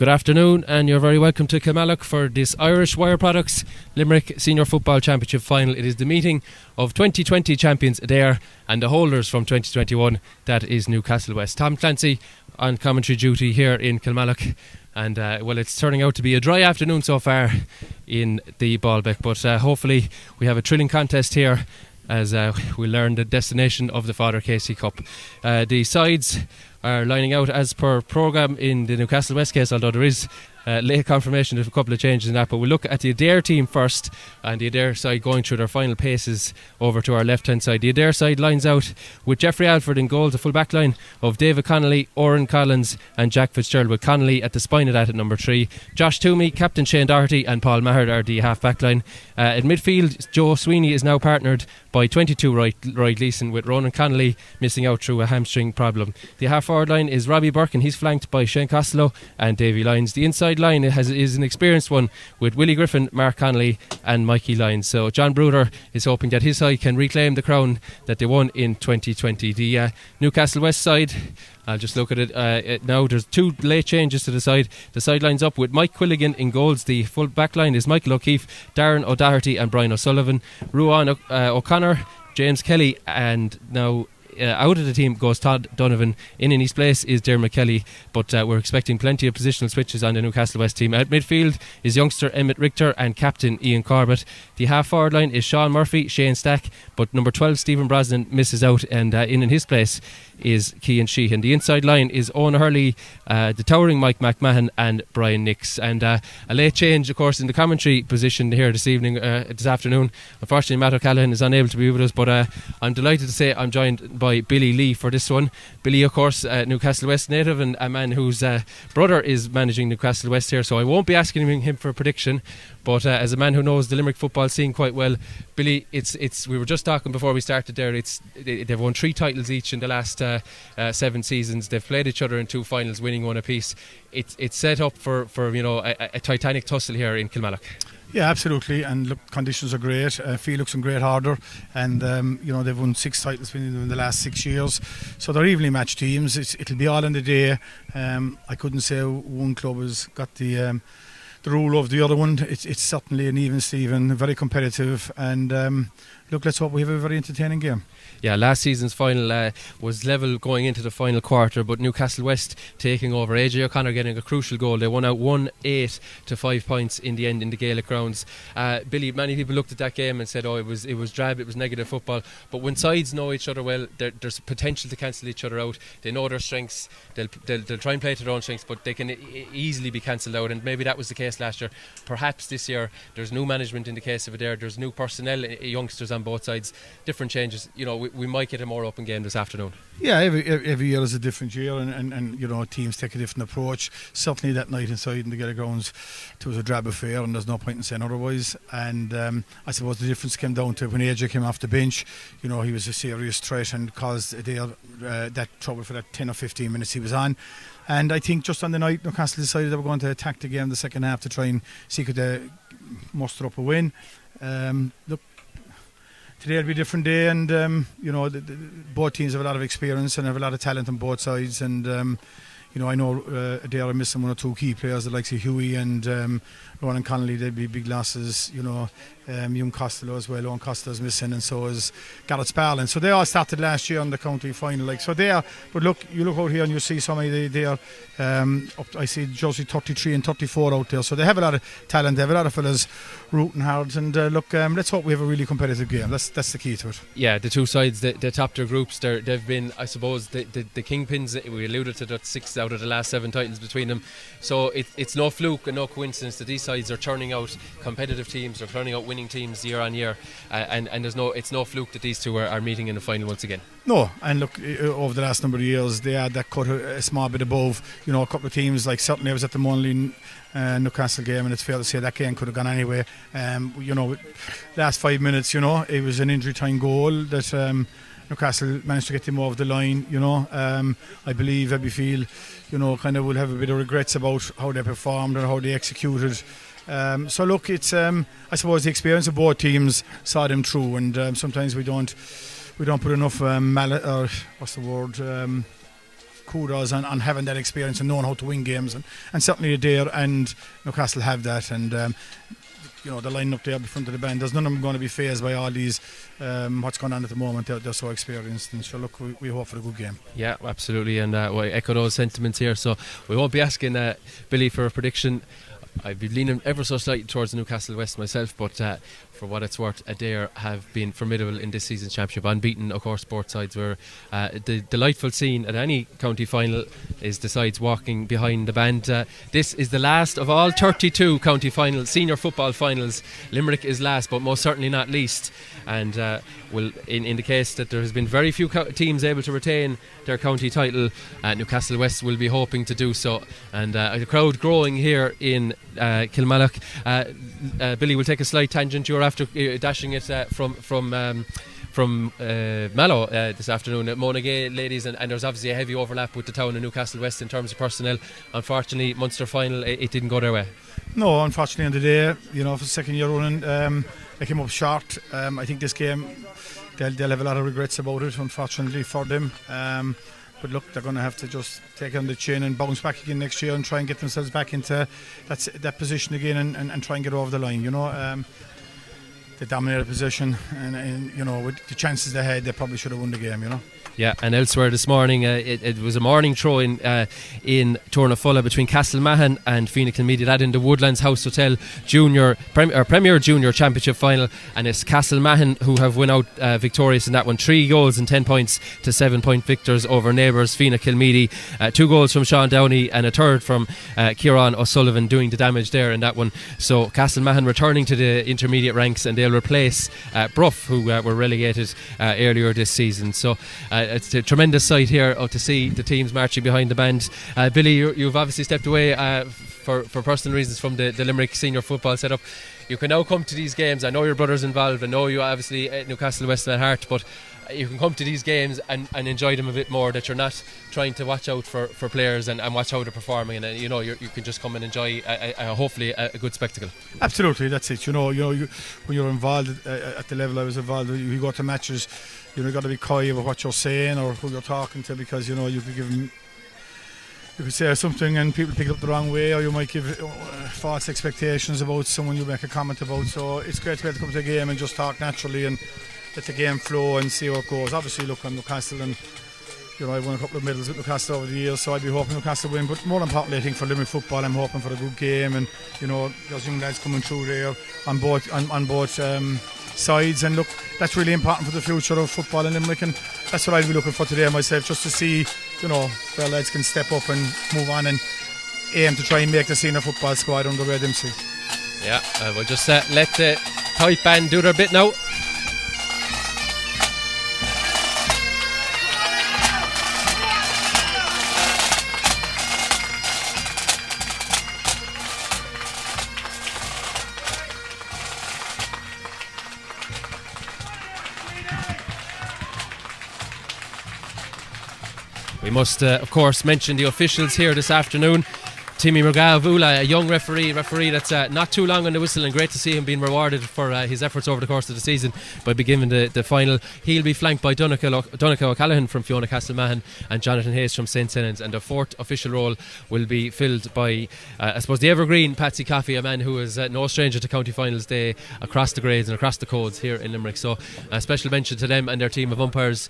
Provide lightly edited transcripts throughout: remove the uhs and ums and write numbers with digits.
Good afternoon, and you're very welcome to Kilmallock for this Irish Wire Products Limerick Senior Football Championship final. It is the meeting of 2020 champions Adare and the holders from 2021, that is Newcastlewest. Tom Clancy on commentary duty here in Kilmallock, and well, it's turning out to be a dry afternoon so far in the Baalbek, but hopefully we have a thrilling contest here as we learn the destination of the Father Casey Cup. The sides are lining out as per programme in the Newcastlewest case, although there is late confirmation of a couple of changes in that. But we'll look at the Adare team first, and the Adare side going through their final paces over to our left hand side. The Adare side lines out with Jeffrey Alford in goal, the full back line of David Connolly, Oren Collins and Jack Fitzgerald, with Connolly at the spine of that at number 3. Josh Toomey, Captain Shane Doherty and Paul Maher are the half back line. In midfield, Joe Sweeney is now partnered by 22 Roy Gleeson, with Ronan Connolly missing out through a hamstring problem. The half forward line is Robbie Burke, and he's flanked by Shane Costello and Davy Lyons. The inside line is an experienced one with Willie Griffin, Mark Connolly and Mikey Lyons. So John Bruder is hoping that his side can reclaim the crown that they won in 2020. The Newcastlewest side, I'll just look at it now. There's 2 late changes to the side. The side lines up with Mike Quilligan in goals. The full back line is Michael O'Keefe, Darren O'Doherty and Brian O'Sullivan. Ruan O'Connor, James Kelly, and now out of the team goes Todd Donovan. In his place is Dermot Kelly, but we're expecting plenty of positional switches on the Newcastlewest team. At midfield is youngster Emmett Richter and captain Ian Corbett. The half forward line is Sean Murphy, Shane Stack, but number 12 Stephen Brosnan misses out, and in his place is Cian Sheehan. The inside line is Owen Hurley, the towering Mike McMahon and Brian Nix. And a late change, of course, in the commentary position here this afternoon. Unfortunately, Matt O'Callaghan is unable to be with us, but I'm delighted to say I'm joined by Billy Lee for this one. Billy, of course, Newcastlewest native and a man whose brother is managing Newcastlewest here, so I won't be asking him for a prediction, but as a man who knows the Limerick football scene quite well, Billy, it's we were just talking before we started there, they've won 3 titles each in the last 7 seasons. They've played each other in 2 finals, winning 1 apiece. It's set up for a titanic tussle here in Kilmallock. Yeah, absolutely, and look, conditions are great. Field looks in great order, and they've won 6 titles in the last 6 years, so they're evenly matched teams. It'll be all in the day. I couldn't say one club has got the rule of the other one. It's certainly an even Steven, very competitive, and look, let's hope we have a very entertaining game. Yeah, last season's final was level going into the final quarter, but Newcastlewest taking over. AJ O'Connor getting a crucial goal. They won out 1-8 to 5 points in the end in the Gaelic grounds. Billy, many people looked at that game and said, it was drab, it was negative football. But when sides know each other well, there's potential to cancel each other out. They know their strengths. They'll try and play to their own strengths, but they can easily be cancelled out. And maybe that was the case last year. Perhaps this year there's new management in the case of Adare. There's new personnel, youngsters on both sides, different changes. We might get a more open game this afternoon. Yeah, every year is a different year, and teams take a different approach. Certainly that night inside in the Gaelic grounds, it was a drab affair, and there's no point in saying otherwise. And I suppose the difference came down to when AJ came off the bench. He was a serious threat and caused Adare that trouble for that 10 or 15 minutes he was on. And I think just on the night, Newcastle decided they were going to attack the game the second half to try and see could they muster up a win. Look, today will be a different day, and both teams have a lot of experience and have a lot of talent on both sides, and I know Adare are missing 1 or 2 key players, the likes of Hughie and Ronan Connolly. They'd be big losses. Young Costello as well. Owen Costello's missing, and so is Garrett Sparlin. So they all started last year on the county final. So they are. But look, you look out here and you see some of they are. I see Josie 33 and 34 out there. So they have a lot of talent. They have a lot of fellas rooting hard. And let's hope we have a really competitive game. That's the key to it. Yeah, the 2 sides, they topped their groups. They've been, I suppose, the kingpins. We alluded to that 6 out of the last 7 titles between them. So it's no fluke and no coincidence that these sides are turning out competitive teams. They're turning out winning teams year on year, and it's no fluke that these 2 are meeting in the final once again. No, and look, over the last number of years they had that cut a small bit above. A couple of teams, like certainly I was at the Monley Newcastle game, and it's fair to say that game could have gone anyway. Last 5 minutes, it was an injury time goal that Newcastle managed to get them over the line. I believe Abbey Field kind of will have a bit of regrets about how they performed and how they executed. So look, it's I suppose the experience of both teams saw them through, and sometimes we don't put enough kudos on having that experience and knowing how to win games, and certainly Adare and Newcastle have that, and the line up there in front of the band, there's none of them going to be fazed by all these what's going on at the moment. They're so experienced, and sure, look, we hope for a good game. Yeah, absolutely, and I echo those sentiments here, so we won't be asking Billy for a prediction. I've been leaning ever so slightly towards Newcastlewest myself, but for what it's worth, Adare have been formidable in this season's championship, unbeaten, of course. Both sides were the delightful scene at any county final is the sides walking behind the band. This is the last of all 32 county finals, senior football finals. Limerick is last, but most certainly not least, and will in the case that there has been very few teams able to retain their county title, Newcastlewest will be hoping to do so, and the crowd growing here in Kilmallock. Billy will take a slight tangent. You're after dashing it from Mallow this afternoon at Monaghan ladies, and there's obviously a heavy overlap with the town of Newcastlewest in terms of personnel. Unfortunately, Munster final, it didn't go their way. No, unfortunately on the day, for the second year running, they came up short. I think this game they'll have a lot of regrets about it, unfortunately for them. But look, they're going to have to just take on the chin and bounce back again next year and try and get themselves back into that position again and try and get over the line. They dominated the position, and with the chances they had, they probably should have won the game. Yeah, and elsewhere this morning, it was a morning throw in Tournafulla between Castlemahon and Fine Kilmeedy, that in the Woodlands House Hotel Premier Junior Championship final, and it's Castlemahon who have won out victorious in that one, 3 goals and 10 points to 7-point victors over neighbours Fine Kilmeedy. 2 goals from Sean Downey and a third from Kieran O'Sullivan doing the damage there in that one. So Castlemahon returning to the intermediate ranks, and they'll replace Brough, who were relegated earlier this season. So it's a tremendous sight here to see the teams marching behind the band. Billy, you've obviously stepped away for personal reasons from the Limerick senior football setup. You can now come to these games. I know your brother's involved. I know you obviously at Newcastlewest at heart, but you can come to these games and enjoy them a bit more, that you're not trying to watch out for players and watch how they're performing, and you can just come and enjoy hopefully a good spectacle. Absolutely, that's it. You when you're involved at the level I was involved, you go to matches, you've got to be coy about what you're saying or who you're talking to, because you could give them, you could say something and people pick it up the wrong way, or you might give false expectations about someone you make a comment about. So it's great to be able to come to a game and just talk naturally and let the game flow and see how it goes. Obviously, look, I'm Newcastle, and I've won a couple of medals with Newcastle over the years, so I'd be hoping Newcastle win. But more importantly, I think for Limerick football, I'm hoping for a good game, and there's young lads coming through there on both sides, and look, that's really important for the future of football in Limerick, and that's what I'll be looking for today myself, just to see where lads can step up and move on and aim to try and make the senior football squad under Red MC. Yeah, we'll just let the tight band do their bit now. We must, of course, mention the officials here this afternoon. Timmy McGavula, a young referee that's not too long on the whistle, and great to see him being rewarded for his efforts over the course of the season by beginning the final. He'll be flanked by Donnacha O'Callaghan from Fiona Castlemahon and Jonathan Hayes from St. Senans, and the fourth official role will be filled by the evergreen Patsy Coffey, a man who is no stranger to county finals day across the grades and across the codes here in Limerick. So a special mention to them and their team of umpires.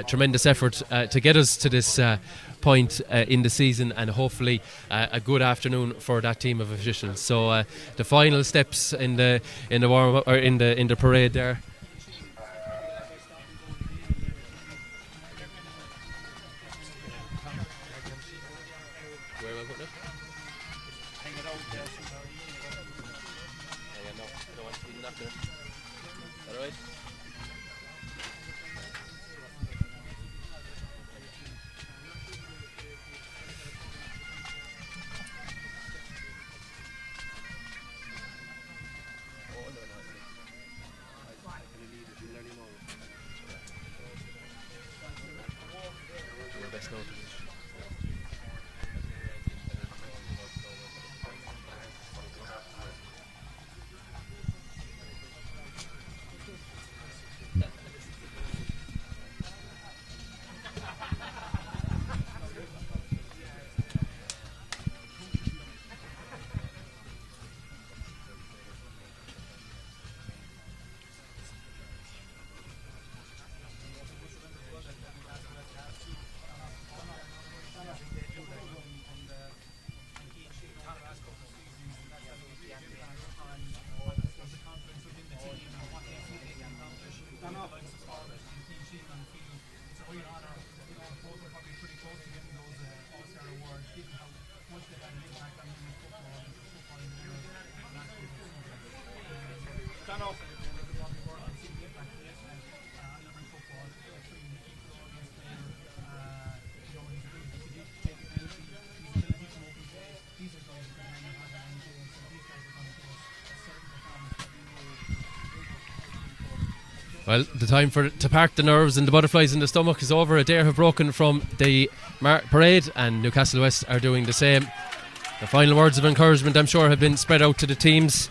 Tremendous effort to get us to this point in the season, and hopefully a good afternoon for that team of officials. So the final steps in the warm up, or in the parade there. Where am I putting it? Hang it out there. I don't want to be knocking it. Is that alright? Well, the time to park the nerves and the butterflies in the stomach is over. Adare have broken from the parade, and Newcastlewest are doing the same. The final words of encouragement, I'm sure, have been spread out to the teams,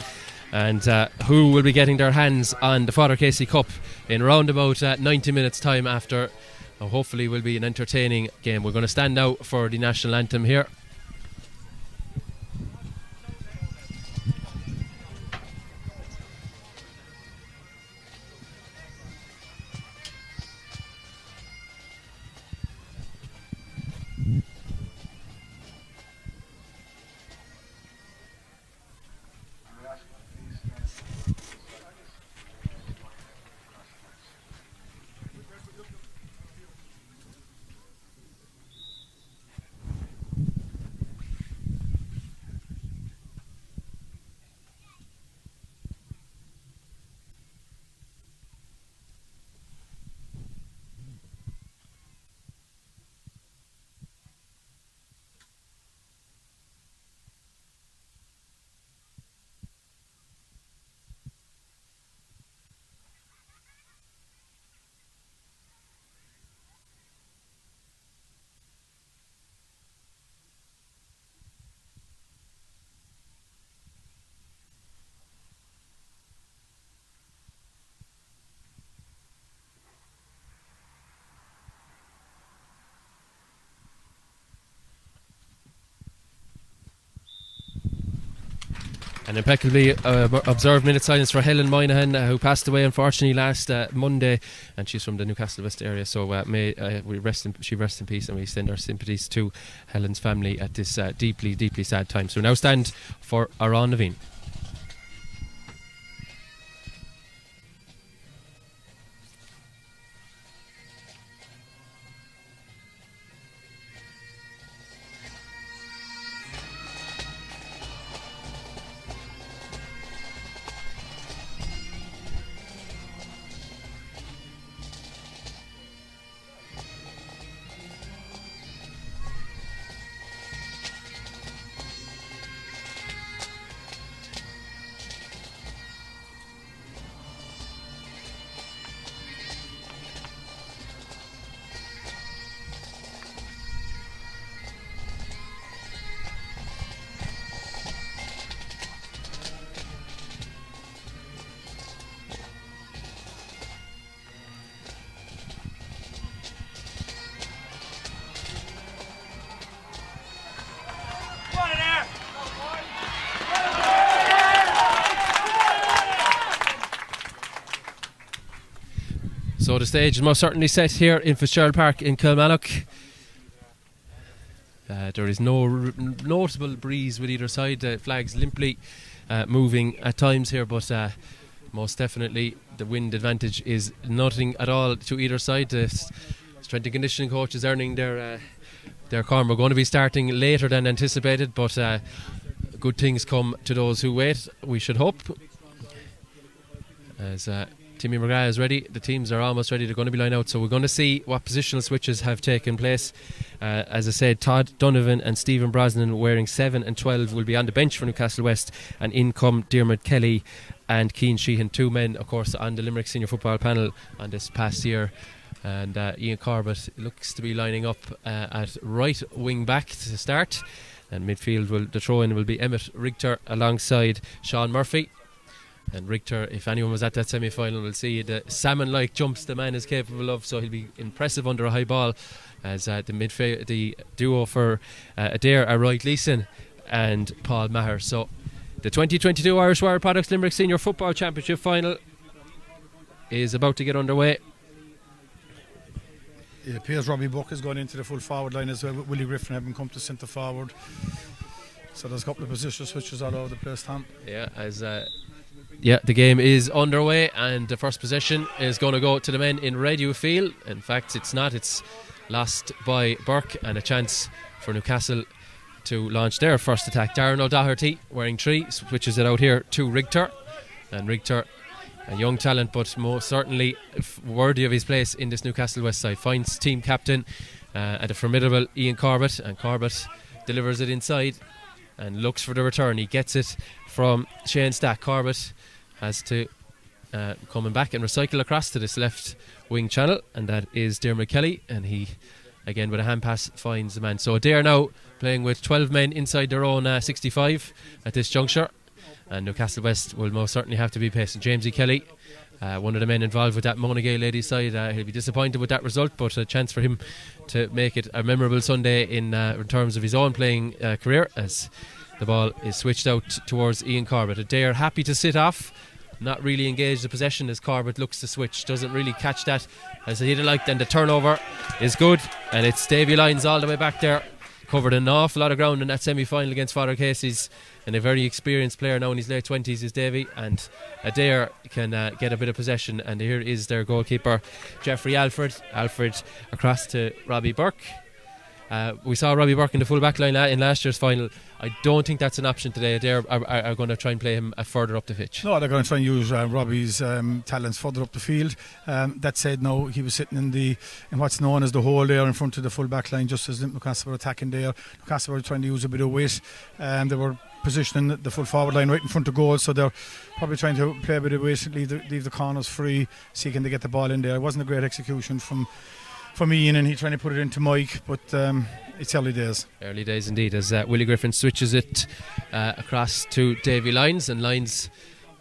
and who will be getting their hands on the Father Casey Cup in round about 90 minutes time after hopefully will be an entertaining game. We're going to stand now for the national anthem here. An impeccably observed minute silence for Helen Moynihan, who passed away unfortunately last Monday, and she's from the Newcastlewest area. So may she rest in peace, and we send our sympathies to Helen's family at this deeply, deeply sad time. So we now stand for Aran Naveen. So the stage is most certainly set here in Fitzgerald Park in Kilmallock. There is no notable breeze with either side. The flags limply moving at times here, but most definitely the wind advantage is nothing at all to either side. The strength and conditioning coach is earning their corn. We're going to be starting later than anticipated, but good things come to those who wait, we should hope. As Timmy McGrath is ready, the teams are almost ready, they're going to be lined out, so we're going to see what positional switches have taken place. As I said, Todd Donovan and Stephen Brosnan, wearing 7 and 12, will be on the bench for Newcastlewest, and in come Diarmuid Kelly and Cian Sheehan, 2 men of course on the Limerick senior football panel on this past year. And Ian Corbett looks to be lining up at right wing back to start, and midfield the throw in will be Emmett Richter alongside Sean Murphy. And Richter, if anyone was at that semi-final, will see the salmon-like jumps the man is capable of, so he'll be impressive under a high ball. As the duo for Adare are Roy Gleeson and Paul Maher. So the 2022 Irish Wire Products Limerick Senior Football Championship final is about to get underway. It appears Robbie Buck is going into the full forward line as well, with Willie Griffin having come to centre forward. So there's a couple of position switches all over the place, Tom. The game is underway, and the first possession is going to go to the men in Radio Field. In fact, it's not. It's lost by Burke, and a chance for Newcastle to launch their first attack. Darren O'Doherty, wearing 3, switches it out here to Richter. And Richter, a young talent, but most certainly worthy of his place in this Newcastlewest side, finds team captain and a formidable Ian Corbett, and Corbett delivers it inside and looks for the return. He gets it from Shane Stack. Corbett has to coming back and recycle across to this left wing channel, and that is Diarmuid Kelly, and he again with a hand pass finds the man. So Adare now playing with 12 men inside their own 65 at this juncture, and Newcastlewest will most certainly have to be pacing. Jamesy Kelly, one of the men involved with that Monaghan ladies side, he'll be disappointed with that result, but a chance for him to make it a memorable Sunday in terms of his own playing career, as the ball is switched out towards Ian Corbett. Adare happy to sit off, not really engage the possession as Corbett looks to switch, doesn't really catch that as he'd like. Then the turnover is good, and it's Davy Lyons all the way back there, covered an awful lot of ground in that semi-final against Father Casey's, and a very experienced player now in his late 20s is Davy, and Adare can get a bit of possession, and here is their goalkeeper Jeffrey Alfred across to Robbie Burke. We saw Robbie Burke in the full back line in last year's final. I don't think that's an option today. Adare are going to try and play him further up the pitch. No, they're going to try and use Robbie's talents further up the field. That said, no, he was sitting in what's known as the hole there in front of the full back line, just as Newcastle were attacking there. Newcastle were trying to use a bit of weight. They were positioning the full forward line right in front of goal, so they're probably trying to play a bit of weight, leave the corners free, seeking to get the ball in there. It wasn't a great execution from Ian, and he trying to put it into Mike, but it's early days. Early days indeed, as Willie Griffin switches it across to Davy Lyons, and Lyons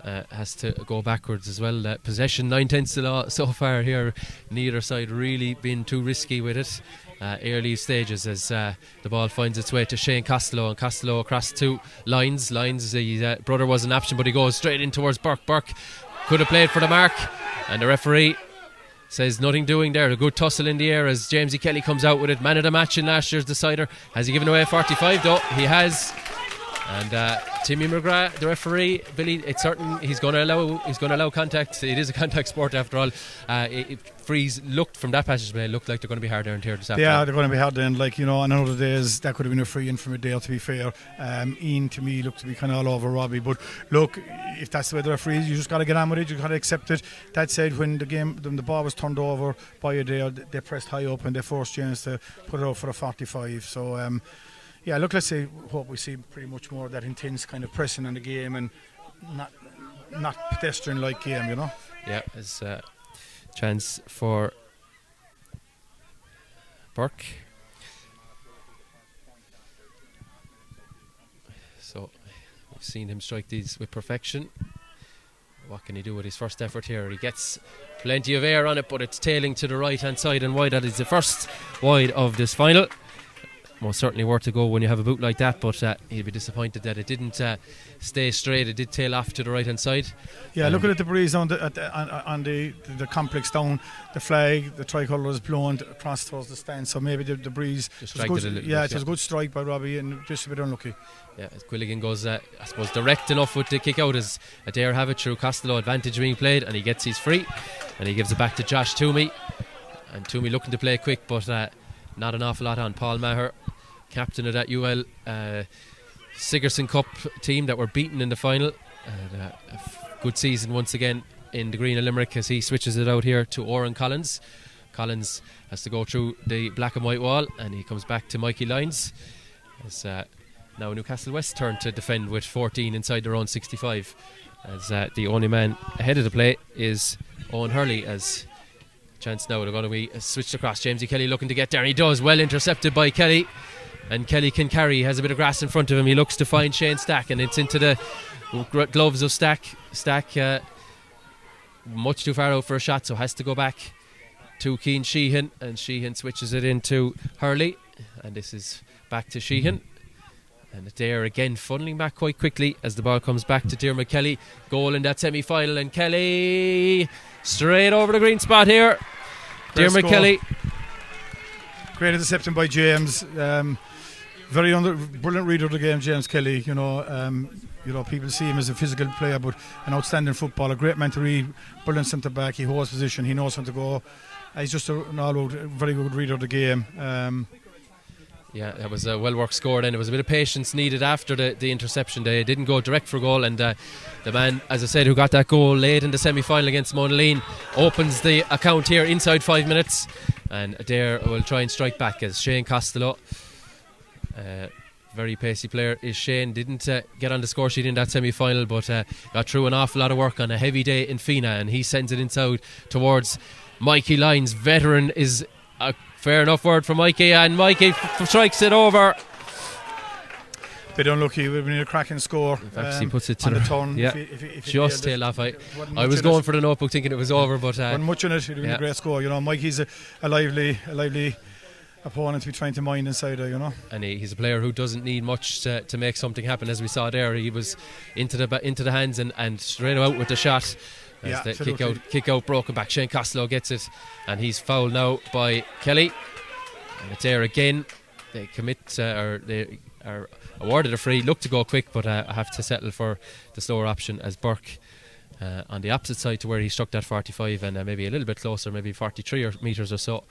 has to go backwards as well. Possession 9/10 the law so far here, neither side really been too risky with it. Early stages as the ball finds its way to Shane Costello, and Costello across to Lyons. His brother was an option, but he goes straight in towards Burke. Burke could have played for the mark, and the referee says nothing doing there. A good tussle in the air as Jamesy Kelly comes out with it. Man of the match in last year's decider. Has he given away 45 though? He has. And Timmy McGrath, the referee, Billy, it's certain he's going to allow contact. It is a contact sport after all. Freeze looked from that passage play, looked like they're going to be hard down here this afternoon. Yeah, they're going to be hard down. On other days that could have been a free in from Adare, to be fair. Ian to me looked to be kind of all over Robbie, but look, if that's the way the referee is, you just got to get on with it. You got to accept it. That said, when the ball was turned over by Adare, they pressed high up and they forced James to put it out for a 45. So. Yeah, look, let's say hope we see pretty much more of that intense kind of pressing on the game and not pedestrian-like game, you know. Yeah, it's a chance for Burke. So we've seen him strike these with perfection. What can he do with his first effort here? He gets plenty of air on it, but it's tailing to the right-hand side and wide. That is the first wide of this final. Most certainly worth to go when you have a boot like that, but he'll be disappointed that it didn't stay straight. It did tail off to the right hand side. Yeah, looking at the breeze on the complex down, the flag, the tricolour is blown across towards the stand, so maybe the breeze just it was a good strike by Robbie and just a bit unlucky. Yeah, as Quilligan goes, I suppose, direct enough with the kick out as Adare have it through Costello, advantage being played, and he gets his free and he gives it back to Josh Toomey, and Toomey looking to play quick, but not an awful lot on. Paul Maher, captain of that UL Sigerson Cup team that were beaten in the final. A good season once again in the green of Limerick as he switches it out here to Oran Collins. Collins has to go through the black and white wall, and he comes back to Mikey Lyons. As now Newcastlewest turn to defend with 14 inside their own 65. As the only man ahead of the play is Owen Hurley. As chance now, they're going to be switched across. Jamesy Kelly looking to get there, and he does. Well intercepted by Kelly, and Kelly can carry. He has a bit of grass in front of him. He looks to find Shane Stack, and it's into the gloves of Stack. Stack much too far out for a shot, so has to go back to Cian Sheehan, and Sheehan switches it into Hurley, and this is back to Sheehan. And Adare again funneling back quite quickly as the ball comes back to Diarmuid Kelly. Goal in that semi-final, and Kelly straight over the green spot here. Diarmuid Kelly. Great interception by James. Brilliant reader of the game, James Kelly. You know, people see him as a physical player, but an outstanding footballer. Great man to read. Brilliant centre back. He holds position. He knows when to go. He's just an all-out very good reader of the game. Yeah, that was a well-worked score then. There was a bit of patience needed after the interception. They didn't go direct for goal, and the man, as I said, who got that goal late in the semi-final against Monaleen opens the account here inside 5 minutes, and Adare will try and strike back as Shane Costello very pacey player is Shane. Didn't get on the score sheet in that semi-final, but got through an awful lot of work on a heavy day in Fina, and he sends it inside towards Mikey Lyons. Veteran is a fair enough word for Mikey, and Mikey strikes it over. Bit unlucky. We've been a cracking score. In fact, he puts it to on the turn. Yeah, if just tail off. I was going for the notebook thinking it was over, but wasn't much in it. It would have been a great score. You know, Mikey's a lively opponent to be trying to mind inside there, you know. And he's a player who doesn't need much to make something happen, as we saw there. He was into the hands and straight out with the shot. As the kick out broken back. Shane Costello gets it, and he's fouled now by Kelly, and it's there again. They commit or they are awarded a free. Look to go quick, but I have to settle for the slower option as Burke on the opposite side to where he struck that 45 and maybe a little bit closer, maybe 43 metres or so.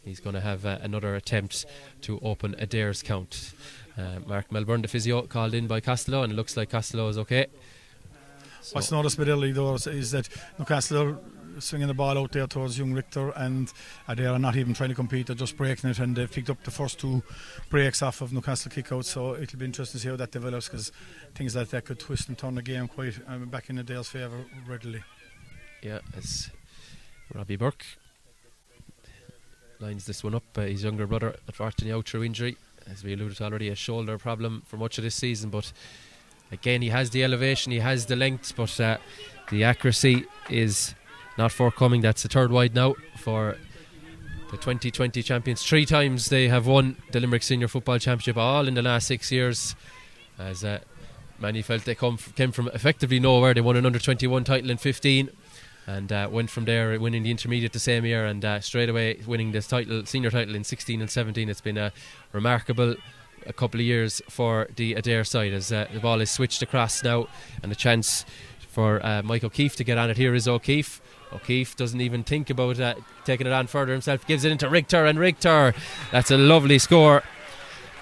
He's going to have another attempt to open Adare's count. Mark Melbourne, the physio, called in by Costello, and it looks like Costello is okay. So what's noticed with Italy though is that Newcastle swinging the ball out there towards young Richter, and they are not even trying to compete, they're just breaking it, and they've picked up the first two breaks off of Newcastle kick-out, so it'll be interesting to see how that develops, because things like that could twist and turn the game quite back in Adale's favour readily. Yeah, it's Robbie Burke lines this one up. His younger brother, unfortunately out through injury, as we alluded to already, a shoulder problem for much of this season, but again he has the elevation, he has the length, but the accuracy is not forthcoming. That's the third wide now for the 2020 champions. 3 times they have won the Limerick Senior Football Championship, all in the last 6 years, as many felt they came from effectively nowhere. They won an under-21 title in 15 and went from there winning the intermediate the same year, and straight away winning this senior title in 16 and 17. It's been a remarkable a couple of years for the Adare side, as the ball is switched across now, and a chance for Mike O'Keefe to get on it. Here is O'Keefe. O'Keefe doesn't even think about taking it on further himself, gives it into Richter, and Richter, that's a lovely score.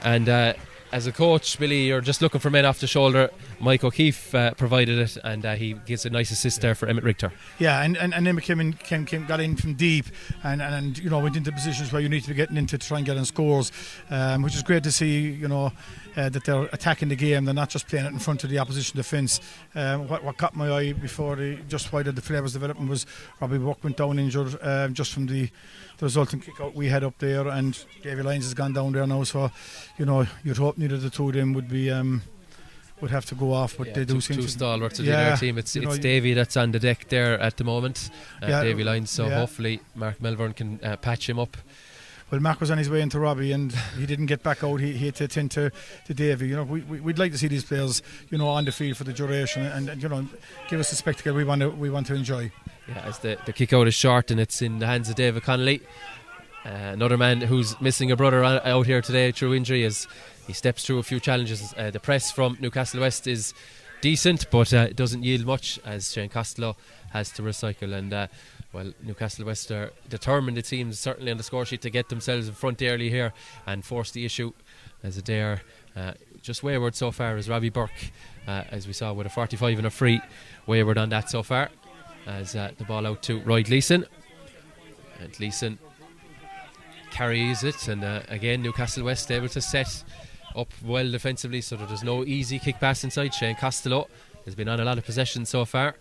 And as a coach, Billy, you're just looking for men off the shoulder. Mike O'Keefe provided it, and he gives a nice assist there for Emmett Richter. Yeah, and then got in from deep, and you know, went into positions where you need to be getting into to try and get in scores, which is great to see. You know, that they're attacking the game, they're not just playing it in front of the opposition defence. What caught my eye before just why the play was developing was Robbie Burke went down injured just from the resulting kick out we had up there, and Davy Lyons has gone down there now, so you know, you'd hope neither of the two of them would be would have to go off, but they do seem two stalwarts of their team. It's Davy that's on the deck there at the moment, Davy Lyons, so hopefully Mark Melbourne can patch him up. Well, Mark was on his way into Robbie and he didn't get back out. He had to attend to Davy. You know, we'd like to see these players, you know, on the field for the duration, and you know, give us the spectacle we want to enjoy. Yeah, as the kick out is short and it's in the hands of David Connolly, another man who's missing a brother out here today through injury, as he steps through a few challenges. The press from Newcastlewest is decent, but it doesn't yield much, as Shane Costello has to recycle, and well, Newcastlewest are determined, it seems, certainly on the score sheet, to get themselves in front early here and force the issue, as Adare just wayward so far, as Robbie Burke, as we saw with a 45 and a free, wayward on that so far, as the ball out to Roy Gleeson, and Gleeson carries it, and again Newcastlewest able to set up well defensively, so that there's no easy kick pass inside. Shane Costello has been on a lot of possession so far,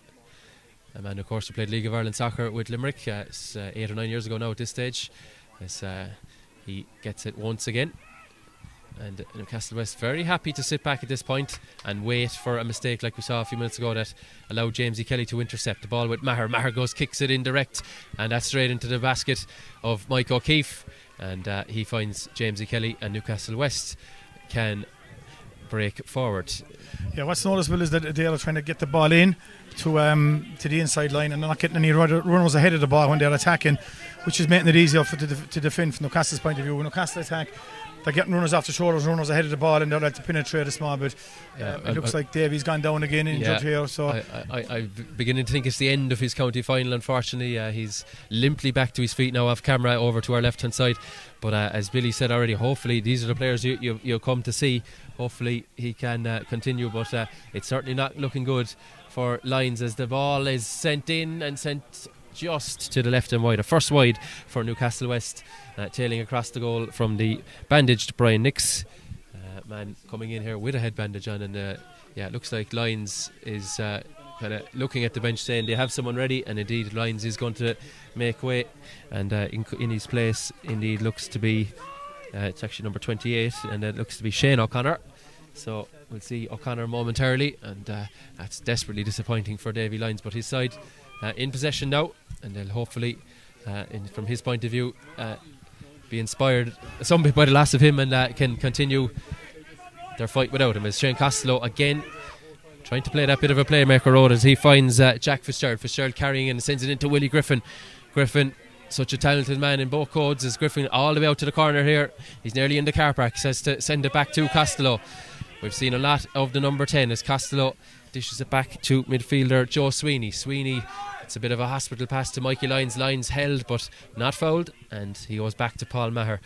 a man, of course, who played League of Ireland soccer with Limerick 8 or 9 years ago now at this stage, as he gets it once again. And Newcastlewest very happy to sit back at this point and wait for a mistake like we saw a few minutes ago that allowed Jamesy Kelly to intercept the ball with Maher. Maher kicks it in direct, and that's straight into the basket of Mike O'Keefe, and he finds Jamesy Kelly, and Newcastlewest can break forward. Yeah, what's noticeable is that they are trying to get the ball in to the inside line, and they're not getting any runners ahead of the ball when they're attacking, which is making it easier to defend from Newcastle's point of view. When Newcastle attack, they're getting runners off the shoulders, runners ahead of the ball, and they're like to penetrate a small bit. It looks like Davy's gone down again, injured here. So I'm beginning to think it's the end of his county final, unfortunately. He's limply back to his feet now off camera over to our left hand side. But as Billy said already, hopefully these are the players you'll come to see. Hopefully he can continue, but it's certainly not looking good for Lyons, as the ball is sent in and sent just to the left and wide. A first wide for Newcastlewest, tailing across the goal from the bandaged Brian Nix. man coming in here with a head bandage on, and it looks like Lyons is kind of looking at the bench saying they have someone ready, and indeed Lyons is going to make way, and in his place indeed looks to be it's actually number 28, and it looks to be Shane O'Connor. So we'll see O'Connor momentarily, and that's desperately disappointing for Davy Lyons, but his side in possession now, and they'll hopefully from his point of view be inspired some bit by the loss of him, and can continue their fight without him, as Shane Costello again trying to play that bit of a playmaker role as he finds Jack Fitzgerald carrying and sends it into Willie Griffin. Such a talented man in both codes, as Griffin all the way out to the corner here. He's nearly in the car park, says to send it back to Costello. We've seen a lot of the number 10 as Costello dishes it back to midfielder Joe Sweeney. It's a bit of a hospital pass to Mikey Lyons. Lyons held but not fouled, and he goes back to Paul Maher.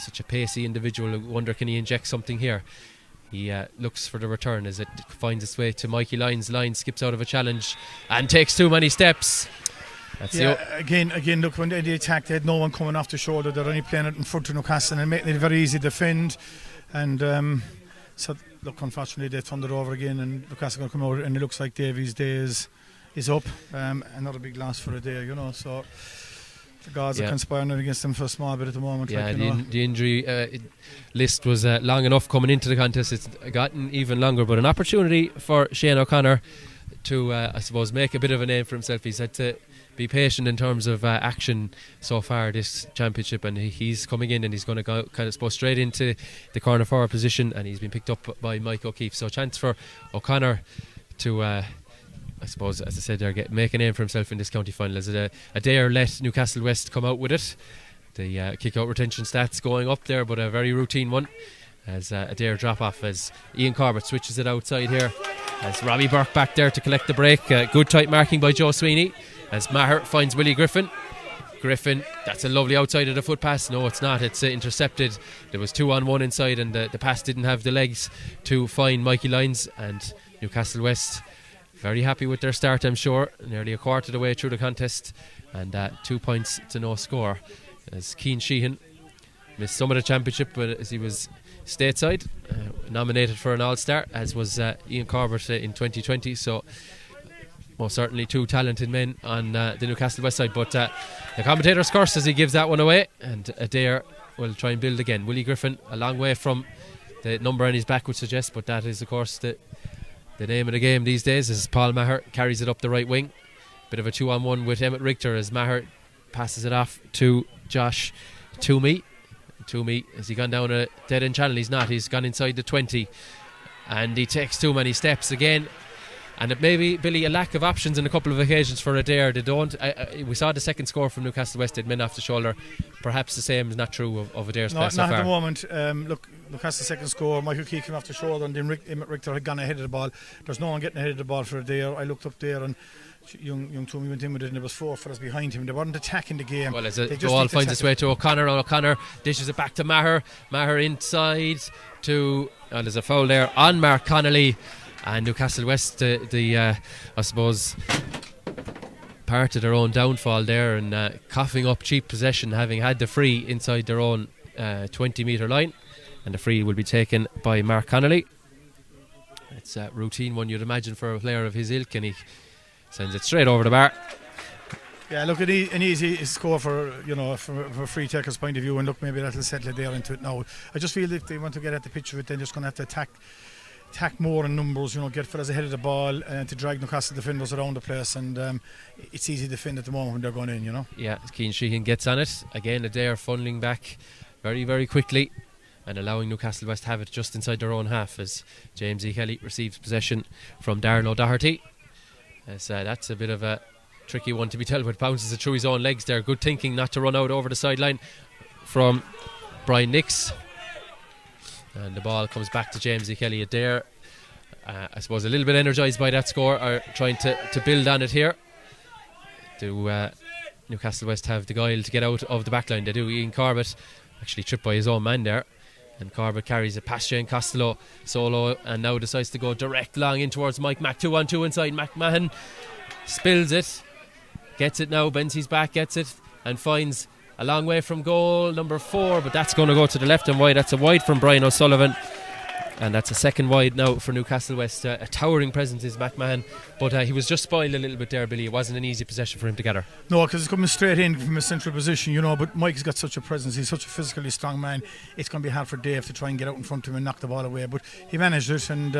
Such a pacey individual. I wonder, can he inject something here? He looks for the return as it finds its way to Mikey Lyons. Lyons skips out of a challenge and takes too many steps. Again, look, when they attacked, they had no one coming off the shoulder. They're only playing it in front of Newcastle and making it very easy to defend. And so, look, unfortunately, they turned it over again, and Newcastle going to come out, and it looks like Davies' day is up. Another big loss for a day, so the gods are conspiring against them for a small bit at the moment. Yeah, the injury list was long enough coming into the contest. It's gotten even longer, but an opportunity for Shane O'Connor to, I suppose, make a bit of a name for himself. He's had to be patient in terms of action so far this championship, and he's coming in and he's going to go kind of suppose straight into the corner forward position, and he's been picked up by Mike O'Keefe. So a chance for O'Connor to I suppose, as I said there, make a name for himself in this county final, as Adare let Newcastlewest come out with it. The kick-out retention stats going up there, but a very routine one, as Adare drop off as Ian Corbett switches it outside here, as Robbie Burke back there to collect the break. Good tight marking by Joe Sweeney, as Maher finds Willie Griffin, that's a lovely outside of the foot pass. No, it's not, it's intercepted. There was 2-on-1 inside, and the pass didn't have the legs to find Mikey Lyons, and Newcastlewest very happy with their start, I'm sure. Nearly a quarter of the way through the contest, and 2 points to no score, as Cian Sheehan missed some of the championship, but as he was stateside, nominated for an All-Star, as was Ian Corbett in 2020. So most certainly two talented men on the Newcastlewest side, but the commentator's curse as he gives that one away, and Adare will try and build again. Willie Griffin a long way from the number on his back would suggest, but that is of course the name of the game these days, as Paul Maher carries it up the right wing. Bit of a 2-on-1 with Emmett Richter, as Maher passes it off to Josh Toomey. Has he gone down a dead end channel? He's not. He's gone inside the 20, and he takes too many steps again. And it may be, Billy, a lack of options in a couple of occasions for Adare. They don't. We saw the second score from Newcastlewest, they'd men off the shoulder. Perhaps the same is not true of Adare's play so far. Not at the moment. Look, Newcastle's second score, Michael Key came off the shoulder, and then Emmett Richter had gone ahead of the ball. There's no one getting ahead of the ball for Adare. I looked up there, and young Toomey went in with it, and there was 4 fellas behind him. They weren't attacking the game. Well, as the ball finds its way to O'Connor, and O'Connor dishes it back to Maher. Maher inside to, and there's a foul there on Mark Connolly. And Newcastlewest, I suppose, part of their own downfall there, and coughing up cheap possession, having had the free inside their own 20-metre line, and the free will be taken by Mark Connolly. It's a routine one, you'd imagine, for a player of his ilk, and he sends it straight over the bar. Yeah, look, an easy score for from a free taker's point of view, and look, maybe that'll settle there into it now. I just feel if they want to get at the pitch of it, they're just going to have to attack more in numbers, get fellas ahead of the ball, and to drag Newcastle defenders around the place, and it's easy to defend at the moment when they're going in, Yeah, Cian Sheehan gets on it again. Adare funneling back very, very quickly and allowing Newcastlewest have it just inside their own half, as James E. Kelly receives possession from Darren O'Doherty. That's a bit of a tricky one to be dealt with. Bounces it through his own legs there. Good thinking not to run out over the sideline from Brian Nix. And the ball comes back to James E. Kelly. Adare, I suppose, a little bit energised by that score, are trying to build on it here. Do Newcastlewest have the guile to get out of the back line? They do. Ian Corbett actually tripped by his own man there, and Corbett carries it past Shane Costello solo, and now decides to go direct long in towards Mike Mack. 2-on-2 inside. McMahon spills it, gets it now, bends his back, gets it, and finds a long way from goal, number 4, but that's going to go to the left and wide. That's a wide from Brian O'Sullivan, And that's a second wide now for Newcastlewest. A towering presence is McMahon, but he was just spoiled a little bit there, Billy. It wasn't an easy possession for him to gather. No, because it's coming straight in from a central position, but Mike's got such a presence. He's such a physically strong man. It's going to be hard for Dave to try and get out in front of him and knock the ball away, but he managed it, and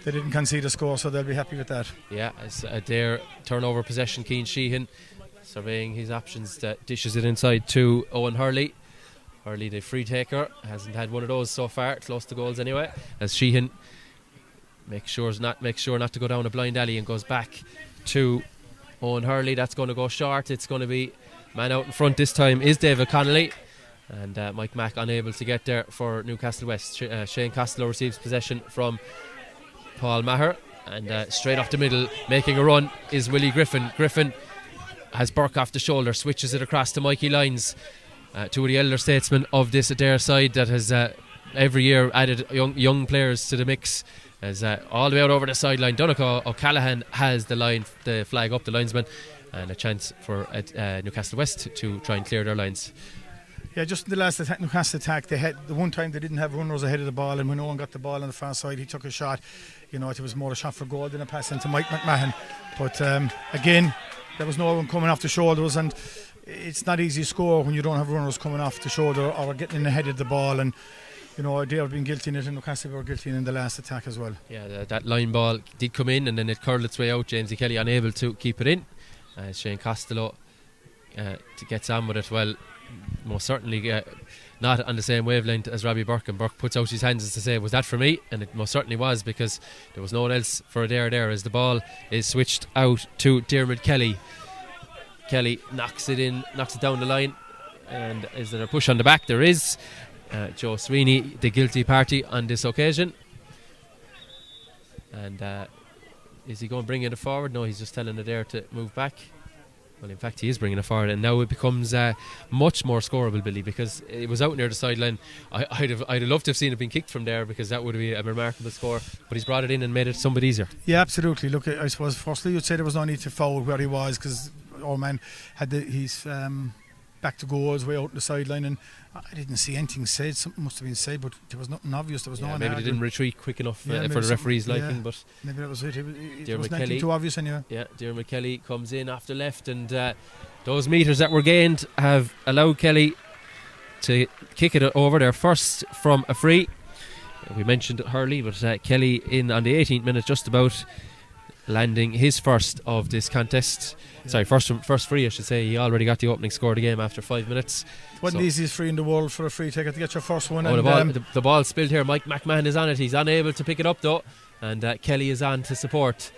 they didn't concede a score, so they'll be happy with that. Yeah, it's Adare turnover possession. Keane Sheehan surveying his options, dishes it inside to Owen Hurley. Hurley, the free taker, hasn't had one of those so far, close to goals anyway, as Sheehan makes sure not to go down a blind alley and goes back to Owen Hurley. That's going to go short. It's going to be man out in front this time is David Connolly, and Mike Mack unable to get there for Newcastlewest. Shane Costello receives possession from Paul Maher, and straight off the middle making a run is Willie Griffin. Griffin has Burke off the shoulder, switches it across to Mikey Lyons, two of the elder statesmen of this Adare side that has every year added young players to the mix, as all the way out over the sideline Donnacha O'Callaghan has the flag up, the linesman, and a chance for Newcastlewest to try and clear their lines. Yeah, just in the last Newcastle attack, they had the one time they didn't have runners ahead of the ball, and when Owen got the ball on the far side, he took a shot. It was more a shot for goal than a pass into Mike McMahon. But again, there was no one coming off the shoulders, and it's not easy to score when you don't have runners coming off the shoulder or getting in ahead of the ball. And they have been guilty in it, and Newcastle were guilty in the last attack as well. Yeah, that line ball did come in, and then it curled its way out. Jamesy Kelly unable to keep it in. Shane Costello gets on with it. Well, most certainly not on the same wavelength as Robbie Burke, and Burke puts out his hands as to say, was that for me? And it most certainly was, because there was no one else for Adare there, as the ball is switched out to Diarmuid Kelly. Kelly knocks it down the line, and is there a push on the back? There is. Joe Sweeney, the guilty party on this occasion, and is he going to bring it forward? No, he's just telling Adare to move back. Well, in fact, he is bringing it forward, and now it becomes much more scoreable, Billy, because it was out near the sideline. I'd have loved to have seen it being kicked from there, because that would be a remarkable score, but he's brought it in and made it somewhat easier. Yeah, absolutely. Look, I suppose firstly you'd say there was no need to foul where he was, because our man had his back to goals way out the sideline, and I didn't see anything said. Something must have been said, but there was nothing obvious. There was no one. Maybe they didn't retreat quick enough for the referee's liking, but maybe that was it. It was nothing too obvious anyway. Yeah, Diarmuid Kelly comes in after left, and those metres that were gained have allowed Kelly to kick it over there first from a free. We mentioned Hurley, but Kelly in on the 18th minute, just about landing his first of this contest. Sorry, first free, I should say. He already got the opening score of the game after 5 minutes. It wasn't the easiest free in the world for a free taker to get your first one. The ball spilled here. Mike McMahon is on it. He's unable to pick it up though, and Kelly is on to support.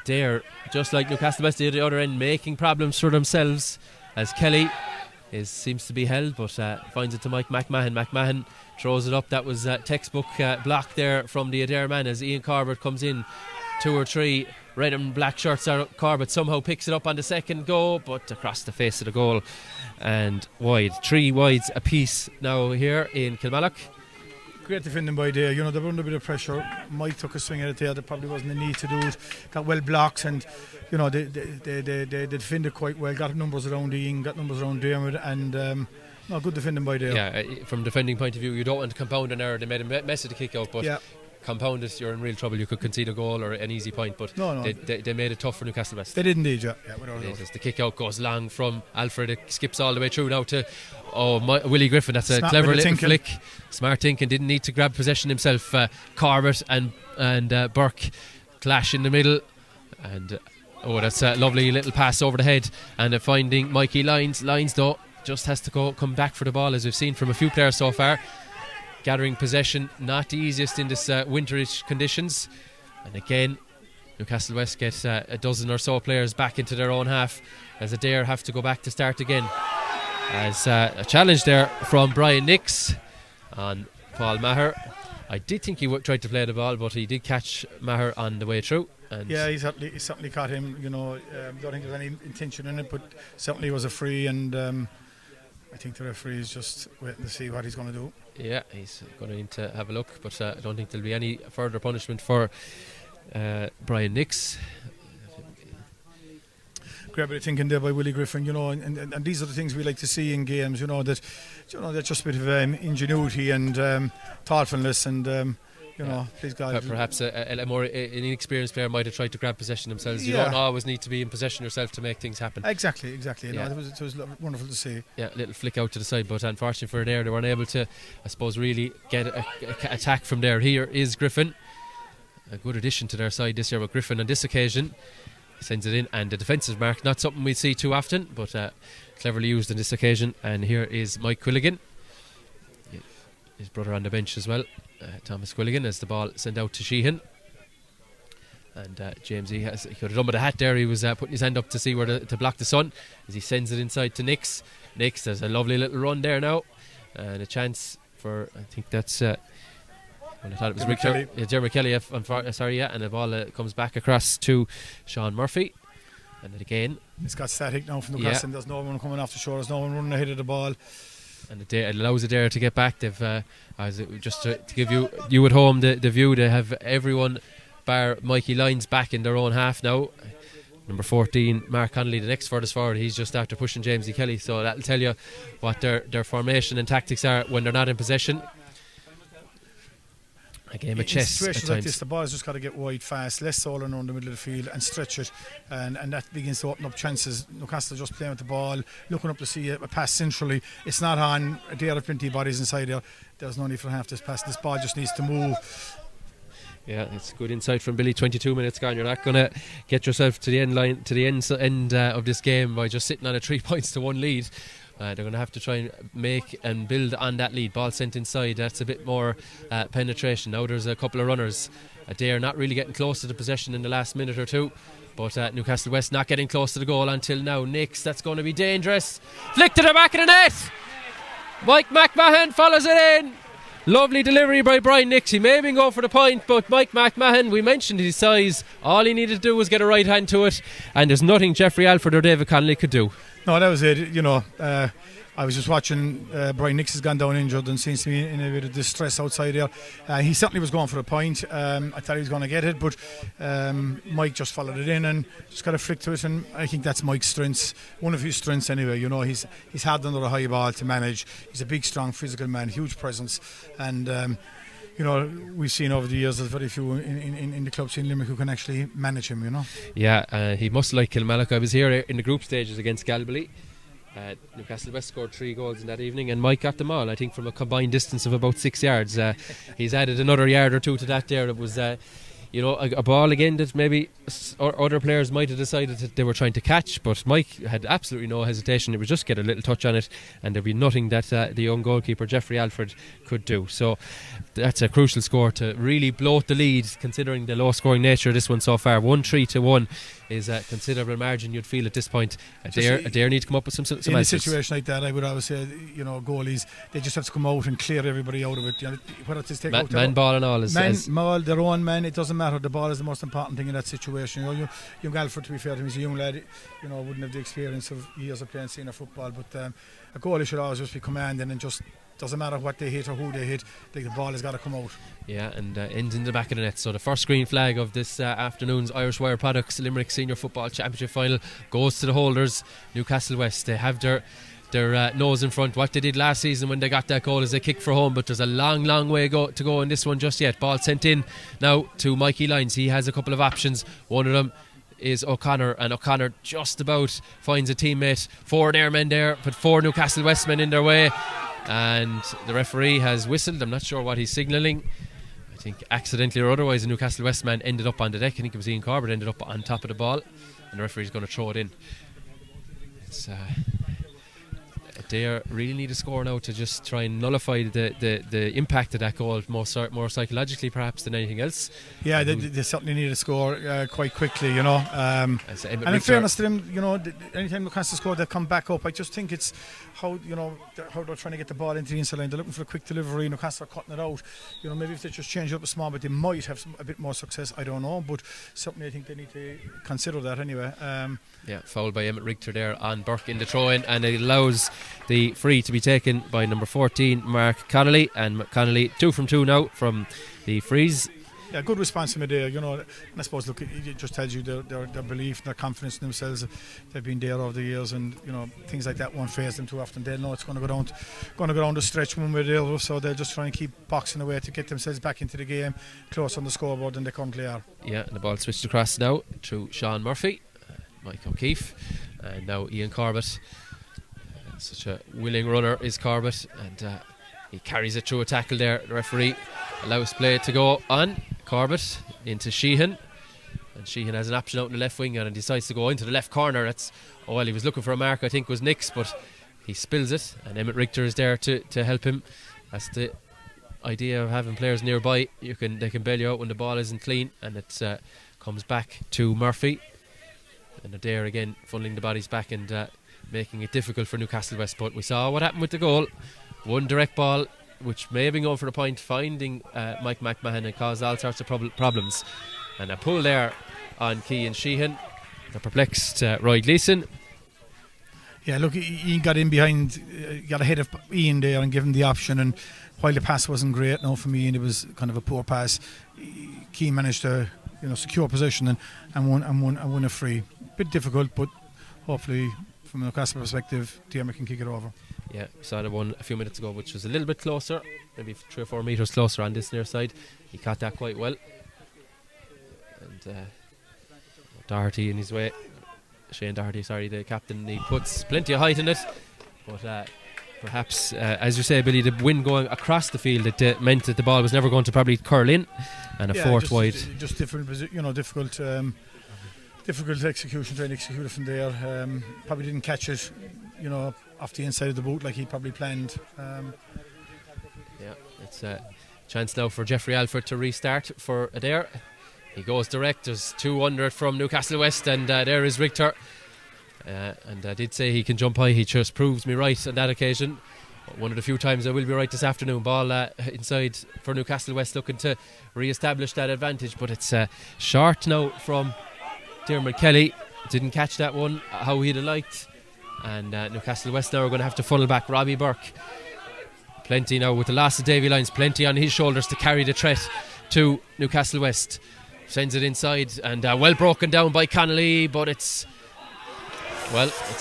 Dare, just like Newcastlewest did at the other end, making problems for themselves, as Kelly seems to be held, but finds it to Mike McMahon. McMahon throws it up. That was textbook block there from the Adare man, as Ian Corbett comes in. 2 or 3 red and black shirts. Corbett somehow picks it up on the second go, but across the face of the goal and wide. 3 wides apiece now here in Kilmallock. Great defending by Dare. They were under a bit of pressure. Mike took a swing at it there. There probably wasn't a need to do it. Got well blocked, and they defended quite well. Got numbers around Ian, got numbers around Diarmuid, and good defending by Dare. Yeah, from defending point of view, you don't want to compound an error. They made a mess of the kick out, but compound it, you're in real trouble. You could concede a goal or an easy point, but they made it tough for Newcastlewest. They did indeed, yeah. The kick out goes long from Alfred. It skips all the way through now to Willie Griffin. That's a clever little flick. Smart thinking, didn't need to grab possession himself. Corbett and Burke clash in the middle, and that's a lovely little pass over the head, and finding Mikey Lyons. Lyons though just has to come back for the ball, as we've seen from a few players so far. Gathering possession, not the easiest in this winterish conditions, and again Newcastlewest get a dozen or so players back into their own half, as Adare have to go back to start again, as a challenge there from Brian Nix on Paul Maher. I did think he tried to play the ball, but he did catch Maher on the way through. And he certainly caught him. Don't think there's any intention in it, but certainly was a free, and I think the referee is just waiting to see what he's going to do. Yeah, he's going to need to have a look, but I don't think there'll be any further punishment for Brian Nix. Great bit of thinking there by Willie Griffin, and these are the things we like to see in games, that just a bit of ingenuity and thoughtfulness and. Please God. Perhaps a more inexperienced player might have tried to grab possession themselves. You don't always need to be in possession yourself to make things happen. Exactly. It was wonderful to see. Yeah, a little flick out to the side, but unfortunately for Adare, they weren't able to, I suppose, really get a attack from there. Here is Griffin, a good addition to their side this year, but Griffin on this occasion sends it in, and the defensive mark, not something we see too often, but cleverly used on this occasion. And here is Mike Quilligan, his brother on the bench as well. Thomas Quilligan, as the ball sent out to Sheehan, and James he could have done with a hat there. He was putting his hand up to see where to block the sun as he sends it inside to Nix. There's a lovely little run there now, and a chance for, I think that's I thought it was Jeremy Kelly. And the ball comes back across to Sean Murphy, and then again it's got static now from Newcastle. There's no one coming off the shore, there's no one running ahead of the ball. And it allows Adare to get back. They've just to give you at home the view. They have everyone bar Mikey Lyons back in their own half now. Number 14, Mark Connolly, the next furthest forward. He's just after pushing Jamesy Kelly. So that'll tell you what their formation and tactics are when they're not in possession. A game of chess. In situations like this, the ball has just got to get wide fast, less all around the middle of the field, and stretch it, and that begins to open up chances. Newcastle just playing with the ball, looking up to see a pass centrally. It's not on. There are plenty of bodies inside there. There's no need for half this pass. This ball just needs to move. Yeah, it's good insight from Billy. 22 minutes gone. You're not going to get yourself to the end line, to the end of this game by just sitting on a 3 points to one lead. They're going to have to try and make and build on that lead. Ball sent inside, that's a bit more penetration. Now there's a couple of runners. They're not really getting close to the possession in the last minute or two, but Newcastlewest not getting close to the goal until now. Nix, that's going to be dangerous. Flick to the back of the net. Mike McMahon follows it in. Lovely delivery by Brian Nix. He may have been going for the point, but Mike McMahon, we mentioned his size, all he needed to do was get a right hand to it, and there's nothing Jeffrey Alford or David Connolly could do. No, that was it. I was just watching Brian Nix has gone down injured and seems to be in a bit of distress outside there. He certainly was going for a point. I thought he was going to get it, but Mike just followed it in and just got a flick to it, and I think that's Mike's strengths, one of his strengths anyway. He's hard under a high ball to manage. He's a big, strong, physical man, huge presence, and we've seen over the years there's very few in the clubs in Limerick who can actually manage him, Yeah, he must like Kilmallock. I was here in the group stages against Galbally. Newcastlewest scored 3 goals in that evening, and Mike got them all, I think, from a combined distance of about 6 yards. He's added another yard or two to that there. It was a ball again that maybe other players might have decided that they were trying to catch, but Mike had absolutely no hesitation. It was just get a little touch on it, and there'd be nothing that the young goalkeeper Jeffrey Alford could do. So that's a crucial score to really bloat the lead, considering the low scoring nature of this one so far. 1-3 to 1 is a considerable margin, you'd feel, at this point. Adare need to come up with some in answers. A situation like that, I would always say, goalies, they just have to come out and clear everybody out of it. Whether it's take out man, ball and all their own man, it doesn't matter. The ball is the most important thing in that situation. Young Alfred, to be fair to him, he's a young lad. Wouldn't have the experience of years of playing senior football, but a goalie should always just be commanding and just doesn't matter what they hit or who they hit. The ball has got to come out. Yeah, and ends in the back of the net. So the first green flag of this afternoon's Irish Wire Products Limerick Senior Football Championship final goes to the holders, Newcastlewest. They have their nose in front. What they did last season when they got that goal is they kicked for home, but there's a long way to go in this one just yet. Ball sent in now to Mikey Lyons. He has a couple of options. One of them is O'Connor, and O'Connor just about finds a teammate. 4 Airmen there, but 4 Newcastlewest men in their way, and the referee has whistled. I'm not sure what he's signalling. I think accidentally or otherwise a Newcastlewest man ended up on the deck. I think it was Ian Corbett ended up on top of the ball, and the referee's going to throw it in. It's they really need a score now to just try and nullify the impact of that goal more psychologically perhaps than anything else. Yeah, they certainly need a score quite quickly, and in fairness to them, anytime Newcastle score they come back up. I just think it's how they're trying to get the ball into the inside line. They're looking for a quick delivery. Newcastle are cutting it out. Maybe if they just change it up a small bit, they might have a bit more success. I don't know, but certainly I think they need to consider that anyway. Foul by Emmett Richter there on Burke in the throw-in, and it allows the free to be taken by number 14 Mark Connolly, and Connolly 2 from 2 now from the frees. Yeah, good response from Adare, and I suppose, look, it just tells you their belief and their confidence in themselves. They've been there over the years, and things like that won't faze them too often. They'll know it's going to go down the stretch one way or the other, so they'll just try and keep boxing away to get themselves back into the game, close on the scoreboard than they currently are. Yeah, and the ball switched across now to Sean Murphy, Mike O'Keefe, and now Ian Corbett. Such a willing runner is Corbett, and he carries it through a tackle there. The referee allows play to go on. Corbett into Sheehan, and Sheehan has an option out in the left wing and decides to go into the left corner. He was looking for a mark, I think it was Nick's, but he spills it, and Emmett Richter is there to help him. That's the idea of having players nearby. They can bail you out when the ball isn't clean, and it comes back to Murphy, and Adare again funneling the bodies back and making it difficult for Newcastlewest. But we saw what happened with the goal. One direct ball, which may have been going for the point, finding Mike McMahon, and caused all sorts of problems. And a pull there on Cian Sheehan, the perplexed Roy Gleeson. Yeah, look, Ian got in behind, got ahead of Ian there and gave him the option. And while the pass wasn't great, for me, and it was kind of a poor pass, Cian managed to secure possession and won a free. Bit difficult, but hopefully, from a Newcastle perspective, Diarmid can kick it over. Yeah, saw the one a few minutes ago, which was a little bit closer, maybe 3 or 4 metres closer on this near side. He caught that quite well. And Doherty in his way, Shane Doherty, the captain, he puts plenty of height in it. But perhaps, as you say, Billy, the wind going across the field, it meant that the ball was never going to probably curl in, and a fourth wide. Just different, difficult execution, trying to execute it from there. Probably didn't catch it, off the inside of the boot like he probably planned. Yeah, it's a chance now for Jeffrey Alford to restart for Adare. He goes direct. There's 2 under it from Newcastlewest, and there is Richter. And I did say he can jump high. He just proves me right on that occasion. One of the few times I will be right this afternoon. Ball inside for Newcastlewest, looking to re-establish that advantage, but it's short now from Diarmid Kelly. Didn't catch that one how he'd have liked, and Newcastlewest now are going to have to funnel back. Robbie Burke, plenty now with the loss of Davy Lyons, plenty on his shoulders to carry the threat to Newcastlewest. Sends it inside, and well broken down by Connolly, but it's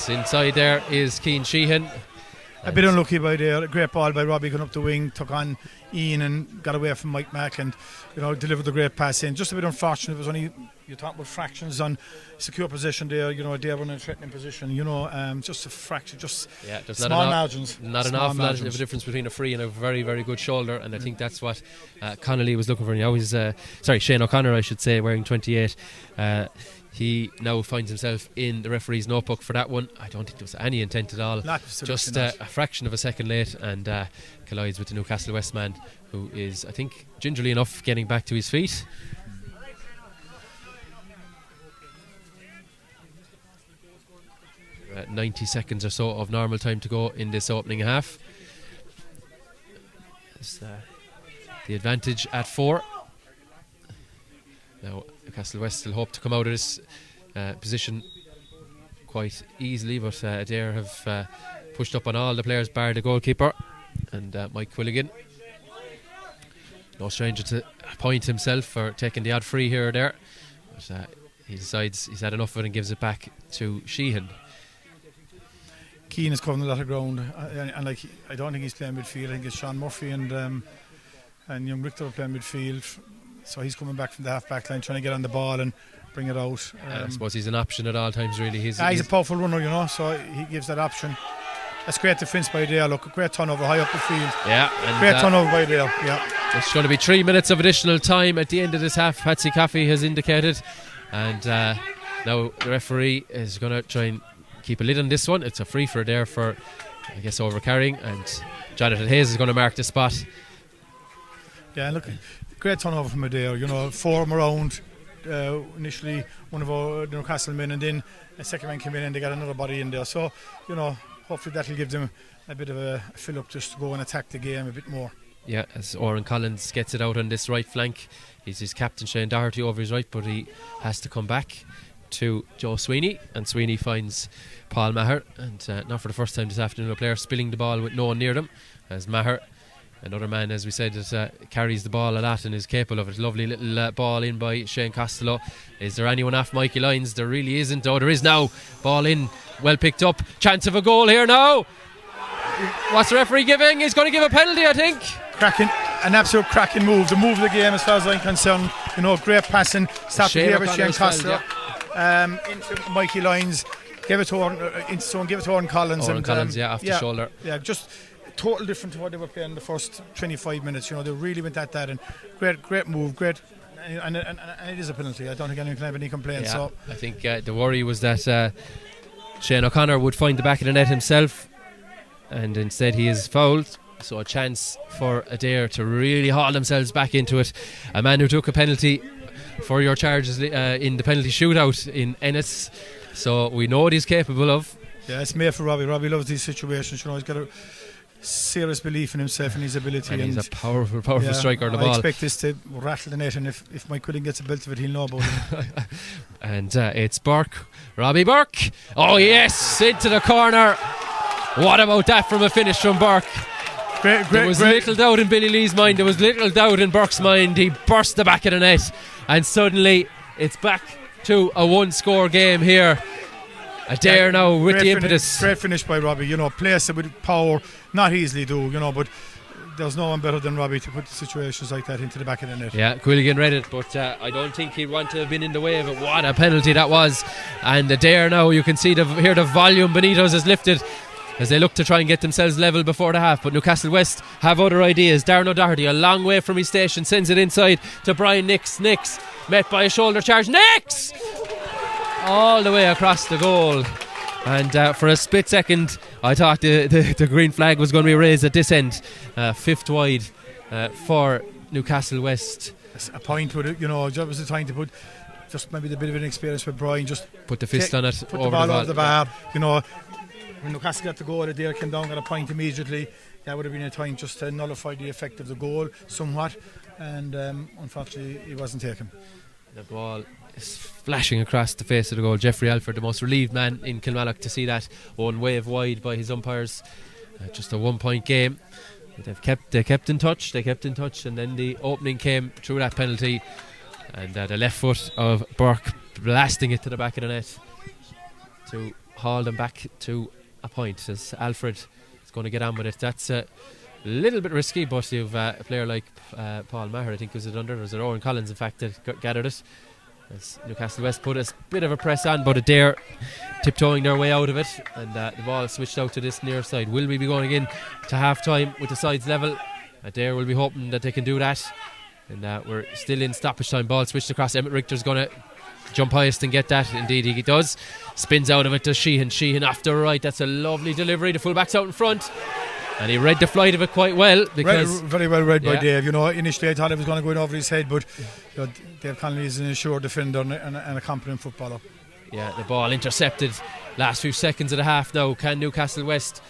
inside. There is Cian Sheehan. A bit unlucky by there. A great ball by Robbie, going up the wing, took on Ian and got away from Mike Mack, and delivered the great pass in. Just a bit unfortunate. It was only, you talk about fractions on secure position there. They were in a threatening position. Just a fraction, just small margins. Not an awful lot of a difference between a free and a very, very good shoulder, and I think that's what Connolly was looking for. Now he's Shane O'Connor, I should say, wearing 28. He now finds himself in the referee's notebook for that one. I don't think there was any intent at all. Just a fraction of a second late, and collides with the Newcastlewest man, who is, I think, gingerly enough getting back to his feet. 90 seconds or so of normal time to go in this opening half. It's, the advantage at 4. Now Newcastlewest will hope to come out of this position quite easily, but Adare have pushed up on all the players bar the goalkeeper and Mike Quilligan. No stranger to point himself for taking the odd free here or there, but he decides he's had enough of it and gives it back to Sheehan. Keane is covering a lot of ground, and I don't think he's playing midfield. I think it's Sean Murphy and young Richter are playing midfield, so he's coming back from the half-back line trying to get on the ball and bring it out. I suppose he's an option at all times, really. He's a powerful runner, so he gives that option. That's great defence by Adare. Look, a great turnover high up the field. Yeah, and great turnover by Adare. Yeah. It's going to be 3 minutes of additional time at the end of this half, Patsy Coffey has indicated, and now the referee is going to try and keep a lid on this one. It's a free for Adare for, I guess, overcarrying, and Jonathan Hayes is going to mark the spot. Yeah, look, great turnover from Adare. 4 of them around. Initially, one of our Newcastle men, and then a second man came in and they got another body in there. So, hopefully that'll give them a bit of a fill up just to go and attack the game a bit more. Yeah, as Oren Collins gets it out on this right flank, he's his captain Shane Doherty over his right, but he has to come back to Joe Sweeney, and Sweeney finds Paul Maher, and not for the first time this afternoon a player spilling the ball with no one near them, as Maher Another man, as we said, that carries the ball a lot and is capable of it. Lovely little ball in by Shane Costello. Is there anyone off Mikey Lyons? There really isn't. Oh, there is now. Ball in, well picked up. Chance of a goal here now. What's the referee giving? He's going to give a penalty, I think. Cracking, an absolute cracking move. The move of the game, as far as I'm concerned. Great passing. Started here with Shane Costello. Into Mikey Lyons. Give it to Oran Collins. Oran Collins, off the shoulder. Yeah, just total different to what they were playing in the first 25 minutes. They really went at that, and great move, great, and it is a penalty. I don't think anyone can have any complaints. So I think the worry was that Shane O'Connor would find the back of the net himself, and instead he is fouled. So a chance for Adare to really haul themselves back into it. A man who took a penalty for your charges in the penalty shootout in Ennis. So we know what he's capable of. Yeah, it's made for Robbie. Robbie loves these situations. He's got a serious belief in himself and his ability. And he's a powerful striker of the ball. I expect this to rattle the net, and if Mike Quillen gets a belt of it, he'll know about it. And it's Burke. Robbie Burke. Oh yes, into the corner. What about that from a finish from Burke? There was little doubt in Billy Lee's mind. There was little doubt in Burke's mind. He burst the back of the net, and suddenly it's back to a one-score game here. Adare now with the impetus. Great finish by Robbie. Place it with power. Not easily do. But there's no one better than Robbie to put situations like that into the back of the net. Yeah, Quilligan read it, but I don't think he'd want to have been in the way of it. What a penalty that was! And Adare now, you can see hear the volume Benito's has lifted as they look to try and get themselves level before the half. But Newcastlewest have other ideas. Darren O'Doherty, a long way from his station, sends it inside to Brian Nix. Nix met by a shoulder charge. Nix! All the way across the goal. And for a split second I thought the green flag was going to be raised at this end. Fifth wide for Newcastlewest. A point with it, that was the time to put just maybe the bit of an experience with Brian. Just put the fist on it, put the ball over the bar. When Newcastle got the goal, Adare came down, got a point immediately. That would have been a time just to nullify the effect of the goal somewhat, and unfortunately it wasn't taken. The ball is flashing across the face of the goal. Jeffrey Alford, the most relieved man in Kilmallock to see that one wave wide by his umpires. Just a 1 point game, but they kept in touch, and then the opening came through that penalty, and the left foot of Burke blasting it to the back of the net to haul them back to a point, as Alfred is going to get on with it. That's a little bit risky, but you've a player like Paul Maher, I think was it under, or was it Owen Collins in fact that gathered it, as Newcastlewest put a bit of a press on, but Adare tiptoeing their way out of it, and the ball switched out to this near side. Will we be going in to half time with the sides level? Adare will be hoping that they can do that, and we're still in stoppage time. Ball switched across. Emmett Richter's going to jump highest and get that. Indeed he does. Spins out of it to Sheehan off the right. That's a lovely delivery. The fullback's out in front, and he read the flight of it quite well, because very well read by Dave. Initially I thought it was going to go in over his head, but Dave Connolly is an assured defender and a competent footballer. Yeah, the ball intercepted. Last few seconds of the half now. Can Newcastlewest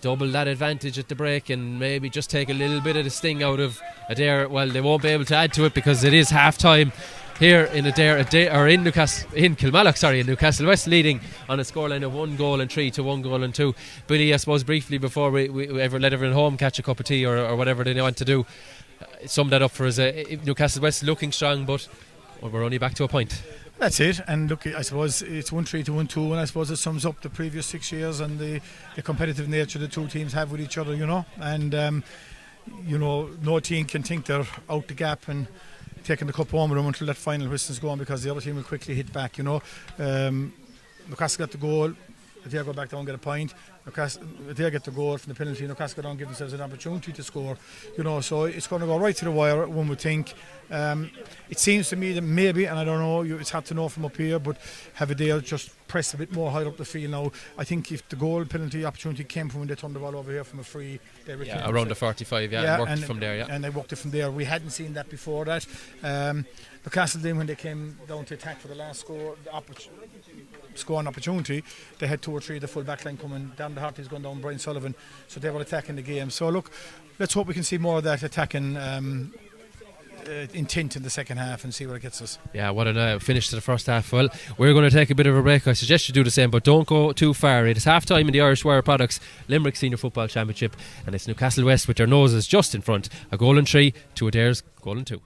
double that advantage at the break and maybe just take a little bit of the sting out of Adare? Well, they won't be able to add to it because it is half time here in Adare, or in Kilmallock, and Newcastlewest leading on a scoreline of 1-3 to 1-2. Billy, I suppose briefly before we ever let everyone home catch a cup of tea or whatever they want to do, sum that up for us. Newcastlewest looking strong, but we're only back to a point. That's it, and look, I suppose it's 1-3 to 1-2, and I suppose it sums up the previous 6 years and the competitive nature the two teams have with each other, and no team can think they're out the gap and taking the cup home with them until that final whistle's gone, because the other team will quickly hit back. Newcastle got the goal, Adare go back down and get a point. Adare get the goal from the penalty, Newcastle go down and give themselves an opportunity to score. So it's going to go right to the wire, one would think. It seems to me that maybe, and I don't know, it's hard to know from up here, but have Adare just press a bit more higher up the field now. I think if the goal penalty opportunity came from when they turned the ball over here from a free, they around the 45, and worked it from there. And they worked it from there. We hadn't seen that before that. Newcastle then, when they came down to attack for the last scoring opportunity, they had 2 or 3 of the full back line coming down. The Hartley's gone down, Brian Sullivan, so they were attacking the game. So look, let's hope we can see more of that attacking intent in the second half and see where it gets us. Yeah, what a finish to the first half. Well, we're going to take a bit of a break. I suggest you do the same, but don't go too far. It is half time in the Irish Wire Products Limerick Senior Football Championship, and it's Newcastlewest with their noses just in front. A goal and 3 to Adare's goal and 2.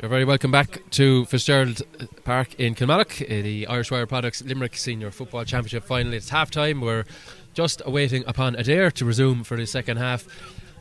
You're very welcome back to Fitzgerald Park in Kilmallock, the Irish Wire Products Limerick Senior Football Championship final. It's half time. We're just awaiting upon Adare to resume for the second half.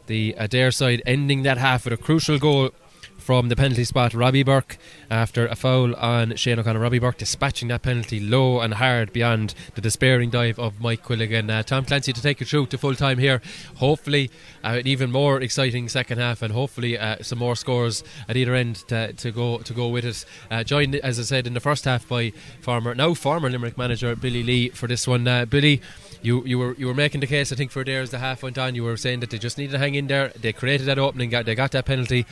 The Adare side ending that half with a crucial goal from the penalty spot. Robbie Burke, after a foul on Shane O'Connor, Robbie Burke dispatching that penalty low and hard beyond the despairing dive of Mike Quilligan. Tom Clancy to take you through to full time here. Hopefully an even more exciting second half, and hopefully some more scores at either end to go with it. Joined, as I said, in the first half by former Limerick manager Billy Lee for this one. Billy, you were making the case, I think, for Adare as the half went on. You were saying that they just needed to hang in there. They created that opening, they got that penalty.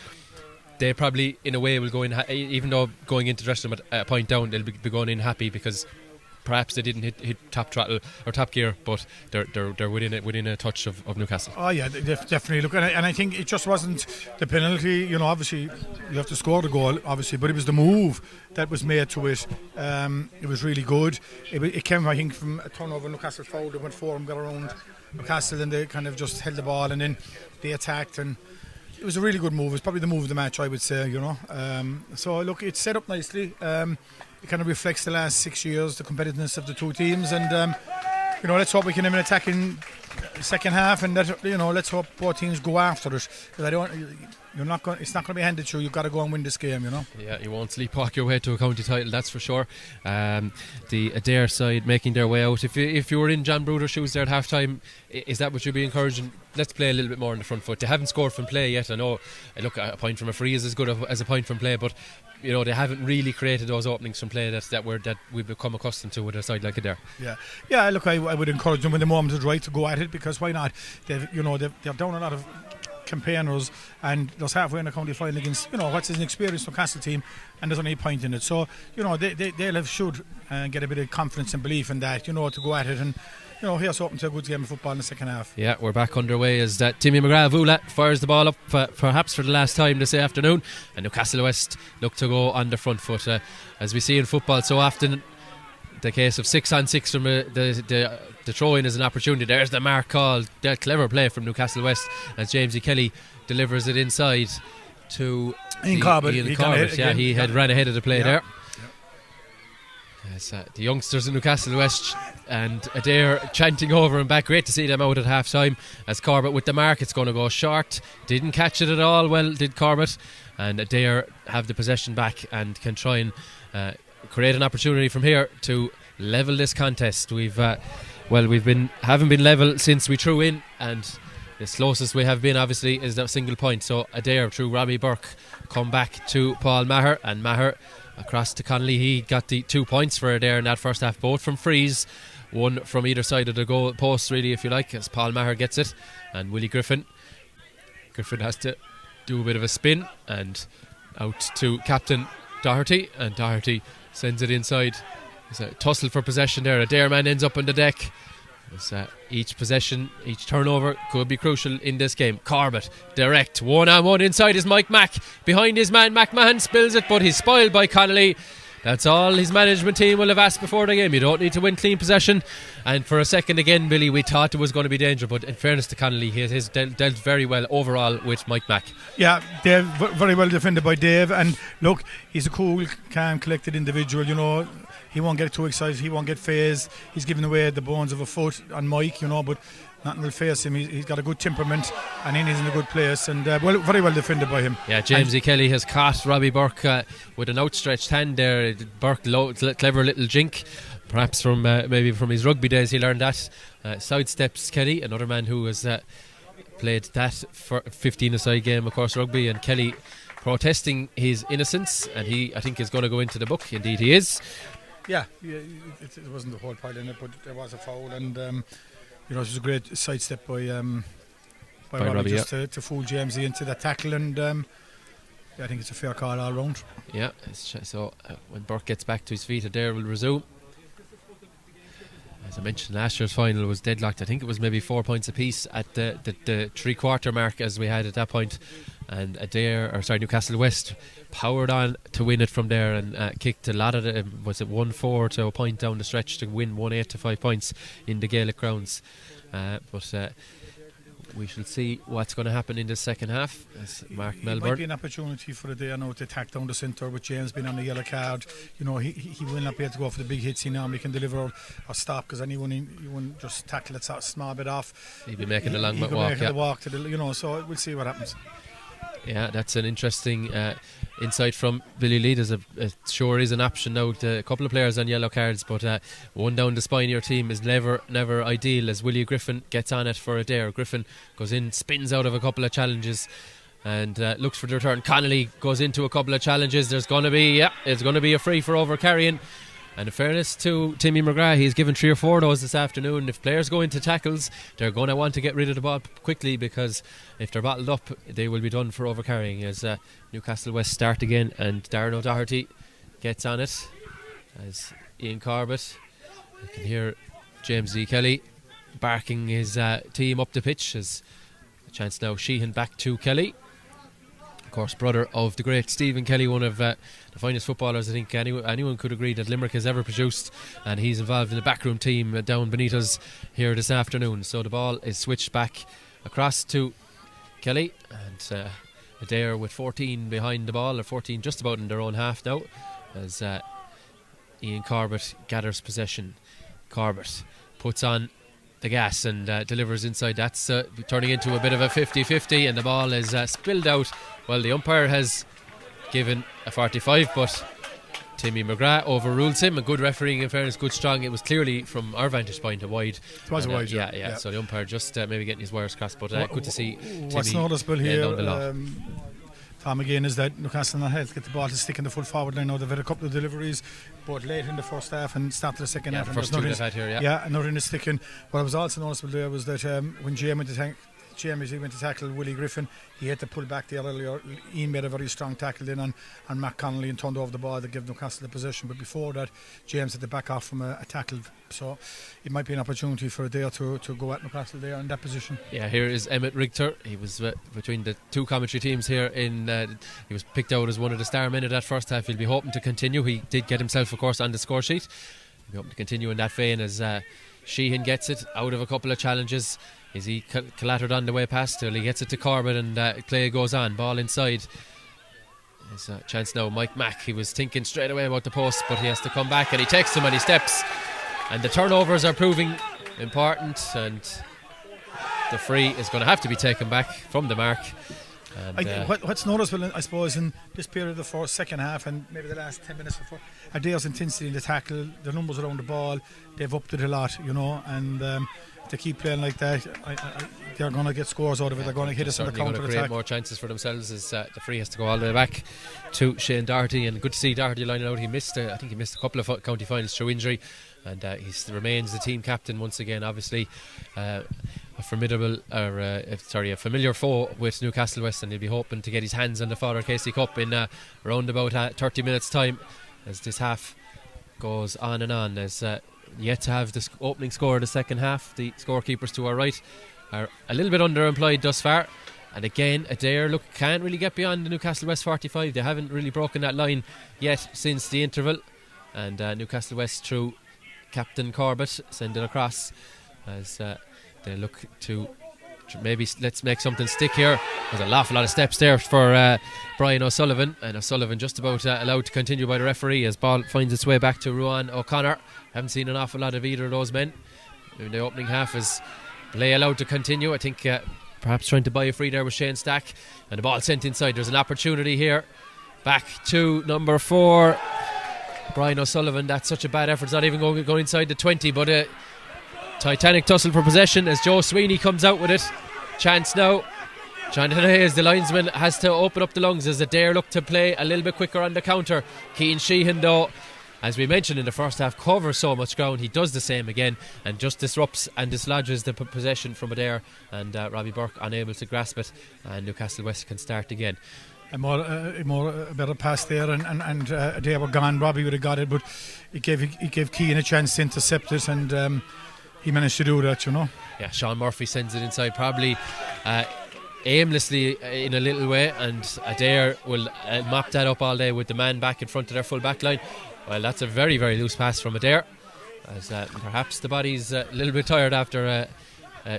They probably, in a way, will go in, even though going into the dressing room at a point down, they'll be going in happy because perhaps they didn't hit top throttle or top gear, but they're within a touch of Newcastle. Oh yeah, definitely. Look, and I think it just wasn't the penalty. You know, obviously you have to score the goal, obviously, but it was the move that was made to it. It was really good. It came, I think, from a turnover. Newcastle fouled. They went for him, got around Newcastle, and they kind of just held the ball, and then they attacked, and it was a really good move. It's probably the move of the match, I would say, you know. So look, it's set up nicely. It kind of reflects the last 6 years, the competitiveness of the two teams, and you know, let's hope we can have an attacking second half, and that, you know, let's hope both teams go after it. Because it's not going to be handed to you. You've got to go and win this game, you know. Yeah, you won't sleepwalk your way to a county title, that's for sure. The Adare side making their way out. If you were in John Bruder's shoes there at half time, is that what you'd be encouraging? Let's play a little bit more on the front foot. They haven't scored from play yet. I know, look, a point from a free is as good as a point from play, but you know, they haven't really created those openings from play that we've become accustomed to with a side like Adare. Yeah. Look, I would encourage them when the moment is right to go at it, because why not? They're down a lot of campaigners, and there's halfway in the county final against, you know, what's an experienced Newcastle team, and there's only a point in it. So, you know, they'll should get a bit of confidence and belief in that, you know, to go at it, and you know, here's hoping to a good game of football in the second half. Yeah, we're back underway as Timmy McGrath-Vula fires the ball up perhaps for the last time this afternoon, and Newcastlewest look to go on the front foot. As we see in football so often, the case of 6-on-6 from the throw-in is an opportunity. There's the mark called. That clever play from Newcastlewest as Jamesy Kelly delivers it inside to Ian Corbett. He had ran ahead of the play there. As the youngsters in Newcastlewest and Adare chanting over and back. Great to see them out at half time. As Corbett with the mark, it's going to go short. Didn't catch it at all. Well, did Corbett. And Adare have the possession back and can try and create an opportunity from here to level this contest. Haven't been level since we threw in, and the closest we have been obviously is that single point. So Adare through Robbie Burke come back to Paul Maher, and Maher across to Connolly. He got the 2 points for Adare in that first half, both from frees, one from either side of the goal post, really, if you like, as Paul Maher gets it, and Willie Griffin has to do a bit of a spin and out to Captain Doherty, and Doherty sends it inside. There's a tussle for possession there. Adare man ends up on the deck. Each possession, each turnover could be crucial in this game. Corbett direct, 1-on-1 inside is Mike Mack. Behind his man, McMahon spills it, but he's spoiled by Connolly. That's all his management team will have asked before the game. You don't need to win clean possession. And for a second again, Billy, we thought there was going to be danger, but in fairness to Connolly, he has dealt very well overall with Mike Mack. Yeah, Dave, very well defended by Dave. And look, he's a cool, calm, collected individual, you know. He won't get too excited, he won't get phased. He's giving away the bones of a foot on Mike, you know, but nothing will face him. He's got a good temperament, and he's in a good place, and very well defended by him. Yeah, Jamesy Kelly has caught Robbie Burke with an outstretched hand there. Burke, clever little jink, perhaps from maybe from his rugby days he learned that. Sidesteps Kelly, another man who has played that for 15-a-side game, of course, rugby, and Kelly protesting his innocence, and he, I think, is going to go into the book. Indeed he is. Yeah, it wasn't the whole pile in it, but there was a foul, and you know, it was a great sidestep by Robbie just to fool Jamesy into that tackle, and I think it's a fair call all round. Yeah, so when Burke gets back to his feet, Adare will resume. As I mentioned, last year's final was deadlocked. I think it was maybe 4 points apiece at the three-quarter mark as we had at that point, and Newcastlewest powered on to win it from there, and kicked a lot of the, was it 1-4 to a point down the stretch to win 1-8 to 5 points in the Gaelic grounds. But we shall see what's going to happen in the second half as Mark It Melbourne. might be an opportunity for Adare now to attack down the centre with James being on the yellow card. You know, he will not be able to go for the big hits he normally can deliver or stop, because anyone he won't just tackle it a small bit off. He'll be making a long walk. Yeah. The walk to the, you know, so we'll see what happens. Yeah, that's an interesting insight from Billy Lee. It sure is an option now. A couple of players on yellow cards, but one down the spine of your team is never ideal, as Willie Griffin gets on it for Adare. Griffin goes in, spins out of a couple of challenges and looks for the return. Connolly goes into a couple of challenges. It's going to be a free for over carrying. And in fairness to Timmy McGrath, he's given 3 or 4 of those this afternoon. If players go into tackles, they're going to want to get rid of the ball quickly, because if they're bottled up, they will be done for overcarrying. As Newcastlewest start again, and Darren O'Doherty gets on it as Ian Corbett. You can hear James D. Kelly barking his team up the pitch. As a chance now, Sheehan back to Kelly. Of course, brother of the great Stephen Kelly, one of the finest footballers I think anyone could agree that Limerick has ever produced, and he's involved in the backroom team down beneath us here this afternoon. So the ball is switched back across to Kelly, and Adare with 14 behind the ball, or 14 just about in their own half now, as Ian Corbett gathers possession. Corbett puts on the gas and delivers inside. That's turning into a bit of a 50-50, and the ball is spilled out. Well, the umpire has given a 45, but Timmy McGrath overrules him. A good refereeing, in fairness, good strong. It was clearly, from our vantage point, a wide. It was a wide, yeah. So the umpire just maybe getting his wires crossed, but good to see Timmy. What's noticeable here, down the law. Tom, again, is that Newcastle not helped get the ball to stick in the full forward line. Now they've had a couple of deliveries, both late in the first half and start to the second half. The first two they've had here, nothing is sticking. What was also noticeable there was that when James went to tackle Willie Griffin, he had to pull back there earlier. Ian made a very strong tackle then on Matt Connolly and turned over the ball to give Newcastle the possession. But before that, James had to back off from a tackle. So it might be an opportunity for Adare to go at Newcastle there in that position. Yeah, here is Emmett Richter. He was between the two commentary teams here. He was picked out as one of the star men of that first half. He'll be hoping to continue. He did get himself, of course, on the score sheet. He'll be hoping to continue in that vein as Sheehan gets it out of a couple of challenges. Is he clattered on the way past till he gets it to Corbett, and play goes on. Ball inside. There's a chance now. Mike Mack, he was thinking straight away about the post, but he has to come back, and he takes him and he steps. And the turnovers are proving important, and the free is going to have to be taken back from the mark. And what's noticeable, I suppose, in this period of the second half and maybe the last 10 minutes before, Adare's intensity in the tackle, the numbers around the ball, they've upped it a lot, you know, and if they keep playing like that, they're going to get scores out of it. They're going to hit us in the counter attack. Going to create more chances for themselves, as the free has to go all the way back to Shane Doherty, and good to see Doherty lining out. He missed I think he missed a couple of county finals through injury, and he remains the team captain once again. Obviously a familiar foe with Newcastlewest, and he'll be hoping to get his hands on the Father Casey Cup in around about 30 minutes time, as this half goes on and on. As yet to have the opening score of the second half. The scorekeepers to our right are a little bit underemployed thus far, and again Adare can't really get beyond the Newcastlewest 45. They haven't really broken that line yet since the interval, and Newcastlewest through Captain Corbett send it across as they look to maybe let's make something stick here. There's an awful lot of steps there for Brian O'Sullivan, and O'Sullivan just about allowed to continue by the referee as ball finds its way back to Ruan O'Connor. Haven't seen an awful lot of either of those men in the opening half. As play allowed to continue, I think perhaps trying to buy a free there with Shane Stack, and the ball sent inside. There's an opportunity here back to number 4 Brian O'Sullivan. That's such a bad effort. It's not even going inside the 20, but Titanic tussle for possession as Joe Sweeney comes out with it. Chance now. Jonathan Hayes, the linesman, has to open up the lungs as Adare look to play a little bit quicker on the counter. Cian Sheehan, though, as we mentioned in the first half, covers so much ground. He does the same again and just disrupts and dislodges the possession from Adare, and Robbie Burke unable to grasp it, and Newcastlewest can start again. A better pass there, and Adare were gone. Robbie would have got it, but he gave Cian a chance to intercept it, and he managed to do that, you know. Yeah, Sean Murphy sends it inside, probably aimlessly in a little way, and Adare will mop that up all day with the man back in front of their full back line. Well, that's a very, very loose pass from Adare, as perhaps the body's a little bit tired after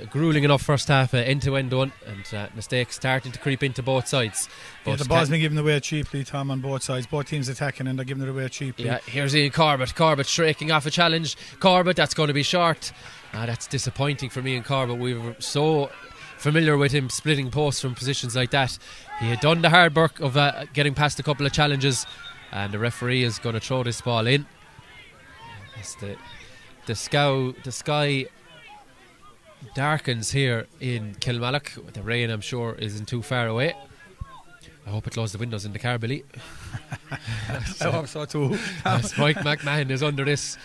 grueling enough first half, end-to-end one, and mistakes starting to creep into both sides. But the ball's been given away cheaply, Tom, on both sides. Both teams attacking and they're giving it away cheaply. Yeah, here's Ian Corbett. Corbett shaking off a challenge. Corbett, that's going to be short. That's disappointing for me and Corbett. We were so familiar with him splitting posts from positions like that. He had done the hard work of getting past a couple of challenges, and the referee is going to throw this ball in. As the sky darkens here in Kilmallock. The rain, I'm sure, isn't too far away. I hope it closed the windows in the car, Billy. I hope so too. As Mike McMahon is under this.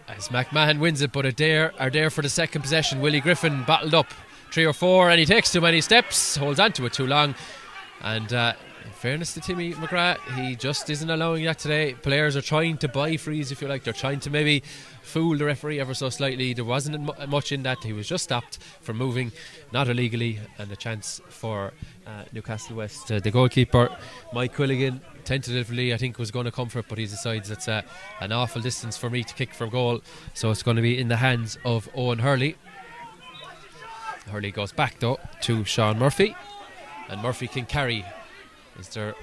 As McMahon wins it, but Adare are there for the second possession. Willie Griffin battled up 3 or 4, and he takes too many steps, holds on to it too long. And in fairness to Timmy McGrath, he just isn't allowing that today. Players are trying to buy frees, if you like. They're trying to maybe fool the referee ever so slightly. There wasn't much in that. He was just stopped from moving, not illegally, and a chance for Newcastlewest. The goalkeeper, Mike Quilligan, tentatively I think was going to come for it, but he decides it's an awful distance for me to kick for goal, so it's going to be in the hands of Owen Hurley. Hurley goes back though to Sean Murphy, and Murphy can carry. Is there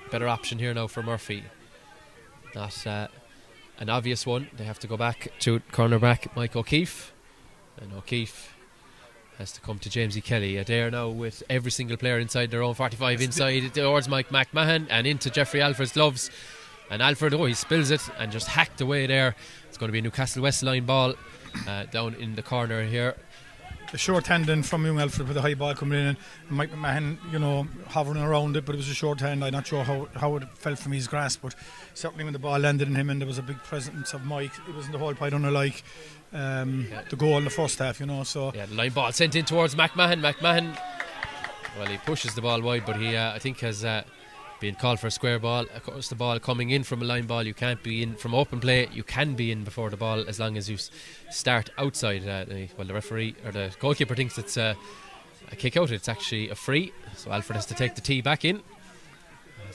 a better option here now for Murphy? Not an obvious one. They have to go back to cornerback Mike O'Keefe, and O'Keefe has to come to Jamesy Kelly. Adare now with every single player inside their own 45 inside towards Mike McMahon and into Jeffrey Alfred's gloves, and Alfred, he spills it and just hacked away there. It's going to be a Newcastlewest line ball down in the corner here. The short hand in from young Alfred with the high ball coming in, and Mike McMahon, hovering around it, but it was a short hand. I'm not sure how it fell from his grasp, but certainly when the ball landed in him and there was a big presence of Mike, it wasn't the whole pie unlike the goal in the first half, so. Yeah, the line ball sent in towards McMahon. Well, he pushes the ball wide, but he, I think, has been called for a square ball. Of course, the ball coming in from a line ball, you can't be in from open play. You can be in before the ball as long as you start outside. The referee or the goalkeeper thinks it's a kick out. It's actually a free, so Alfred has to take the tee back in. I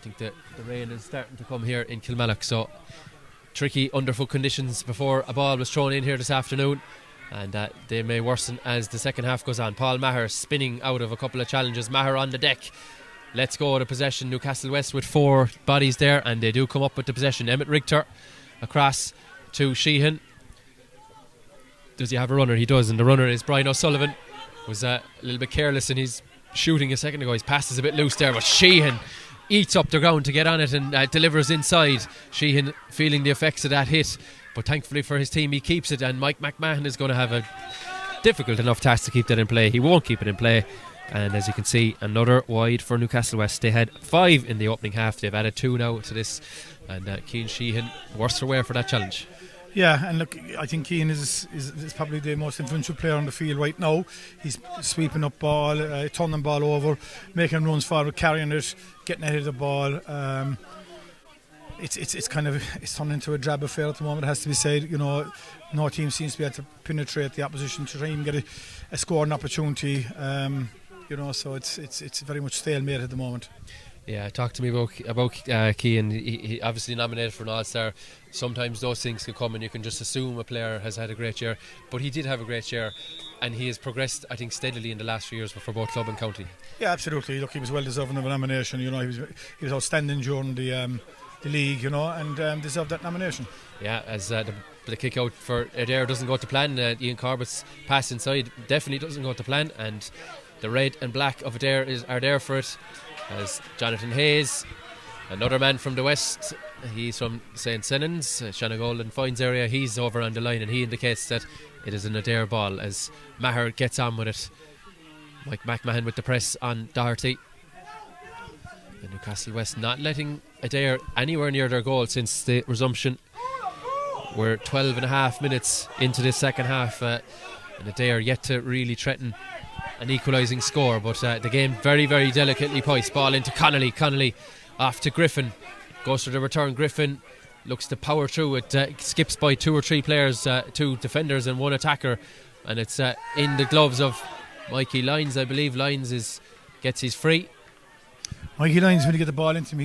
think the rain is starting to come here in Kilmallock, so tricky underfoot conditions before a ball was thrown in here this afternoon, and they may worsen as the second half goes on. Paul Maher spinning out of a couple of challenges. Maher on the deck. Let's go to possession. Newcastlewest with 4 bodies there, and they do come up with the possession. Emmett Richter across to Sheehan. Does he have a runner? He does, and the runner is Brian O'Sullivan. Was a little bit careless in his shooting a second ago. His pass is a bit loose there, but Sheehan eats up the ground to get on it and delivers inside. Sheehan feeling the effects of that hit, but thankfully for his team he keeps it, and Mike McMahon is going to have a difficult enough task to keep that in play. He won't keep it in play. And as you can see, another wide for Newcastlewest. They had 5 in the opening half. They've added 2 now to this, and Cian Sheehan worse for wear for that challenge. Yeah, and look, I think Cian is probably the most influential player on the field right now. He's sweeping up ball, turning ball over, making runs forward, carrying it, getting ahead of the ball. It's turned into a drab affair at the moment, it has to be said. No team seems to be able to penetrate the opposition to try and get a scoring opportunity. So it's very much stalemate at the moment. Yeah, talk to me about Cian. He obviously nominated for an All-Star. Sometimes those things can come and you can just assume a player has had a great year, but he did have a great year, and he has progressed, I think, steadily in the last few years for both club and county. Yeah, absolutely. Look, he was well deserving of a nomination. He was outstanding during the league, and deserved that nomination. Yeah, as the kick out for Adare doesn't go to plan. Ian Corbett's pass inside definitely doesn't go to plan, and the red and black of Adare are there for it. As Jonathan Hayes, another man from the west, he's from St. Senans, Shanagol and Fines area, he's over on the line, and he indicates that it is an Adare ball as Maher gets on with it. Mike McMahon with the press on Doherty. And Newcastlewest not letting Adare anywhere near their goal since the resumption. We're 12 and a half minutes into this second half, and Adare yet to really threaten an equalising score, but the game very, very delicately poised. Ball into Connolly off to Griffin, goes for the return. Griffin looks to power through it, skips by 2 or 3 players, 2 defenders and 1 attacker, and it's in the gloves of Mikey Lyons. I believe Lyons gets his free. Mikey Lyons, when he get the ball into him,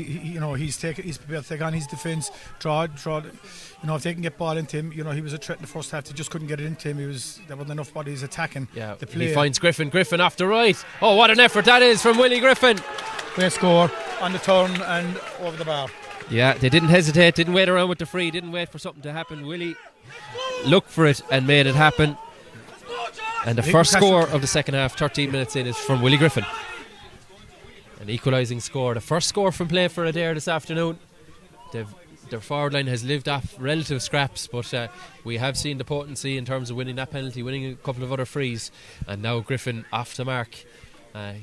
he's prepared to take on his defence, draw. If they can get ball into him, he was a threat in the first half. They just couldn't get it into him. There wasn't enough bodies attacking. Yeah, the play. He finds Griffin off the right. Oh, what an effort that is from Willie Griffin. Great score on the turn and over the bar. Yeah, they didn't hesitate, didn't wait around with the free, didn't wait for something to happen. Willie looked for it and made it happen. And the first score of the second half, 13 minutes in, is from Willie Griffin. An equalising score. The first score from play for Adare this afternoon. Their forward line has lived off relative scraps, but we have seen the potency in terms of winning that penalty, winning a couple of other frees, and now Griffin off the mark.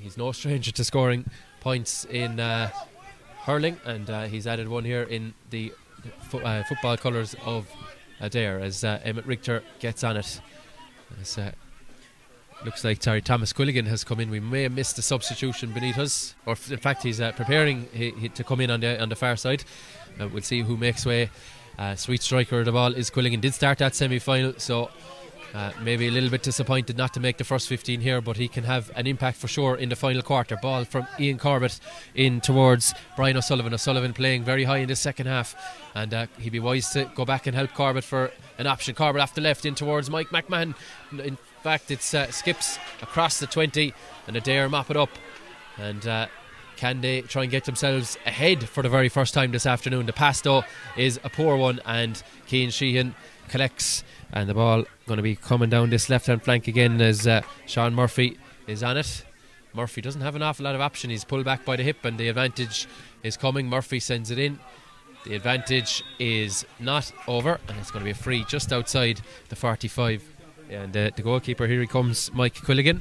He's no stranger to scoring points in hurling, and he's added one here in the football colours of Adare as Emmett Richter gets on it. Looks like Thomas Quilligan has come in. We may have missed the substitution beneath us, or in fact he's preparing to come in on the far side. We'll see who makes way. Sweet striker of the ball is Quilligan. Did start that semi-final, so maybe a little bit disappointed not to make the first 15 here, but he can have an impact for sure in the final quarter. Ball from Ian Corbett in towards Brian O'Sullivan. O'Sullivan playing very high in the second half, and he'd be wise to go back and help Corbett for an option. Corbett off the left in towards Mike McMahon. In fact, it skips across the 20 and Adare mop it up, and can they try and get themselves ahead for the very first time this afternoon? The pass though is a poor one, and Cian Sheehan collects, and the ball going to be coming down this left hand flank again as Sean Murphy is on it. Murphy doesn't have an awful lot of option. He's pulled back by the hip and the advantage is coming. Murphy sends it in. The advantage is not over, and it's going to be a free just outside the 45. And the goalkeeper, here he comes, Mike Quilligan.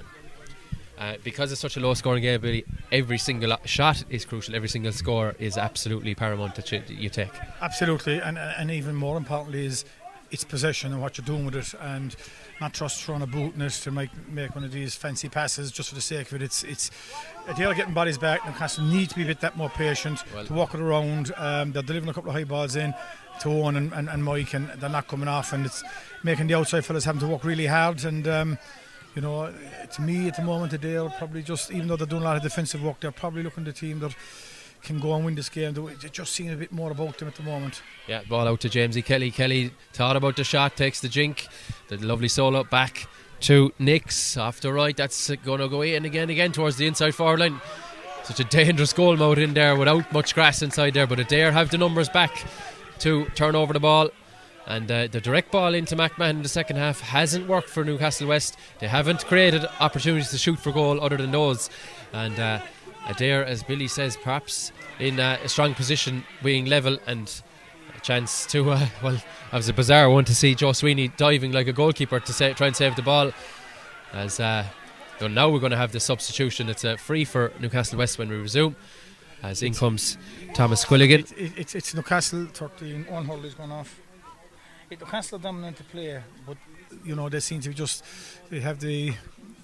Because it's such a low scoring game, really, every single shot is crucial. Every single score is absolutely paramount that you take. Absolutely, and even more importantly is its possession and what you're doing with it, and not just throwing a boot in it to make one of these fancy passes just for the sake of it. It's they're getting bodies back. Newcastle need to be a bit that more patient to walk it around. They're delivering a couple of high balls in to Owen and Mike, and they're not coming off, and it's making the outside fellas having to work really hard. And to me at the moment, they're probably just, even though they're doing a lot of defensive work, they're probably looking at the team that can go and win this game. They're just seeing a bit more about them at the moment. Yeah, ball out to Jamesy Kelly. Kelly thought about the shot, takes the jink, the lovely solo back to Nix off the right. That's going to go in again towards the inside forward line. Such a dangerous goal mouth in there without much grass inside there, but Adare have the numbers back to turn over the ball. And the direct ball into McMahon in the second half hasn't worked for Newcastlewest. They haven't created opportunities to shoot for goal other than those. And Adare, as Billy says, perhaps in a strong position, being level, and a chance to, it was a bizarre one to see Joe Sweeney diving like a goalkeeper to try and save the ball. As now we're going to have the substitution. It's a free for Newcastlewest when we resume. As in comes Thomas Quilligan. It's Newcastle 13, one hurl is going off. Newcastle are dominant to play, but they seem to be they have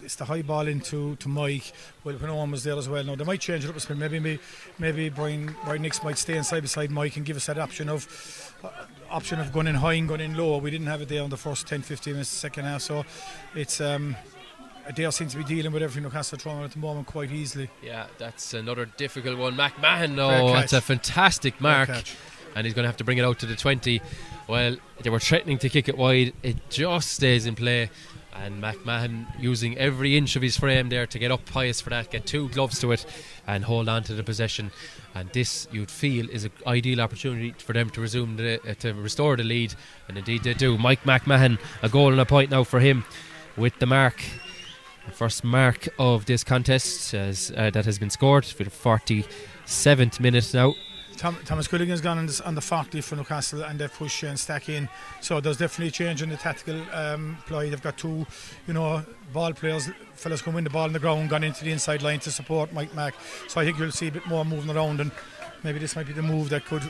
it's the high ball into Mike. Well, when Owen was there as well. Now they might change it up a spin. Maybe Brian Nix might stay inside beside Mike and give us that option of going in high and going in low. We didn't have it there on the first 10-15 minutes of the second half, so it's Adare seems to be dealing with everything Newcastle throwing at the moment quite easily. Yeah, that's another difficult one. McMahon, that's a fantastic mark, and he's going to have to bring it out to the 20. Well, they were threatening to kick it wide. It just stays in play, and McMahon using every inch of his frame there to get up highest for that, get two gloves to it and hold on to the possession. And this, you'd feel, is an ideal opportunity for them to resume to restore the lead, and indeed they do. Mike McMahon, a goal and a point now for him with the mark. The first mark of this contest that has been scored for the 47th minute now. Thomas Quilligan's gone on the 40 for Newcastle, and they've pushed and stack in. So there's definitely a change in the tactical play. They've got two, ball players, fellas can win the ball on the ground, gone into the inside line to support Mike Mack. So I think you'll see a bit more moving around, and maybe this might be the move that could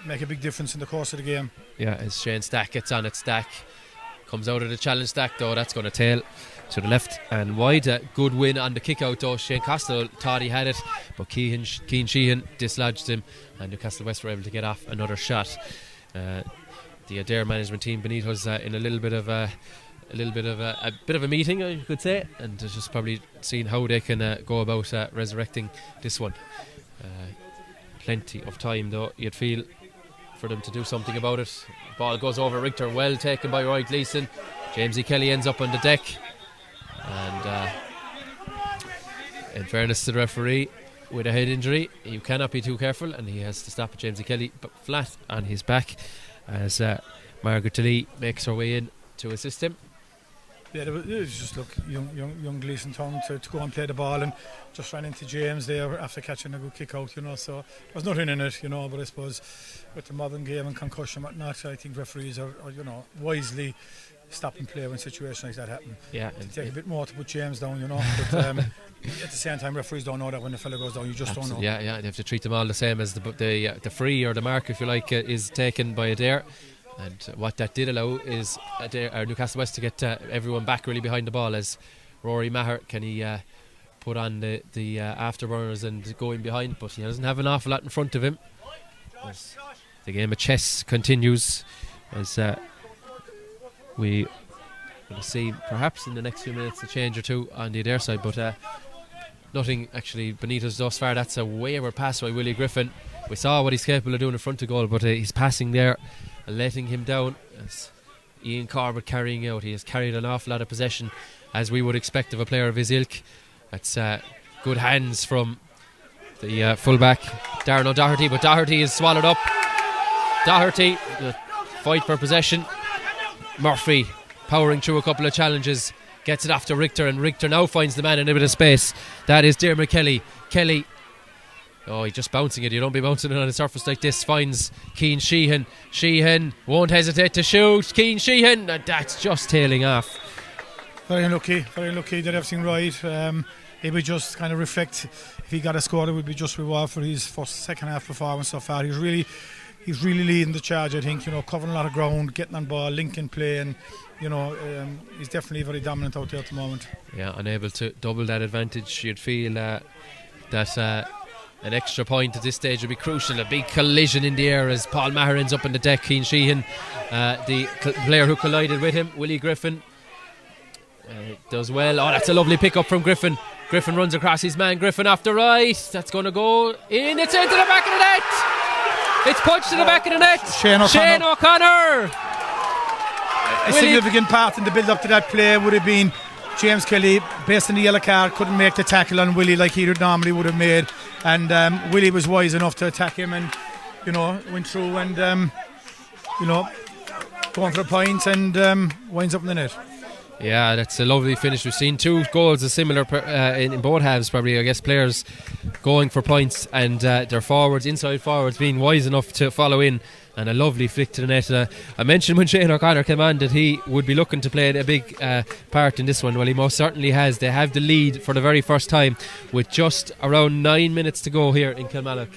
make a big difference in the course of the game. Yeah, as Shane Stack gets on it, Stack comes out of the challenge. Stack though, that's going to tail to the left and wide. Good win on the kick out though. Shane Costello thought he had it, but Cian Sheehan dislodged him, and Newcastlewest were able to get off another shot. The Adare management team beneath us in a little bit of a little bit of a meeting, you could say, and just probably seeing how they can go about resurrecting this one. Plenty of time though, you'd feel, for them to do something about it. Ball goes over Richter, well taken by Roy Gleeson. Jamesy Kelly ends up on the deck, and in fairness to the referee, with a head injury, you cannot be too careful, and he has to stop Jamesy Kelly flat on his back as Margaret Lee makes her way in to assist him. Yeah, it was just young Gleeson tongue to go and play the ball, and just ran into James there after catching a good kick out, so there was nothing in it, but I suppose with the modern game and concussion and whatnot, I think referees are wisely stop and play when situations like that happen. Yeah, to take a bit more to put James down, but at the same time referees don't know that when the fella goes down, you just don't know. Yeah, they have to treat them all the same as the free or the mark, if you like, is taken by Adare. And what that did allow is Newcastlewest to get everyone back really behind the ball, as Rory Maher can he put on the afterburners and go in behind, but he doesn't have an awful lot in front of him. As the game of chess continues, as we will see perhaps in the next few minutes a change or two on the Adare side, but nothing actually beneath us thus far. That's a wayward pass by Willie Griffin. We saw what he's capable of doing in front of goal, but his passing there letting him down, as Ian Corbett carrying out. He has carried an awful lot of possession, as we would expect of a player of his ilk. That's good hands from the fullback Darren O'Doherty, but Doherty is swallowed up. Doherty, the fight for possession. Murphy powering through a couple of challenges, gets it off to Richter, and Richter now finds the man in a bit of space. That is Diarmuid Kelly. Kelly, he's just bouncing it. You don't be bouncing it on a surface like this. Finds Cian Sheehan. Sheehan won't hesitate to shoot. Cian Sheehan, and that's just tailing off. Very unlucky, did everything right. It would just kind of reflect, if he got a score, it would be just reward for his second half performance so far. He's really leading the charge, I think, covering a lot of ground, getting on ball, linking play, and he's definitely very dominant out there at the moment. Yeah, unable to double that advantage. You'd feel that an extra point at this stage would be crucial. A big collision in the air as Paul Maher ends up on the deck. Cian Sheehan, the player who collided with him, Willie Griffin, does well. That's a lovely pick up from Griffin. Griffin runs across his man. Griffin off the right. That's going to go in. It's into the back of the net. It's punched to the back of the net. Shane O'Connor. A significant part in the build up to that play would have been James Kelly, based on the yellow card, couldn't make the tackle on Willie like he normally would have made, and Willie was wise enough to attack him, and went through and going for a point, and winds up in the net. Yeah, that's a lovely finish. We've seen two goals of similar in both halves, probably, I guess, players going for points, and their forwards, inside forwards, being wise enough to follow in, and a lovely flick to the net. I mentioned when Shane O'Connor came on that he would be looking to play a big part in this one. Well, he most certainly has. They have the lead for the very first time with just around 9 minutes to go here in Kilmallock.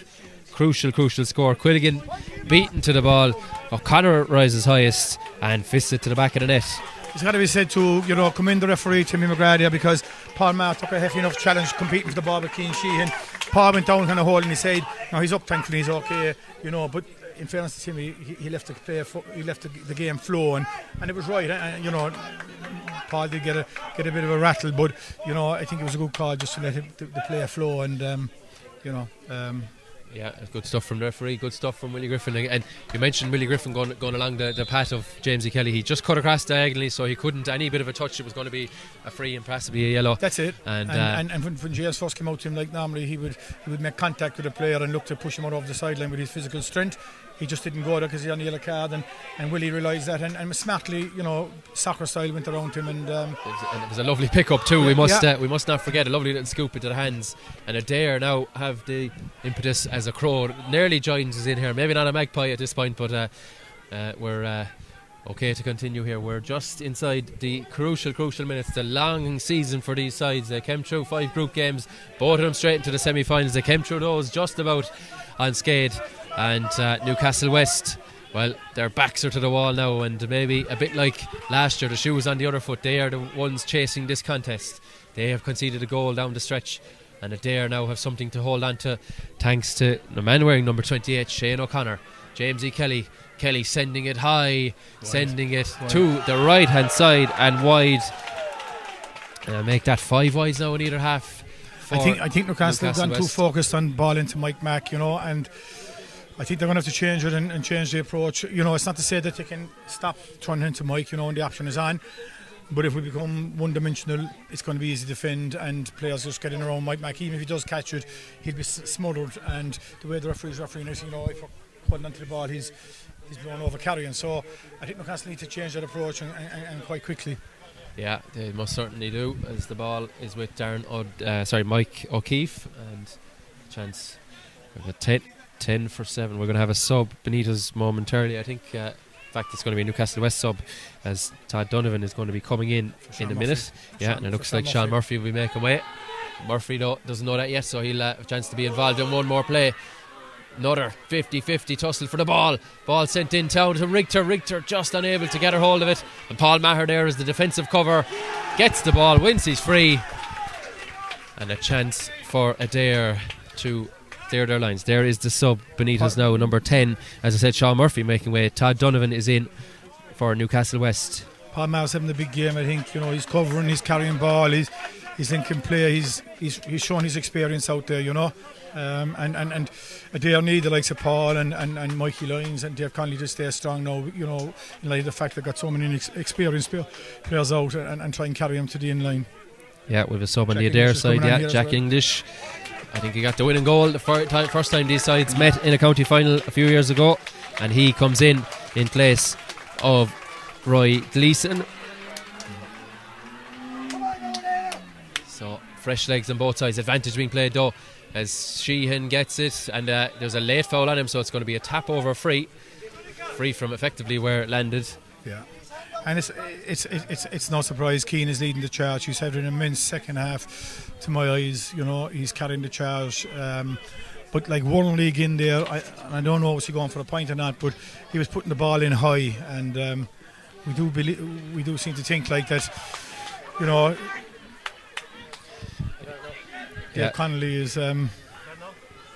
Crucial score. Quilligan beaten to the ball. O'Connor rises highest and fists it to the back of the net. It's got to be said to commend the referee, Timmy McGrath, here, because Paul Maher took a hefty enough challenge competing for the ball with Cian Sheehan. Paul went down kind of holding his head. Now he's up, thankfully he's okay, but in fairness to Timmy, he left the game flow, and it was right. Paul did get a bit of a rattle, but I think it was a good call just to let the player flow, and yeah, good stuff from the referee, good stuff from Willie Griffin. And you mentioned Willie Griffin going along the path of Jamesy Kelly. He just cut across diagonally, so he couldn't, any bit of a touch, it was going to be a free and possibly a yellow. That's it. And when James first came out to him, like normally he would make contact with the player and look to push him out over the sideline with his physical strength. He just didn't go there because he had a yellow card, and Willie realised that, and smartly, soccer style, went around him, and it was a lovely pick up too. We must not forget a lovely little scoop into the hands, and Adare now have the impetus as a crow. Nearly joins us in here, maybe not a magpie at this point, but we're okay to continue here. We're just inside the crucial minutes. The long season for these sides. They came through 5 group games, both of them straight into the semi-finals. They came through those just about unscathed. And Newcastlewest, well, their backs are to the wall now, and maybe a bit like last year, the shoe was on the other foot. They are the ones chasing this contest. They have conceded a goal down the stretch, and Adare now have something to hold on to, thanks to the man wearing number 28, Shane O'Connor. Jamesy Kelly Kelly sending it high, sending it to the right hand side and wide. Make that 5 wides now in either half. I think Newcastle have gone too focused on ball into Mike Mack, and I think they're going to have to change it and change the approach. It's not to say that they can stop turning into Mike, and the option is on. But if we become one-dimensional, it's going to be easy to defend, and players just getting around Mike Mack. Even if he does catch it, he'll be smothered. And the way the referee's refereeing is, if we're holding onto the ball, he's blown over carrying. So I think Newcastle need to change that approach and quite quickly. Yeah, they most certainly do, as the ball is with Mike O'Keefe, and chance of 10 for 7. We're going to have a sub. Benitez momentarily, I think. In fact, it's going to be a Newcastlewest sub, as Todd Donovan is going to be coming in a minute. And it looks like Sean Murphy will be making way. Murphy doesn't know that yet, so he'll have a chance to be involved in one more play. Another 50-50 tussle for the ball. Ball sent in town to Richter. Richter just unable to get her hold of it. And Paul Maher there is the defensive cover. Gets the ball, wins his free. And a chance for Adare to clear their lines. There is the sub. Benitez now, number 10. As I said, Sean Murphy making way. Todd Donovan is in for Newcastlewest. Paul Maher's having a big game, I think. He's covering, he's carrying ball, he's linking play, he's showing his experience out there, and Adare need the likes of Paul and Mikey Lyons and Dave Connolly to stay strong now, in light of the fact they've got so many experienced players out and try and carry them to the in line. Yeah, with a sub on the Adare side, Jack English. I think he got the winning goal the first time these sides met in a county final a few years ago, and he comes in place of Roy Gleeson. So fresh legs on both sides. Advantage being played though, as Sheehan gets it, and there's a late foul on him, so it's going to be a tap over free from effectively where it landed. Yeah, and it's no surprise Keane is leading the charge. He's had an immense second half to my eyes. He's carrying the charge. But like one league in there, I don't know was he going for a point or not, but he was putting the ball in high, and we do seem to think like that. Dave Connolly is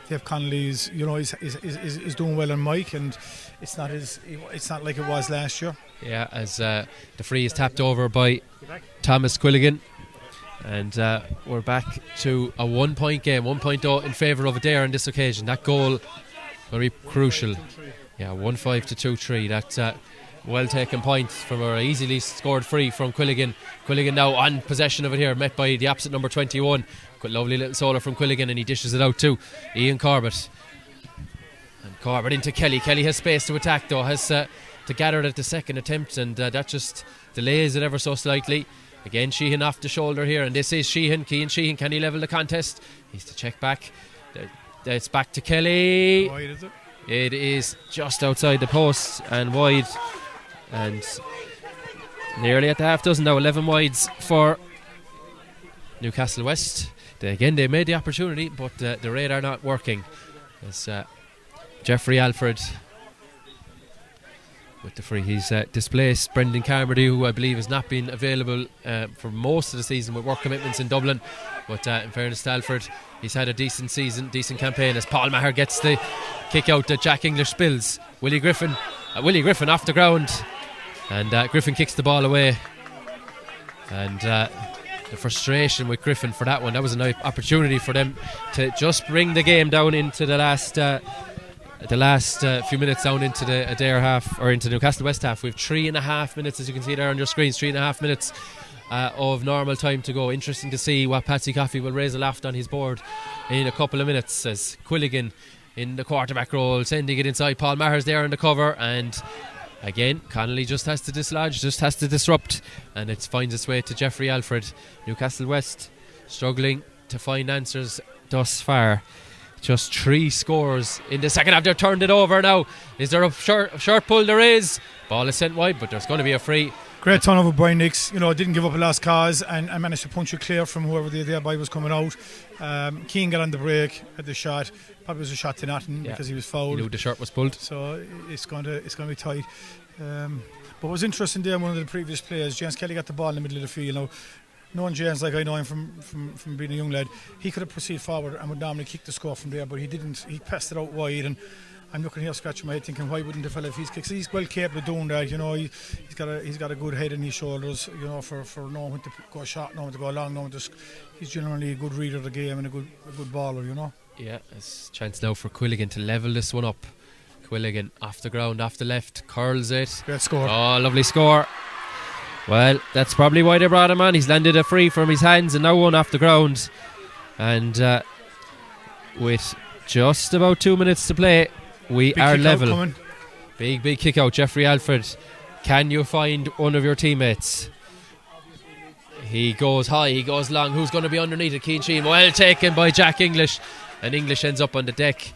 is doing well on Mike, and it's not like it was last year. Yeah, as the free is tapped over by Thomas Quilligan, and we're back to a 1 point game, 1-0 in favour of Adare on this occasion. That goal will be crucial. Yeah, 1-5 to 2-3. That's well taken point from a easily scored free from Quilligan. Quilligan now on possession of it here, met by the opposite number 21. Lovely little solar from Quilligan, and he dishes it out to Ian Corbett. And Corbett into Kelly. Kelly has space to attack though, has to gather it at the second attempt, and that just delays it ever so slightly. Again, Sheehan off the shoulder here, and this is Sheehan. Cian Sheehan, can he level the contest? He's to check back. It's back to Kelly. Wide, is it? It is just outside the post and wide, and nearly at the half dozen now. 11 wides for Newcastlewest. They made the opportunity, but the radar not working. As Jeffrey Alfred with the free. He's displaced Brendan Carmody, who I believe has not been available for most of the season with work commitments in Dublin. But in fairness to Alfred, he's had a decent season, decent campaign, as Paul Maher gets the kick out that Jack English spills. Willie Griffin off the ground, and Griffin kicks the ball away. And the frustration with Griffin for that one, that was an opportunity for them to just bring the game down into the last few minutes, down into the Adare half, or into the Newcastlewest half. We've 3.5 minutes, as you can see there on your screens, 3.5 minutes of normal time to go. Interesting to see what Patsy Coffey will raise aloft on his board in a couple of minutes, as Quilligan in the quarterback role, sending it inside. Paul Maher's there in the cover, and again Connolly just has to dislodge, just has to disrupt, and it finds its way to Jeffrey Alfred. Newcastlewest struggling to find answers thus far. Just 3 scores in the second half. They've turned it over now. Is there a short pull? There is. Ball is sent wide, but there's going to be a free. Great turnover, Brian Nix. Didn't give up a last cause and managed to punch it clear from whoever the thereby was coming out. Keane got on the break, had the shot. Probably was a shot to nothing because he was fouled. He knew the shirt was pulled. So it's going to be tight. But what was interesting there, one of the previous players, James Kelly, got the ball in the middle of the field. Now, knowing James like I know him from being a young lad, he could have proceeded forward and would normally kick the score from there, but he didn't. He passed it out wide, and I'm looking here scratching my head thinking, why wouldn't the fella, if he's kicks, he's well capable of doing that, you know. He's got a good head in his shoulders, you know, for knowing when to go short, knowing to go long, he's generally a good reader of the game and a good baller, you know. Yeah, it's a chance now for Quilligan to level this one up. Quilligan off the ground, off the left, curls it. Great score. Oh, lovely score. Well, that's probably why they brought him on. He's landed a free from his hands and now one off the ground. And with just about 2 minutes to play, we are level. Big kick out. Jeffrey Alfred, can you find one of your teammates? He goes high, he goes long. Who's going to be underneath it? Cian Sheehan, well taken by Jack English. And English ends up on the deck.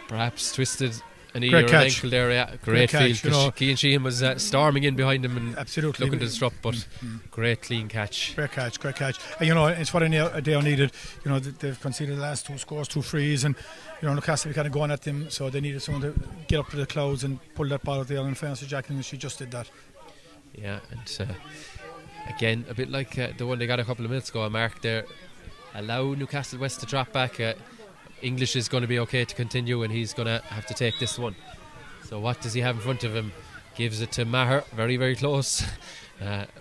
Perhaps twisted an ear or an ankle there. Yeah, great field, because Cian Sheehan was storming in behind him and absolutely looking to disrupt, but great clean catch. Great catch. And you know, it's what Adare needed. You know, they've conceded the last 2 scores, 2 frees, and you know, Newcastle kind of going at them, so they needed someone to get up to the clouds and pull that ball out there. And in fairness to Jack English, she just did that. Yeah, and again, a bit like the one they got a couple of minutes ago, Mark, there allow Newcastlewest to drop back. English is going to be okay to continue, and he's going to have to take this one. So what does he have in front of him? Gives it to Maher, very, very close.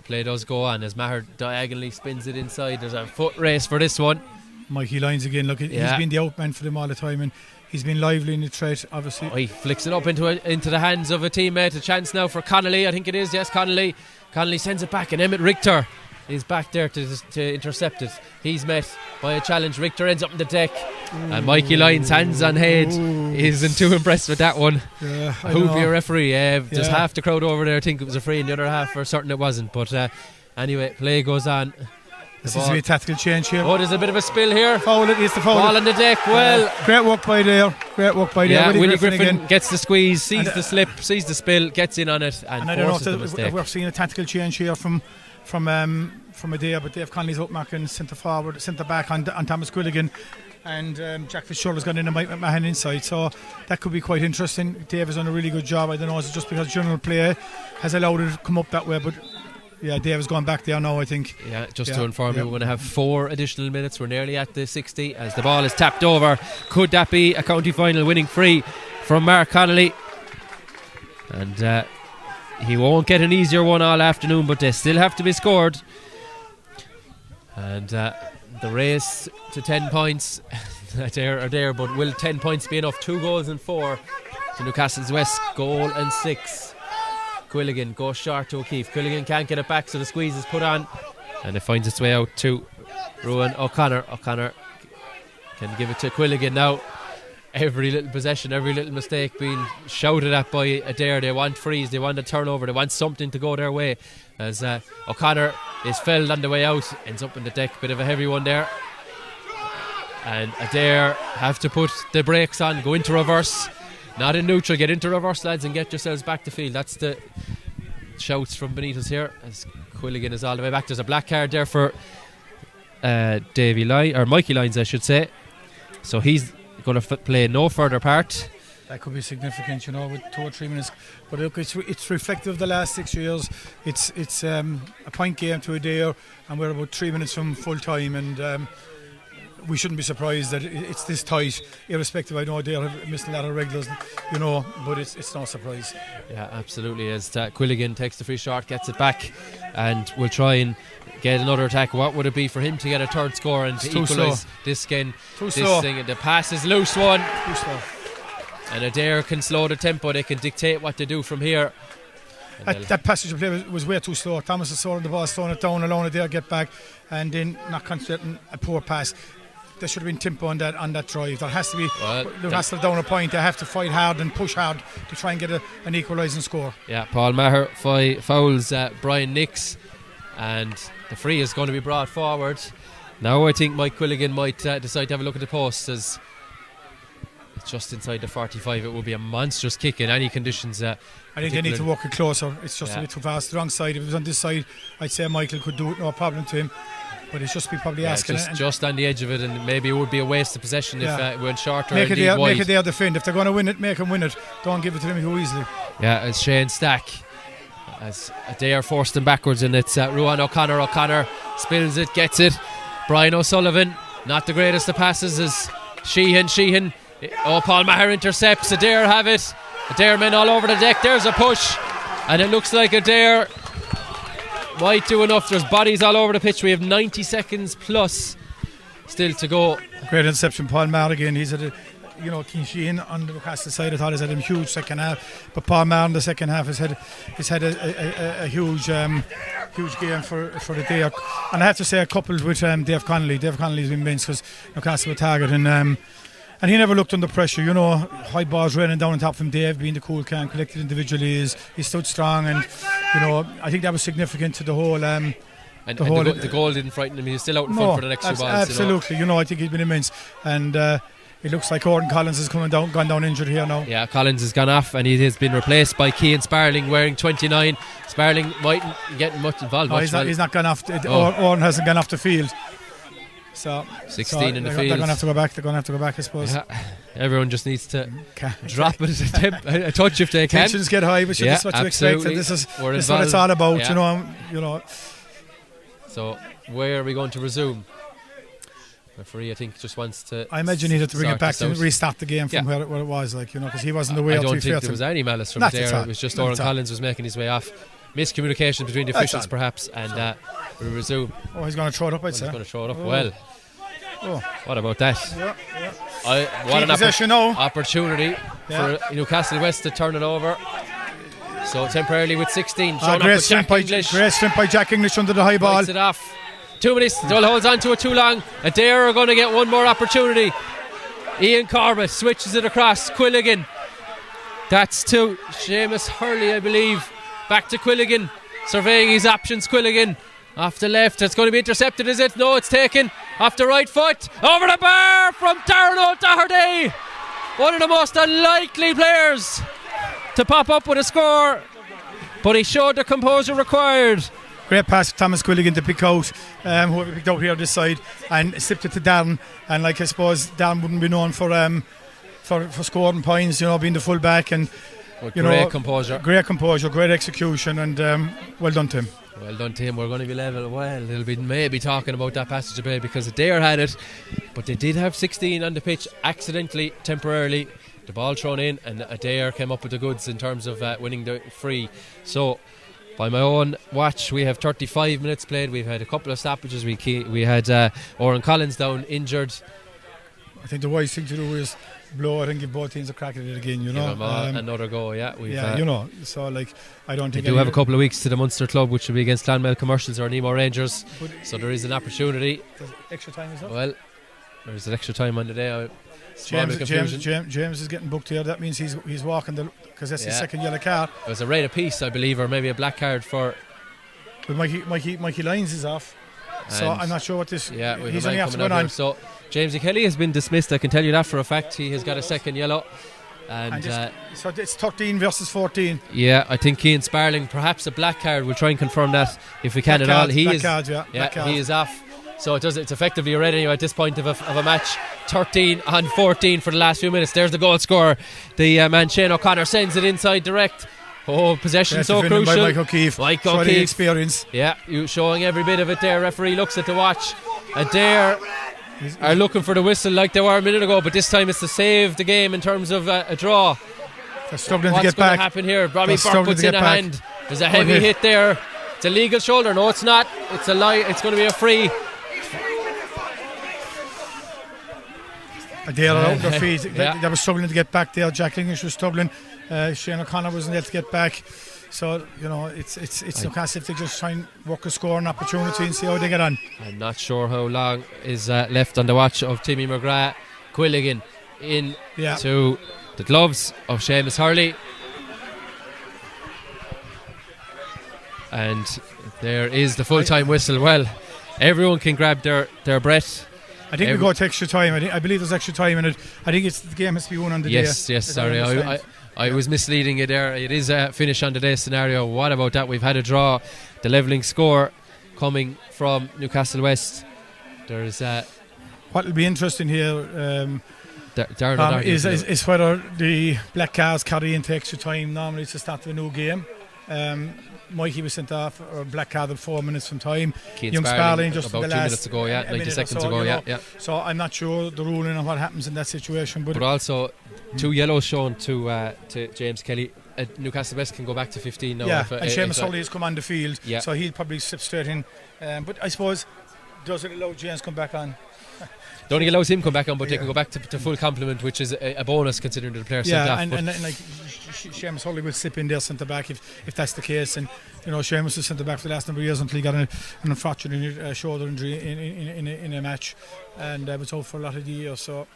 Play does go on as Maher diagonally spins it inside. There's a foot race for this one. Mikey Lyons again, look, he's been the outman for them all the time, and he's been lively in the threat, obviously. He flicks it up into the hands of a teammate. A chance now for Connolly, I think it is. Yes, Connolly sends it back, and Emmett Richter is back there to intercept it. He's met by a challenge. Richter ends up on the deck. And Mikey Lyons, hands on head, isn't too impressed with that one. Yeah, Who'd be a referee? Just half the crowd over there think it was a free, and the other half for certain it wasn't. But anyway, play goes on. This is a tactical change here. Oh, there's a bit of a spill here. Foul it is the foul. Ball on the deck. Well, great work by there. Yeah, Willie Griffin gets the squeeze, sees the slip, sees the spill, gets in on it, and forces the mistake. If we're seeing a tactical change here from Adare, but Dave Connolly's up marking centre back on Thomas Quilligan, and Jack Fitzgerald's gone in and Mike McMahon inside, so that could be quite interesting. Dave has done a really good job. I don't know, is it just because general play has allowed it to come up that way, but yeah, Dave has gone back there now, I think. Yeah, just to inform you, we're going to have 4 additional minutes. We're nearly at the 60 as the ball is tapped over. Could that be a county final winning free from Mark Connolly? And he won't get an easier one all afternoon, but they still have to be scored. And the race to 10 points are there, but will 10 points be enough? 2 goals and 4 to Newcastlewest, goal and 6. Quilligan goes short to O'Keefe. Quilligan can't get it back, so the squeeze is put on, and it finds its way out to Ruan O'Connor. O'Connor can give it to Quilligan now. Every little possession, every little mistake being shouted at by Adare. They want frees, they want a turnover, they want something to go their way, as O'Connor is felled on the way out, ends up on the deck. Bit of a heavy one there, and Adare have to put the brakes on, go into reverse, not in neutral, get into reverse, lads, and get yourselves back to field. That's the shouts from beneath us here as Quilligan is all the way back. There's a black card there for Mikey Lyons, I should say, so he's going to play no further part. That could be significant, you know, with 2 or 3 minutes. But look, it's reflective of the last 6 years. It's a point game to Adare, and we're about 3 minutes from full time, and we shouldn't be surprised that it's this tight, irrespective. I know Adare have missed a lot of regulars, you know, but it's no surprise. Yeah, absolutely. As Quilligan takes the free shot, gets it back, and will try and get another attack. What would it be for him to get a third score and to equalise this thing? The pass is loose one. Too slow. And Adare can slow the tempo. They can dictate what to do from here. That passage of play was way too slow. Thomas is throwing the ball, slowing it down alone. Adare get back, and then not concentrating a poor pass. There should have been tempo on that drive. There has to be. Newcastle down a point. They have to fight hard and push hard to try and get an equalising score. Yeah, Paul Maher fouls Brian Nix, and the free is going to be brought forward. Now I think Mike Quilligan might decide to have a look at the post, as it's just inside the 45. It will be a monstrous kick in any conditions. I think they need to work it closer. It's just a bit too fast. The wrong side. If it was on this side, I'd say Michael could do it, no problem to him. But it's just probably asking just on the edge of it, and maybe it would be a waste of possession if it went shorter. Make it their defend. If they're going to win it, make them win it. Don't give it to them too easily. Yeah, it's Shane Stack as Adare forced them backwards, and it's Ruan O'Connor. O'Connor spills it, gets it. Brian O'Sullivan, not the greatest of passes, as Sheehan Oh, Paul Maher intercepts. Adare have it. Adare men all over the deck. There's a push, and it looks like Adare might do enough. There's bodies all over the pitch. We have 90 seconds plus still to go. Great interception, Paul Maher again. He's at Keane Sheehan on the Newcastle side. I thought he's had a huge second half, but Paul Maher in the second half has had a huge game for the day. And I have to say, coupled with Dave Connolly. Dave Connolly's been immense because Newcastle were targeting. And he never looked under pressure, high balls raining down on top of him. Dave, being the cool, calm, collected individually, he stood strong, and I think that was significant to the whole. The goal didn't frighten him. He was still out in front for the next few balls. Absolutely, I think he's been immense, and it looks like Gordon Collins is gone down injured here now. Yeah, Collins has gone off, and he has been replaced by Cian Sparling wearing 29. Sparling mightn't get much involved. No, he's not gone off. Oran hasn't gone off the field. So 16 in the field. They're going to have to go back. I suppose. Yeah. Everyone just needs to drop it a touch if they can. Tensions get high, but that's what you expect. And this is what it's all about. Yeah. So where are we going to resume? Referee, I think, just wants to. I imagine he had to bring it back and restart the game from where it was, because he wasn't aware. I don't think there was any malice from there. It was just Oran Collins was making his way off. Miscommunication between the officials, perhaps, and we resume. Oh, he's going to throw it up, I'd say. He's going to throw it up. Well, what about that? Yeah. What an opportunity for Newcastlewest to turn it over. So temporarily with 16. Great strength by Jack English under the high ball. It off. 2 minutes. Dull holds on to it too long. Adare are going to get one more opportunity. Ian Corbett switches it across. Quilligan. That's to Seamus Hurley, I believe. Back to Quilligan. Surveying his options. Quilligan off the left. It's going to be intercepted, is it? No, it's taken off the right foot. Over the bar from Darren O'Doherty. One of the most unlikely players to pop up with a score, but he showed the composure required. Great pass for Thomas Quilligan to pick out whoever picked out here on this side, and slipped it to Darren. And I suppose Darren wouldn't be known for scoring points, being the full back, and great composure, great execution, and well done to him. Well done to him. We're going to be level. Well, they'll be maybe talking about that passage of play because Adare had it, but they did have 16 on the pitch accidentally, temporarily. The ball thrown in, and Adare came up with the goods in terms of winning the free. So, by my own watch, we have 35 minutes played. We've had a couple of stoppages. We had Oran Collins down injured. I think the wise thing to do is blow it and give both teams a crack at it again. Give them another go. Yeah, So I don't think they do have a couple of weeks to the Munster club, which will be against Clonmel Commercials or Nemo Rangers. So there is an opportunity. Extra time is up. Well, there's an extra time on the day. James is getting booked here. That means he's walking because that's his second yellow card. It was a red apiece, I believe, or maybe a black card for. But Mikey Lyons is off, so I'm not sure what this. Yeah, he's only after going on. So James Kelly has been dismissed. I can tell you that for a fact. He has got a second yellow, and so it's 13 versus 14. Yeah, I think Cian Sparling, perhaps a black card. We'll try and confirm that if we can at all. He is off. So it's effectively a red anyway at this point of a match. 13-14 for the last few minutes. There's the goal scorer. The man Shane O'Connor sends it inside direct. Oh, possession so crucial. By Mike O'Keefe. Experience. Yeah, you showing every bit of it there. Referee looks at the watch. Adare are looking for the whistle like they were a minute ago, but this time it's to save the game in terms of a draw. They're struggling to get back. What's going to happen here? Robbie Burke puts in a hand. There's a heavy hit there. It's a legal shoulder. No, it's not. It's a lie. It's going to be a free. They are out their feet. They were struggling to get back there. Jack English was struggling. Shane O'Connor wasn't able to get back. So it's Newcastle if they just try and work a scoring opportunity and see how they get on. I'm not sure how long is left on the watch of Timmy McGrath. Quilligan in to the gloves of Seamus Hurley, and there is the full-time whistle. Well, everyone can grab their breath. I think we go to extra time. I believe there's extra time in it. I think the game has to be won on the day. Yes, sorry. I was misleading you there. It is a finish on the day scenario. What about that? We've had a draw. The levelling score coming from Newcastlewest. There's what will be interesting here Darren is whether the black cards carry into extra time. Normally it's the start of a new game. Mikey was sent off, or black carded 4 minutes from time. Keane Young Sparling just about the 2 last minutes ago, 90 seconds so, ago, So I'm not sure the ruling on what happens in that situation. But also 2 yellows shown to James Kelly. Newcastlewest can go back to 15 now. Yeah, and Seamus Hurley has come on the field, yeah. so he'll probably slip straight in. But I suppose, does it allow James come back on? It only allows him come back on, but they can go back to full complement, which is a bonus considering the player sent off. And like Seamus Hurley will slip in there centre back if that's the case. And Seamus was centre back for the last number of years until he got an unfortunate shoulder injury in a match, and was out for a lot of the year. So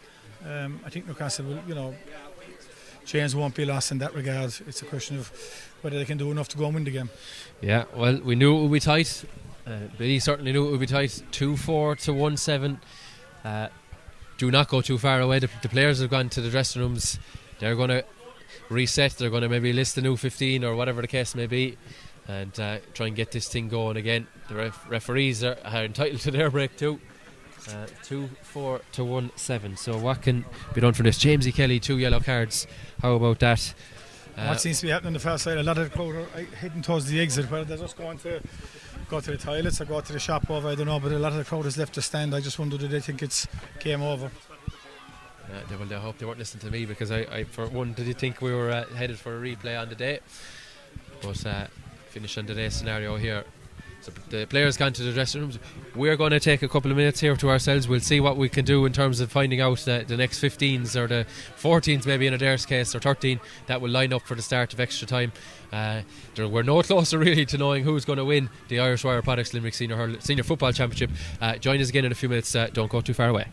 I think Newcastle will, James won't be lost in that regard. It's a question of whether they can do enough to go and win the game. Yeah, well, we knew it would be tight. Billy certainly knew it would be tight. 2-4 to 1-7. Do not go too far away. The players have gone to the dressing rooms. They're going to reset. They're going to maybe list the new 15 or whatever the case may be, and try and get this thing going again. The referees are entitled to their break too. 2-4 to 1-7. So what can be done from this? Jamesy Kelly, 2 yellow cards. How about that? What seems to be happening on the far side, a lot of the crowd are heading towards the exit, whether they're just going to go to the toilets or go to the shop over, I don't know, but a lot of the crowd has left the stand. I just wonder, do they think it's game over? I hope they weren't listening to me, because I for one, did think we were headed for a replay on the day, but finish on today's scenario here. So the players gone to the dressing rooms. We're going to take a couple of minutes here to ourselves. We'll see what we can do in terms of finding out the next 15s or the 14s, maybe in Adare's case, or 13 that will line up for the start of extra time. We're no closer really to knowing who's going to win the Irish Wire Products Limerick Senior Football Championship. Join us again in a few minutes. Don't go too far away.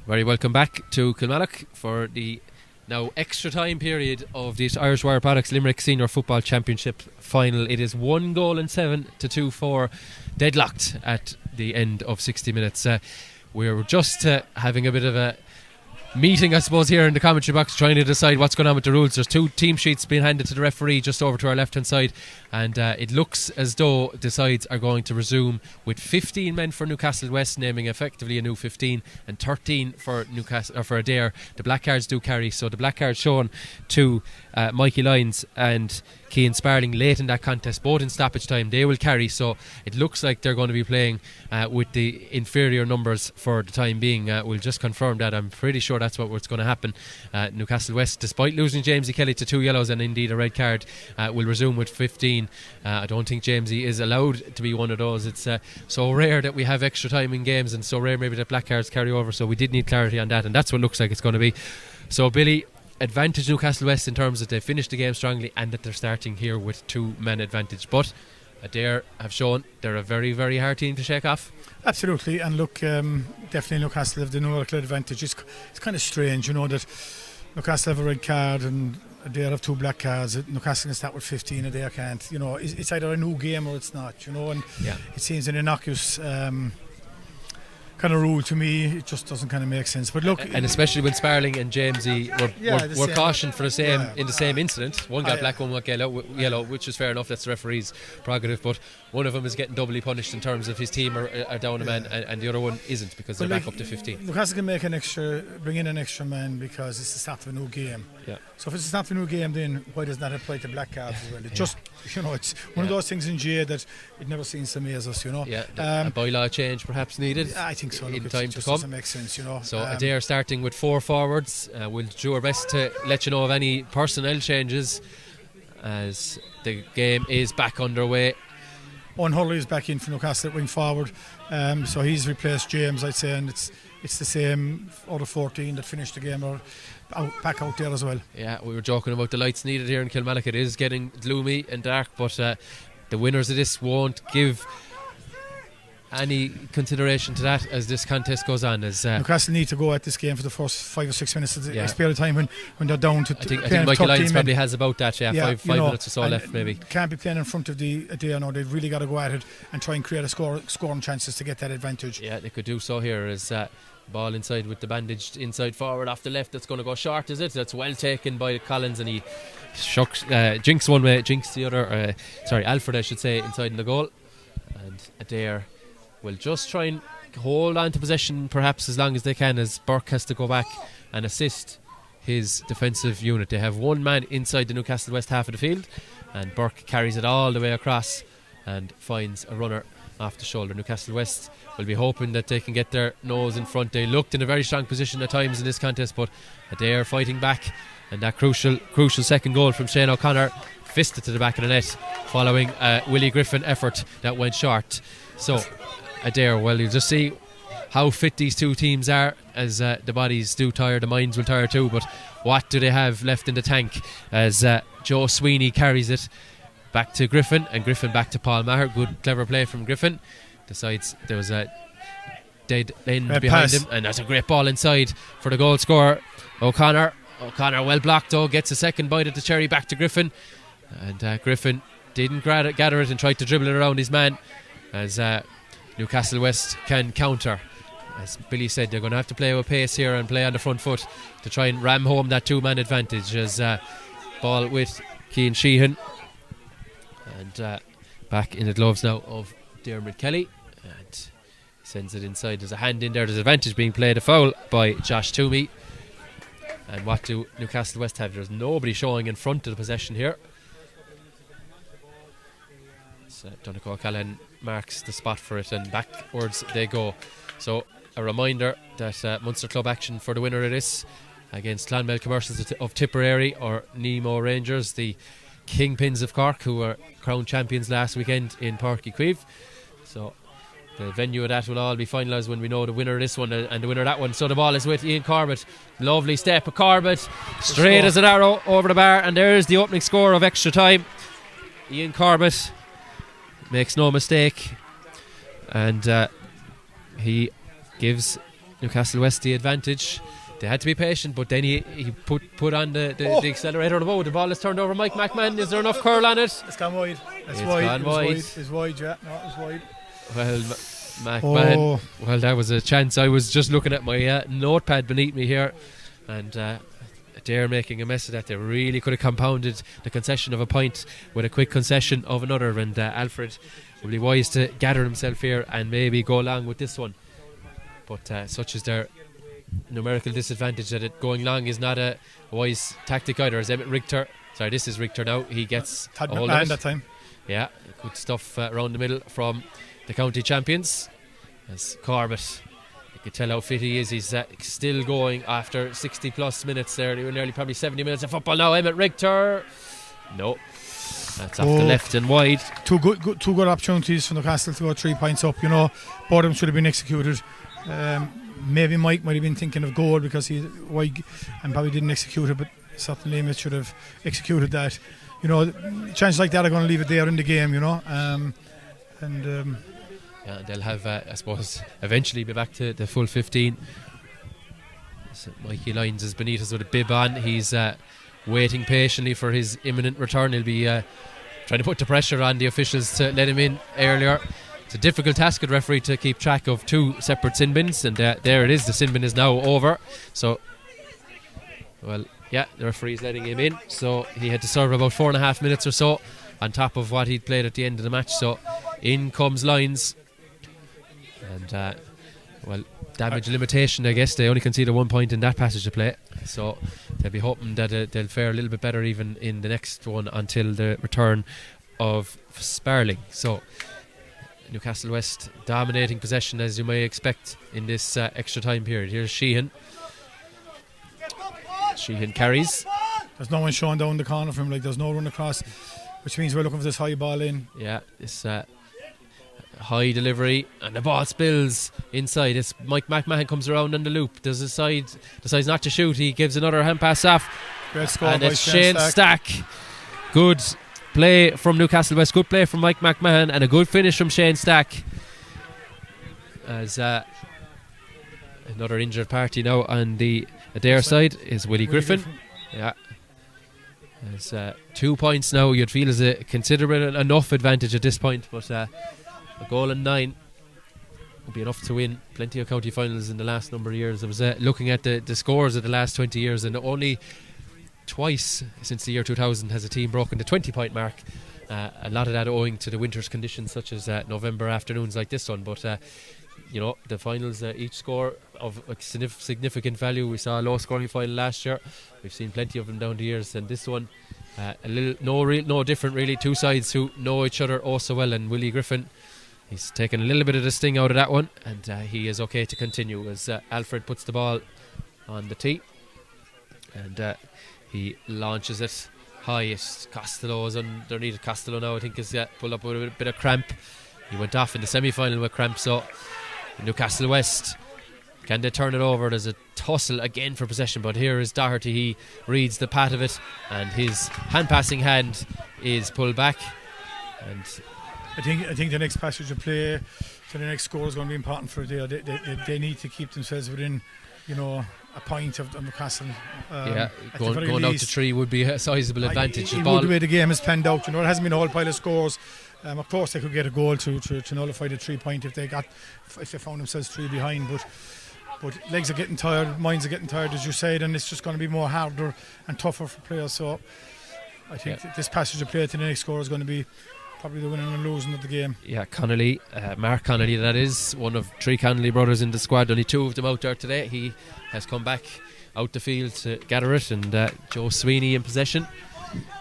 Very welcome back to Kilmallock for the now extra time period of this Irish Wire Products Limerick Senior Football Championship final. It is 1-7 to 2-4 deadlocked at the end of 60 minutes. We're just having a bit of a meeting, I suppose, here in the commentary box, trying to decide what's going on with the rules. There's 2 team sheets being handed to the referee just over to our left hand side, and it looks as though the sides are going to resume with 15 men for Newcastlewest, naming effectively a new 15, and 13 for Newcastle, or for Adare. The black cards do carry, so the black cards shown to Mikey Lyons and Cian Sparling late in that contest, both in stoppage time, they will carry. So it looks like they're going to be playing with the inferior numbers for the time being. We'll just confirm that. I'm pretty sure that's what's going to happen. Newcastlewest, despite losing Jamesy Kelly to 2 yellows and indeed a red card, will resume with 15. I don't think Jamesy is allowed to be one of those. It's so rare that we have extra time in games, and so rare maybe that black cards carry over, so we did need clarity on that, and that's what it looks like it's going to be. So Billy, advantage Newcastlewest in terms that they finished the game strongly and that they're starting here with 2 men advantage, but Adare have shown they're a very, very hard team to shake off. Absolutely, and look, definitely Newcastle have the numerical advantage. It's kind of strange, you know, that Newcastle have a red card and Adare have 2 black cards. Newcastle can start with 15, Adare can't. You know, it's either a new game or it's not, you know, and it seems an innocuous kind of rule to me. It just doesn't kind of make sense. But look, and especially when Sparling and Jamesy were cautioned for the same in the same incident. One got black, one got yellow, which is fair enough. That's the referee's prerogative. But one of them is getting doubly punished in terms of his team are down a man, and the other one isn't because they're back up to 15. Newcastle can bring in an extra man because it's the start of a new game. Yeah. So if it's the start of a new game, then why does that apply to black cards as well? It just, you know, it's one of those things in GA that it never seems to amaze us, you know. Yeah. A bylaw change perhaps needed. I think so. In look, time it to just come. Doesn't make sense, you know. So Adare starting with 4 forwards. We'll do our best to let you know of any personnel changes as the game is back underway. Owen Hurley is back in for Newcastle at wing forward, so he's replaced James, I'd say, and it's the same out of 14 that finished the game are back out there as well. Yeah, we were joking about the lights needed here in Kilmallock. It is getting gloomy and dark, but the winners of this won't give any consideration to that as this contest goes on. As Newcastle need to go at this game for the first 5 or 6 minutes of the period of time when they're down to. I think Michael Lyons probably has about that. Five minutes or so left, maybe. Can't be playing in front of the Adare now. They've really got to go at it and try and create scoring chances to get that advantage. Yeah, they could do so here as ball inside with the bandaged inside forward off the left. That's going to go short, is it? That's well taken by Collins, and he jinks one way, jinks the other. Alfred, I should say, inside in the goal, and Adare will just try and hold on to possession perhaps as long as they can, as Burke has to go back and assist his defensive unit. They have 1 man inside the Newcastlewest half of the field, and Burke carries it all the way across and finds a runner off the shoulder. Newcastlewest will be hoping that they can get their nose in front. They looked in a very strong position at times in this contest, but they are fighting back, and that crucial second goal from Shane O'Connor fisted to the back of the net following a Willie Griffin effort that went short. So Adare, well, you'll just see how fit these 2 teams are as the bodies do tire, the minds will tire too, but what do they have left in the tank as Joe Sweeney carries it back to Griffin, and Griffin back to Paul Maher. Good clever play from Griffin. Decides there was a dead end behind him, and that's a great ball inside for the goal scorer O'Connor well blocked though, gets a second bite at the cherry back to Griffin, and Griffin didn't gather it and tried to dribble it around his man as Newcastlewest can counter. As Billy said, they're going to have to play with pace here and play on the front foot to try and ram home that 2-man advantage. As ball with Cian Sheehan, and back in the gloves now of Dermot Kelly, and sends it inside. There's a hand in there, there's advantage being played, a foul by Josh Toomey. And what do Newcastlewest have? There's nobody showing in front of the possession here. Donegal O'Callaghan marks the spot for it, and backwards they go. So a reminder that Munster Club action for the winner of this against Clonmel Commercials of Tipperary or Nemo Rangers, the Kingpins of Cork, who were crowned champions last weekend in Páirc Uí Chaoimh. So the venue of that will all be finalised when we know the winner of this one and the winner of that one. So the ball is with Ian Corbett. Lovely step of Corbett, straight as an arrow over the bar, and there's the opening score of extra time. Ian Corbett makes no mistake, and he gives Newcastlewest the advantage. They had to be patient, but then he put on the accelerator on the boat. The ball is turned over. Mike McMahon, is there enough curl on it? It's gone wide. It's gone wide. It's wide, yeah. No, it's wide. Well, McMahon, well, that was a chance. I was just looking at my notepad beneath me here, and Adare making a mess of that. They really could have compounded the concession of a point with a quick concession of another, and Alfred will be wise to gather himself here and maybe go along with this one. But such is their numerical disadvantage that it going long is not a wise tactic either. As Emmett Richter, sorry, this is Richter now, he gets Tad a hold of it. that time. Yeah, good stuff around the middle from the county champions. As Corbett, you can tell how fit he is. He's still going after 60 plus minutes there. Nearly probably 70 minutes of football now. Emmett Richter, no, that's off the left and wide. Two good opportunities for Newcastle to go 3 points up. You know, both of them should have been executed. Maybe Mike might have been thinking of goal because he wide and probably didn't execute it, but certainly Emmett should have executed that. You know, chances like that are going to leave it there in the game. You know, yeah, they'll have, I suppose, eventually be back to the full 15. So Mikey Lyons is beneath us with a bib on. He's waiting patiently for his imminent return. He'll be trying to put the pressure on the officials to let him in earlier. It's a difficult task at referee to keep track of two separate sin bins, and there it is. The sin bin is now over. So, well, yeah, the referee's letting him in. So he had to serve about 4.5 minutes or so on top of what he'd played at the end of the match. So in comes Lyons. And, well, damage limitation, I guess. They only conceded 1 point in that passage of play. So they'll be hoping that they'll fare a little bit better even in the next one until the return of Sparling. So Newcastlewest dominating possession as you may expect in this extra time period. Here's Sheehan. Sheehan carries. There's no one showing down the corner for him, like there's no run across, which means we're looking for this high ball in. Yeah, this high delivery, and the ball spills inside. It's Mike McMahon comes around on the loop, decides not to shoot. He gives another hand pass off. Great score, and it's Shane Stack. Good play from Newcastlewest, good play from Mike McMahon, and a good finish from Shane Stack. As another injured party now on the Adare side is Willie Griffin. Yeah. There's 2 points now. You'd feel is a considerable enough advantage at this point, but a goal and 9 would be enough to win plenty of county finals in the last number of years. I was looking at the scores of the last 20 years, and only twice since the year 2000 has a team broken the 20-point mark. A lot of that owing to the winter's conditions, such as November afternoons like this one. But you know, the finals each score of significant value. We saw a low-scoring final last year. We've seen plenty of them down the years, and this one a little no different really. Two sides who know each other oh so well, and Willie Griffin, he's taken a little bit of the sting out of that one, and he is okay to continue as Alfred puts the ball on the tee, and he launches it high. It's Costello's underneath. Costello now I think is pulled up with a bit of cramp. He went off in the semi-final with cramp, so Newcastlewest, can they turn it over? There's a tussle again for possession, but here is Doherty. He reads the path of it, and his hand-passing hand is pulled back. And I think the next passage of play to the next score is going to be important for Adare. They need to keep themselves within, you know, a point of Newcastle. Going out to 3 would be a sizable advantage. The way the game is penned out, you know, it hasn't been a whole pile of scores. Of course, they could get a goal to nullify the 3 point if they found themselves 3 behind. But legs are getting tired, minds are getting tired, as you said, and it's just going to be more harder and tougher for players. So I think this passage of play to the next score is going to be probably the winning and losing of the game. Yeah, Connolly, Mark Connolly, that is one of 3 Connolly brothers in the squad. Only 2 of them out there today. He has come back out the field to gather it, and Joe Sweeney in possession.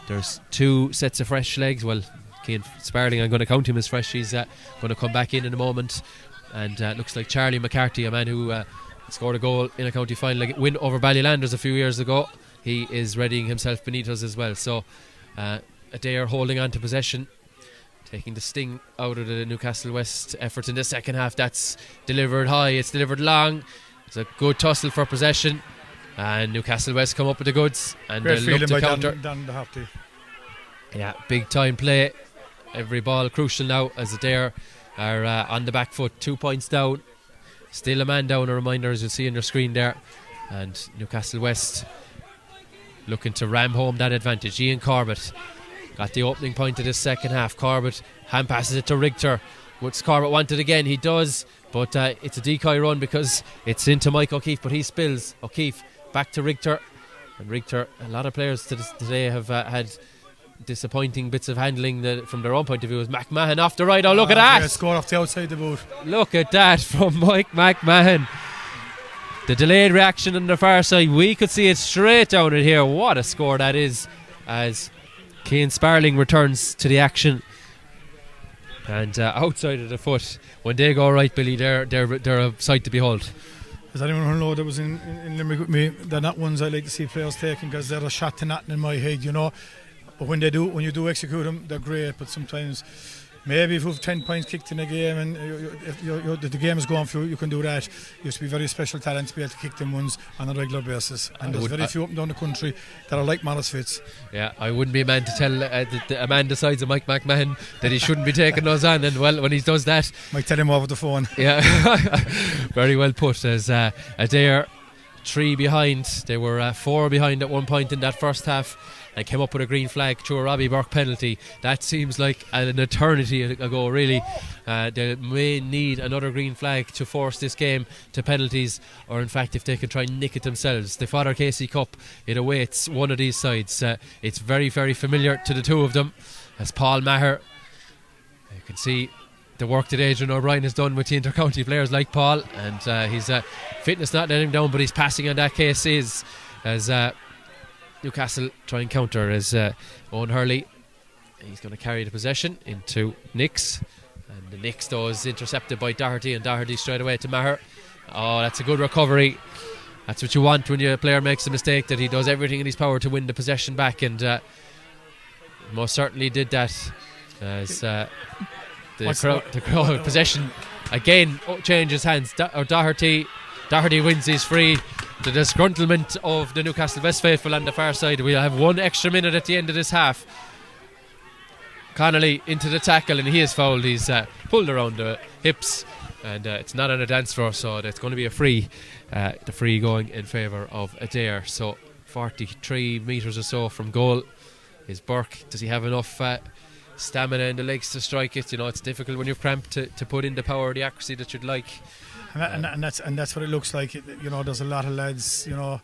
There's 2 sets of fresh legs. Well, Cian Sparling, I'm going to count him as fresh. He's going to come back in a moment, and looks like Charlie McCarthy, a man who scored a goal in a county final win over Ballylanders a few years ago. He is readying himself beneath us as well. So Adare holding on to possession, taking the sting out of the Newcastlewest effort in the second half. That's delivered high, it's delivered long. It's a good tussle for possession, and Newcastlewest come up with the goods, and great they look to counter. Dan Doherty. Yeah, big time play. Every ball crucial now as Adare are on the back foot, 2 points down. Still a man down, a reminder as you'll see on your screen there. And Newcastlewest looking to ram home that advantage. Ian Corbett got the opening point of this second half. Corbett hand passes it to Richter. What's Corbett wanted again? He does, but it's a decoy run because it's into Mike O'Keefe, but he spills. O'Keefe back to Richter. And Richter, a lot of players today have had disappointing bits of handling from their own point of view. As McMahon off the right. Oh, look at that! Yeah, score off the outside the boot. Look at that from Mike McMahon. The delayed reaction on the far side. We could see it straight down in here. What a score that is, as Cian Sparling returns to the action. And outside of the foot, when they go right, Billy, they're a sight to behold. As anyone who knows that was in Limerick with me, they're not ones I like to see players taking because they're a shot to nothing in my head, you know. But when you do execute them, they're great. But sometimes, maybe if you have 10 points kicked in a game and the game is going for you can do that. You have to be very special talent to be able to kick them ones on a regular basis. And there's very few up and down the country that are like Morris Fitz. Yeah, I wouldn't be a man to tell a man the size of Mike McMahon that he shouldn't be taking those on. And well, when he does that, might tell him over the phone. Yeah, very well put. As Adare 3 behind, they were 4 behind at one point in that first half. They came up with a green flag through a Robbie Burke penalty. That seems like an eternity ago, really. They may need another green flag to force this game to penalties, or in fact if they can try and nick it themselves. The Father Casey Cup, it awaits one of these sides. It's very, very familiar to the two of them. As Paul Maher, you can see the work that Adrian O'Brien has done with the inter-county players like Paul, and his fitness not letting him down, but his passing on that case is, as Newcastle try and counter as Owen Hurley. He's going to carry the possession into Nix, and the Nix though is intercepted by Doherty, and Doherty straight away to Maher. Oh, that's a good recovery. That's what you want when your player makes a mistake, that he does everything in his power to win the possession back, and most certainly did that, as the crowd possession again changes hands. Doherty wins his free. The disgruntlement of the Newcastlewest faithful on the far side. We'll have 1 extra minute at the end of this half. Connolly into the tackle, and he is fouled. He's pulled around the hips, and it's not on a dance floor, so it's going to be a free. The free going in favour of Adare. So 43 metres or so from goal is Burke. Does he have enough stamina in the legs to strike it? You know, it's difficult when you're cramped to put in the power or the accuracy that you'd like. And that's what it looks like. You know, there's a lot of lads, you know,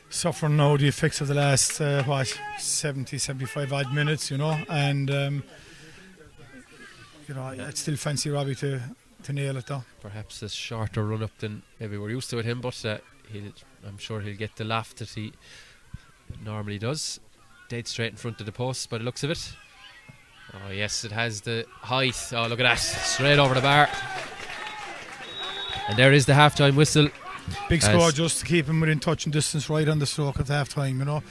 suffering now the effects of the last 75 odd minutes, you know, and you know, I'd still fancy Robbie to nail it though. Perhaps a shorter run up than maybe we're used to with him, but I'm sure he'll get the laugh that he normally does. Dead straight in front of the post by the looks of it. Oh yes, it has the height. Oh, look at that, straight over the bar. And there is the half-time whistle. Big score just to keep him within touch and distance right on the stroke at half-time, you know.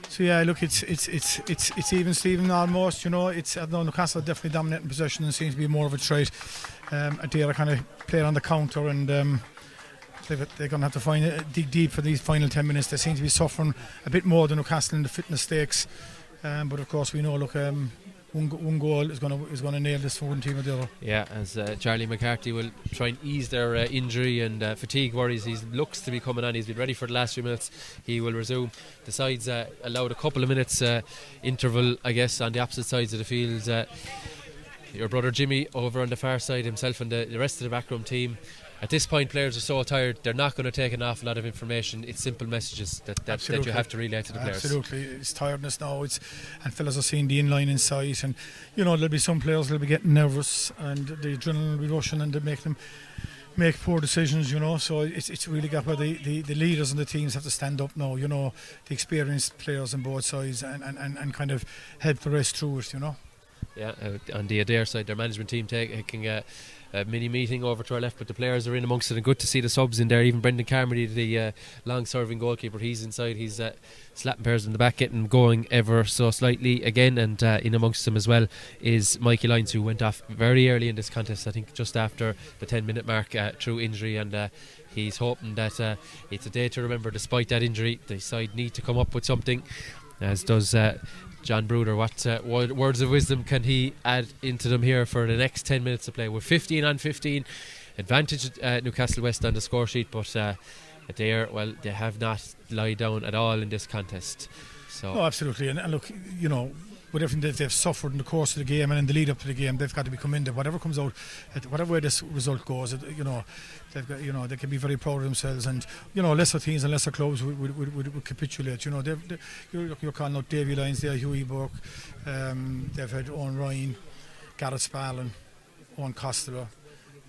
So yeah, look, it's even Steven almost, you know. I don't know, Newcastle are definitely dominating possession and seems to be more of a threat. Adare kind of playing on the counter, and they're going to have to dig deep for these final 10 minutes. They seem to be suffering a bit more than Newcastle in the fitness stakes. But of course we know, look, one goal is going to nail this for one team or the other. Yeah, as Charlie McCarthy will try and ease their injury and fatigue worries. He looks to be coming on. He's been ready for the last few minutes. He will resume. The sides allowed a couple of minutes interval, I guess, on the opposite sides of the field. Your brother Jimmy over on the far side, himself and the rest of the backroom team. At this point, players are so tired, they're not going to take an awful lot of information. It's simple messages that you have to relay to the players. Absolutely, it's tiredness now. And fellas are seeing the in-line in sight, and you know, there'll be some players that'll be getting nervous, and the adrenaline will be rushing, and they make them make poor decisions. You know, so it's really got where the leaders and the teams have to stand up now. You know, the experienced players on both sides, and kind of help the rest through it. You know. Yeah, on the Adare side, their management team taking a mini meeting over to our left, but the players are in amongst it, and good to see the subs in there. Even Brendan Carmody, the long serving goalkeeper, he's inside. He's slapping players in the back, getting going ever so slightly again, and in amongst them as well is Mikey Lyons, who went off very early in this contest, I think just after the 10-minute mark through injury, and he's hoping that it's a day to remember. Despite that injury, the side need to come up with something, as does John Bruder. What words of wisdom can he add into them here for the next 10 minutes of play? We're 15 on 15. advantage Newcastlewest on the score sheet, but Adare, well, they have not lied down at all in this contest. So no, absolutely, and look, you know, with everything that they've suffered in the course of the game and in the lead up to the game, they've got to be commended. Whatever comes out, whatever way this result goes, you know, they've got, you know, they can be very proud of themselves. And you know, lesser teams and lesser clubs would capitulate. You know, you're calling out Davy Lyons there, Hughie Burke. They've had Owen Ryan, Gareth Spallin, Owen Costello.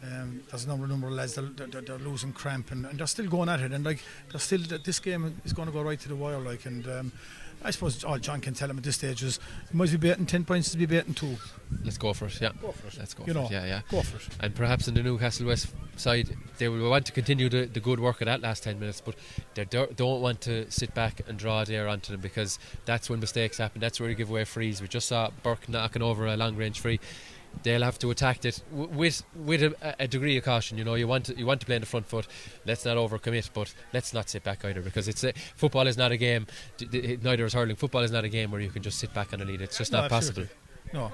There's a number of lads they're losing cramp and they're still going at it, and like they're still, this game is going to go right to the wire, like, and I suppose all John can tell him at this stage is he might be betting 10 points to be betting 2. Let's go for it, yeah. Go for it. Let's go you for know, it, yeah. Go for it. And perhaps in the Newcastlewest side, they will want to continue the good work of that last 10 minutes, but they don't want to sit back and draw Adare onto them, because that's when mistakes happen. That's where you give away frees. We just saw Burke knocking over a long range free. They'll have to attack it with a degree of caution. You know, you want to play in the front foot. Let's not overcommit, but let's not sit back either, because football is not a game. Neither is hurling. Football is not a game where you can just sit back on a lead. It's just not possible. No.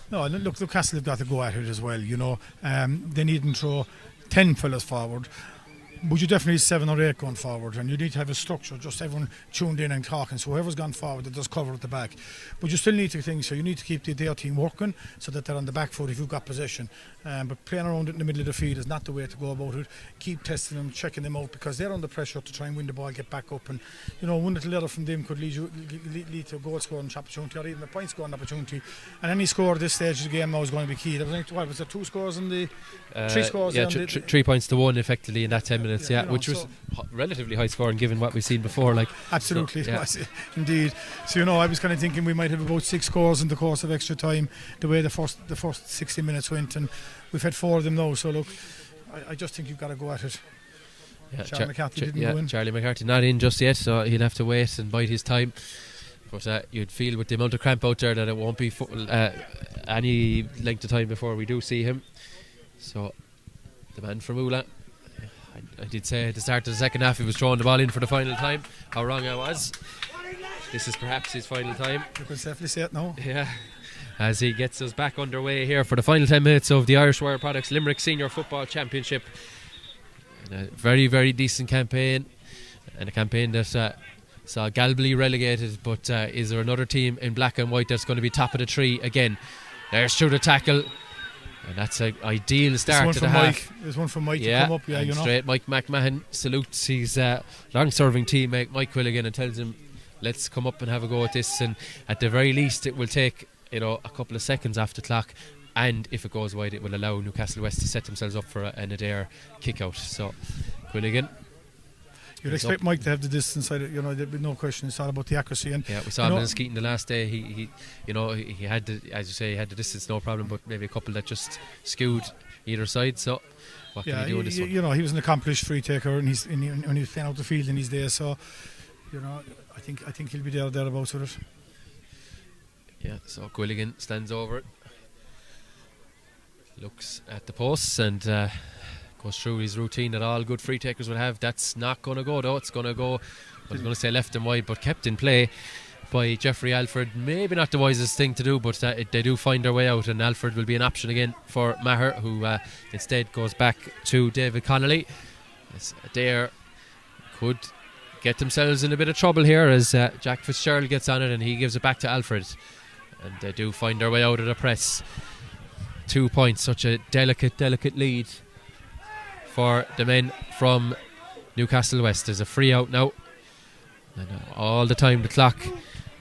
No, look, Newcastle have got to go at it as well. You know, they needn't throw 10 fellas forward. But you definitely need 7 or 8 going forward, and you need to have a structure, just everyone tuned in and talking, so whoever's gone forward, it does cover at the back. But you still need to think, so you need to keep the Adare team working so that they're on the back foot if you've got possession. But playing around it in the middle of the field is not the way to go about it. Keep testing them, checking them out, because they're under pressure to try and win the ball, get back up, and you know, one little error from them could lead to a goal scoring opportunity or even a point scoring opportunity. And any score at this stage of the game now is going to be key. There was there 2 scores in the 3 scores? Yeah, 3 points to 1 effectively in that 10 minutes. Yeah, you know, which was relatively high scoring given what we've seen before. Like, absolutely, so, yeah. Indeed. So you know, I was kind of thinking we might have about 6 scores in the course of extra time, the way the first 60 minutes went, and we've had 4 of them now. So look, I just think you've got to go at it. Yeah, Charlie McCarthy didn't go in. Charlie McCarthy not in just yet, so he'll have to wait and bide his time. But you'd feel with the amount of cramp out there that it won't be any length of time before we do see him. So the man from Ula, I did say at the start of the second half he was throwing the ball in for the final time. How wrong I was. This is perhaps his final time. You can safely say it now. Yeah. As he gets us back underway here for the final 10 minutes of the Irish Wire Products Limerick Senior Football Championship. And a very, very decent campaign, and a campaign that saw Galbally relegated, but is there another team in black and white that's going to be top of the tree again? There's through the tackle, and that's an ideal start to the half. There's one from Mike to come up, yeah, you know. Straight Mike McMahon salutes his long-serving teammate Mike Quilligan and tells him, let's come up and have a go at this, and at the very least it will take, you know, a couple of seconds off the clock, and if it goes wide it will allow Newcastlewest to set themselves up for an Adare kick out. So Quilligan, you'd expect Mike to have the distance, you know, there'd be no question. It's all about the accuracy. And yeah, we saw him in Skeeton the last day. He you know, he had the, as you say, he had the distance, no problem, but maybe a couple that just skewed either side. So what can he do in this one? You know, he was an accomplished free taker, and when he was playing out the field in his day. So you know, I think he'll be thereabouts with it. Yeah. So Quilligan stands over it, looks at the posts, and goes through his routine that all good free takers will have. That's not going to go though. It's going to go, I was going to say left and wide, but kept in play by Jeffrey Alford. Maybe not the wisest thing to do, but they do find their way out, and Alford will be an option again for Maher, who instead goes back to David Connolly. Adare could get themselves in a bit of trouble here as Jack Fitzgerald gets on it and he gives it back to Alfred, and they do find their way out of the press. 2 points, such a delicate lead for the men from Newcastlewest. There's a free out now, and all the time the clock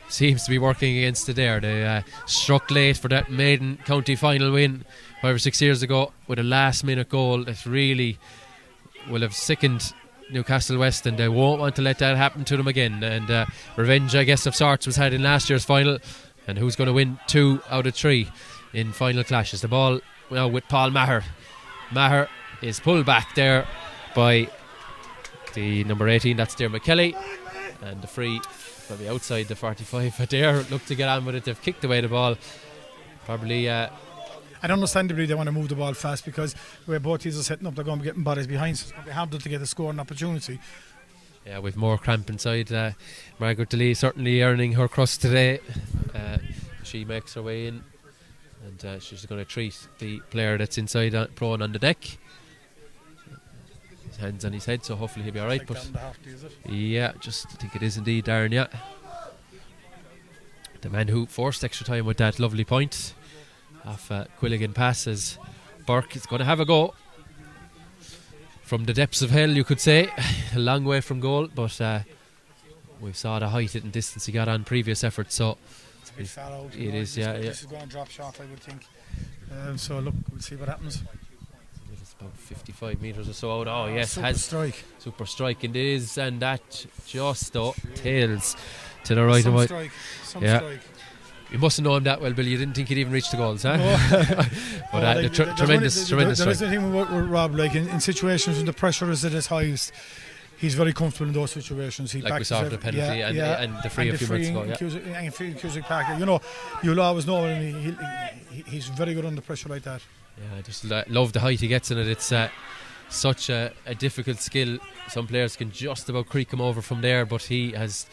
seems to be working against Adare. They struck late for that maiden county final win 5 or 6 years ago with a last minute goal that really will have sickened Newcastlewest, and they won't want to let that happen to them again. And revenge, I guess, of sorts was had in last year's final, and who's going to win 2 out of 3 in final clashes. The ball now with Paul Maher. Maher is pulled back there by the number 18, that's Dermot Kelly, and the free probably outside the 45. Adare look to get on with it. They've kicked away the ball, probably and understandably they want to move the ball fast, because the way both teams are setting up, they're going to be getting bodies behind, so it's going to be harder to get a scoring opportunity. Yeah, with more cramp inside. Margaret DeLee certainly earning her crust today. She makes her way in And she's going to treat the player that's inside prone on the deck. His hands on his head, so hopefully he'll be alright. But yeah, I think it is indeed, Darren, yeah. The man who forced extra time with that lovely point off Quilligan pass, as Burke is going to have a go from the depths of hell, you could say. A long way from goal, but we saw the height and distance he got on previous efforts, so it's a bit far out. It is, yeah. This is going to drop short, I would think. So look, we'll see what happens. It's about 55 metres or so out. Oh yes, super strike it is, and that just tails to the right of it. Strike. You mustn't know him that well, Bill. You didn't think he'd even reach the goals, huh? No. But tremendous strike. There is a thing with Rob, like in situations when the pressure is at its highest, he's very comfortable in those situations. He like we saw the penalty and the free a few minutes ago. And Cusick Parker. You know, you'll always know him. He's very good under pressure like that. Yeah, I just love the height he gets in it. It's such a difficult skill. Some players can just about creak him over from there, but he has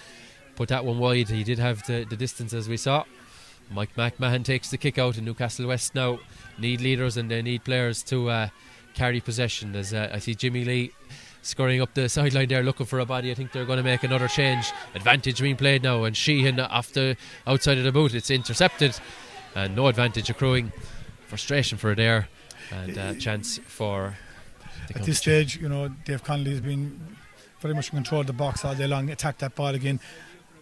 put that one wide. He did have the distance, as we saw. Mike McMahon takes the kick out, and Newcastlewest now need leaders and they need players to carry possession. As I see Jimmy Lee scurrying up the sideline there looking for a body. I think they're going to make another change. Advantage being played now, and Sheehan off the outside of the boot. It's intercepted and no advantage accruing. Frustration for Adare and chance for at this stage. You know, Dave Connolly has been very much in control of the box all day long. Attack that ball again.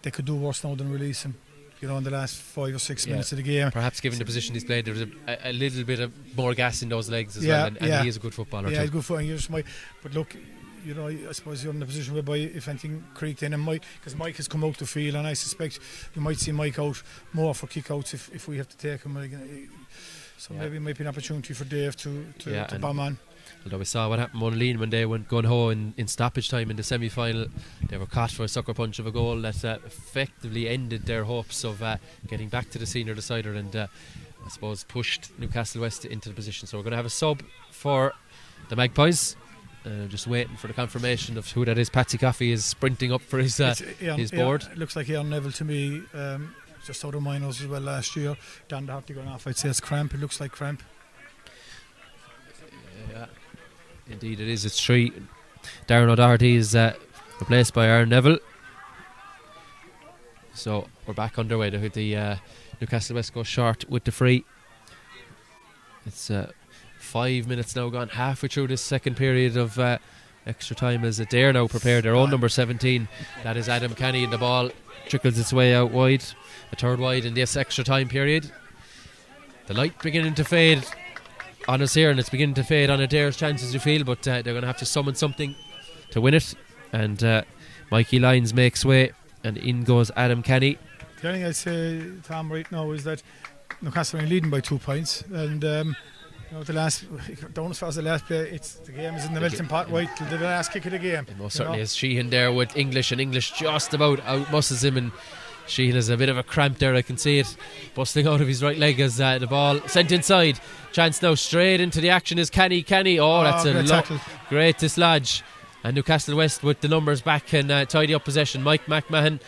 They could do worse now than release him, you know, in the last 5 or 6 minutes of the game. Perhaps given the position he's played, there was a little bit of more gas in those legs as well, and he is a good footballer too. Yeah, he's a good footballer. But look, you know, I suppose you're in a position whereby if anything creaked in, and Mike, because Mike has come out the field, and I suspect you might see Mike out more for kick-outs if we have to take him. So maybe it might be an opportunity for Dave to bomb on. Although we saw what happened to Monaleen when they went gun ho in stoppage time in the semi-final. They were caught for a sucker punch of a goal that effectively ended their hopes of getting back to the senior decider, and I suppose pushed Newcastlewest into the position. So we're going to have a sub for the Magpies. Just waiting for the confirmation of who that is. Patsy Coffey is sprinting up for his board. It looks like Ian Neville to me, just out of minors as well last year. Dan Doherty going off, I'd say it's cramp. It looks like cramp. Yeah, indeed it is. It's 3. Darren O'Doherty is replaced by Aaron Neville. So we're back underway. The Newcastlewest go short with the free. It's 5 minutes now gone, halfway through this second period of extra time, as Adare now prepare their own number 17. That is Adam Canny, and the ball trickles its way out wide, a third wide in this extra time period. The light beginning to fade on us here, and it's beginning to fade on Adare's chances, you feel, but they're going to have to summon something to win it, and Mikey Lyons makes way, and in goes Adam Canny. The only thing I'd say, Tom, right now is that Newcastle are leading by 2 points, and the last, down as far as the last play, the game is in the melting pot right till the last kick of the game. It most certainly is. Sheehan there with English, and English just about outmuscles him, and Sheehan has a bit of a cramp there. I can see it busting out of his right leg as the ball sent inside. Chance now straight into the action is Canny. That's a great dislodge, and Newcastlewest with the numbers back and tidy up possession. Mike McMahon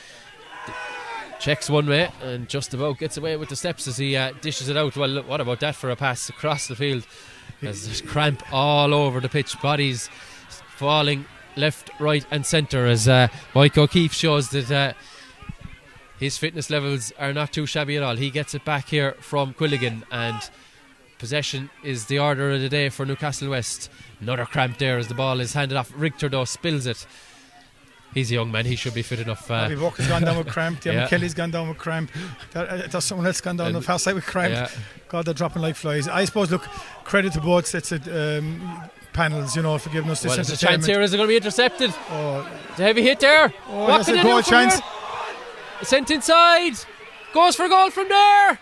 checks one way and just about gets away with the steps as he dishes it out. Well, what about that for a pass across the field? There's cramp all over the pitch, bodies falling left, right and centre, as Mike O'Keefe shows that his fitness levels are not too shabby at all. He gets it back here from Quilligan, and possession is the order of the day for Newcastlewest. Another cramp there as the ball is handed off. Richter though spills it. He's a young man, he should be fit enough. Bobby Walker's gone down with cramp. Kelly's gone down with cramp. There's someone else gone down the far side with cramp. Yeah. God, they're dropping like flies. I suppose, look, credit to both sets of panels, for giving us this entertainment. There's a chance here. Is it going to be intercepted? It's a heavy hit there. That's a goal chance. Sent inside. Goes for a goal from there.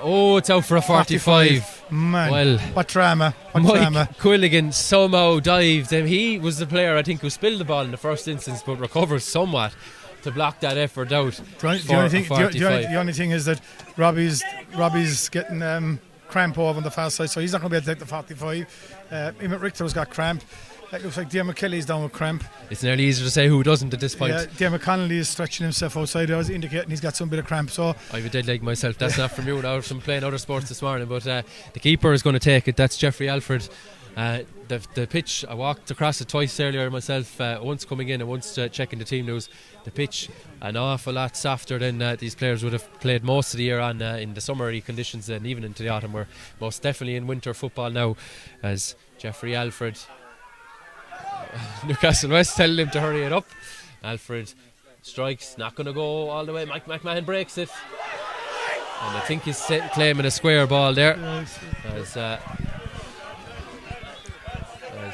Oh, it's out for a 45. Man, well, what drama. Mike Quilligan somehow dived. He was the player, I think, who spilled the ball in the first instance, but recovers somewhat to block that effort out. The only thing is that Robbie's getting cramp over on the far side, so he's not going to be able to take the 45. Emmett Richter has got cramp. It looks like Dermot Kelly's down with cramp. It's nearly easier to say who doesn't at this point. Yeah, Dermot Connolly is stretching himself outside. I was indicating he's got some bit of cramp. So I have a dead leg myself. That's not from you now, from playing other sports this morning. But the keeper is going to take it. That's Jeffrey Alford. The pitch, I walked across it twice earlier myself, once coming in and once checking the team news. The pitch an awful lot softer than these players would have played most of the year on in the summery conditions, and even into the autumn. We're most definitely in winter football now, as Jeffrey Alford, Newcastlewest, telling him to hurry it up. Alfred strikes, not going to go all the way. Mike McMahon breaks it, and I think he's claiming a square ball there.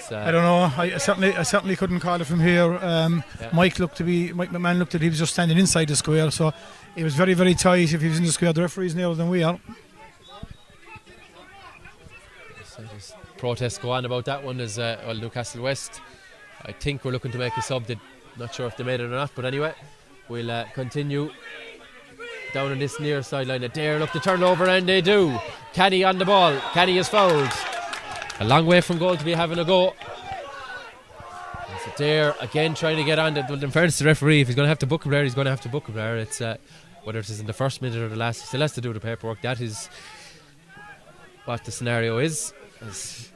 I don't know. I certainly couldn't call it from here. Mike McMahon looked at he was just standing inside the square, so it was very, very tight. If he was in the square, the referee's nearer than we are. So there's protests go on about that one as Newcastlewest, I think, we're looking to make a sub. Not sure if they made it or not, but anyway, we'll continue down on this near sideline. Adare look to turn over, and they do. Kenny on the ball. Kenny is fouled. A long way from goal to be having a go. It's Adare again trying to get on. But in fairness to the referee, if he's going to have to book him there, he's going to have to book him there. It's whether it is in the first minute or the last, he still has to do the paperwork. That is what the scenario is. As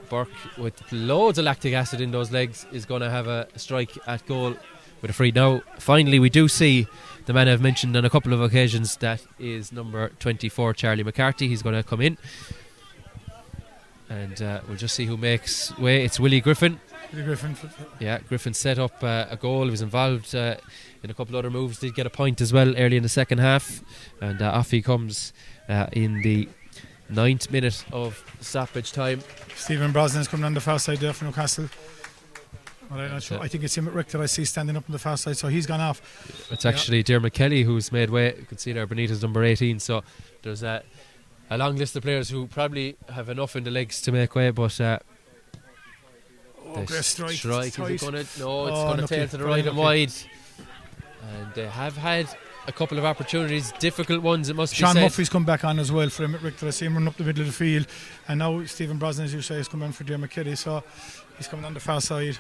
Burke, with loads of lactic acid in those legs, is going to have a strike at goal with a free. Now, finally, we do see the man I've mentioned on a couple of occasions. That is number 24, Charlie McCarthy. He's going to come in, and we'll just see who makes way. It's Willie Griffin. Yeah, Griffin set up a goal. He was involved in a couple of other moves. Did get a point as well early in the second half, and off he comes in the 9th minute of stoppage time. Stephen Brosnan's coming on the far side there for Newcastle. Well, I'm not sure. I think it's Limerick that I see standing up on the far side, so he's gone off. It's actually Dermot Kelly who's made way. You can see there Benita's number 18. So there's a long list of players who probably have enough in the legs to make way, but the strike is going to it's going to tail to the right and wide, and they have had a couple of opportunities, difficult ones, it must be said. Sean Murphy's come back on as well for Limerick. I see him running up the middle of the field, and now Stephen Brosnan, as you say, has come in for Dermot Kelly, so he's coming on the far side.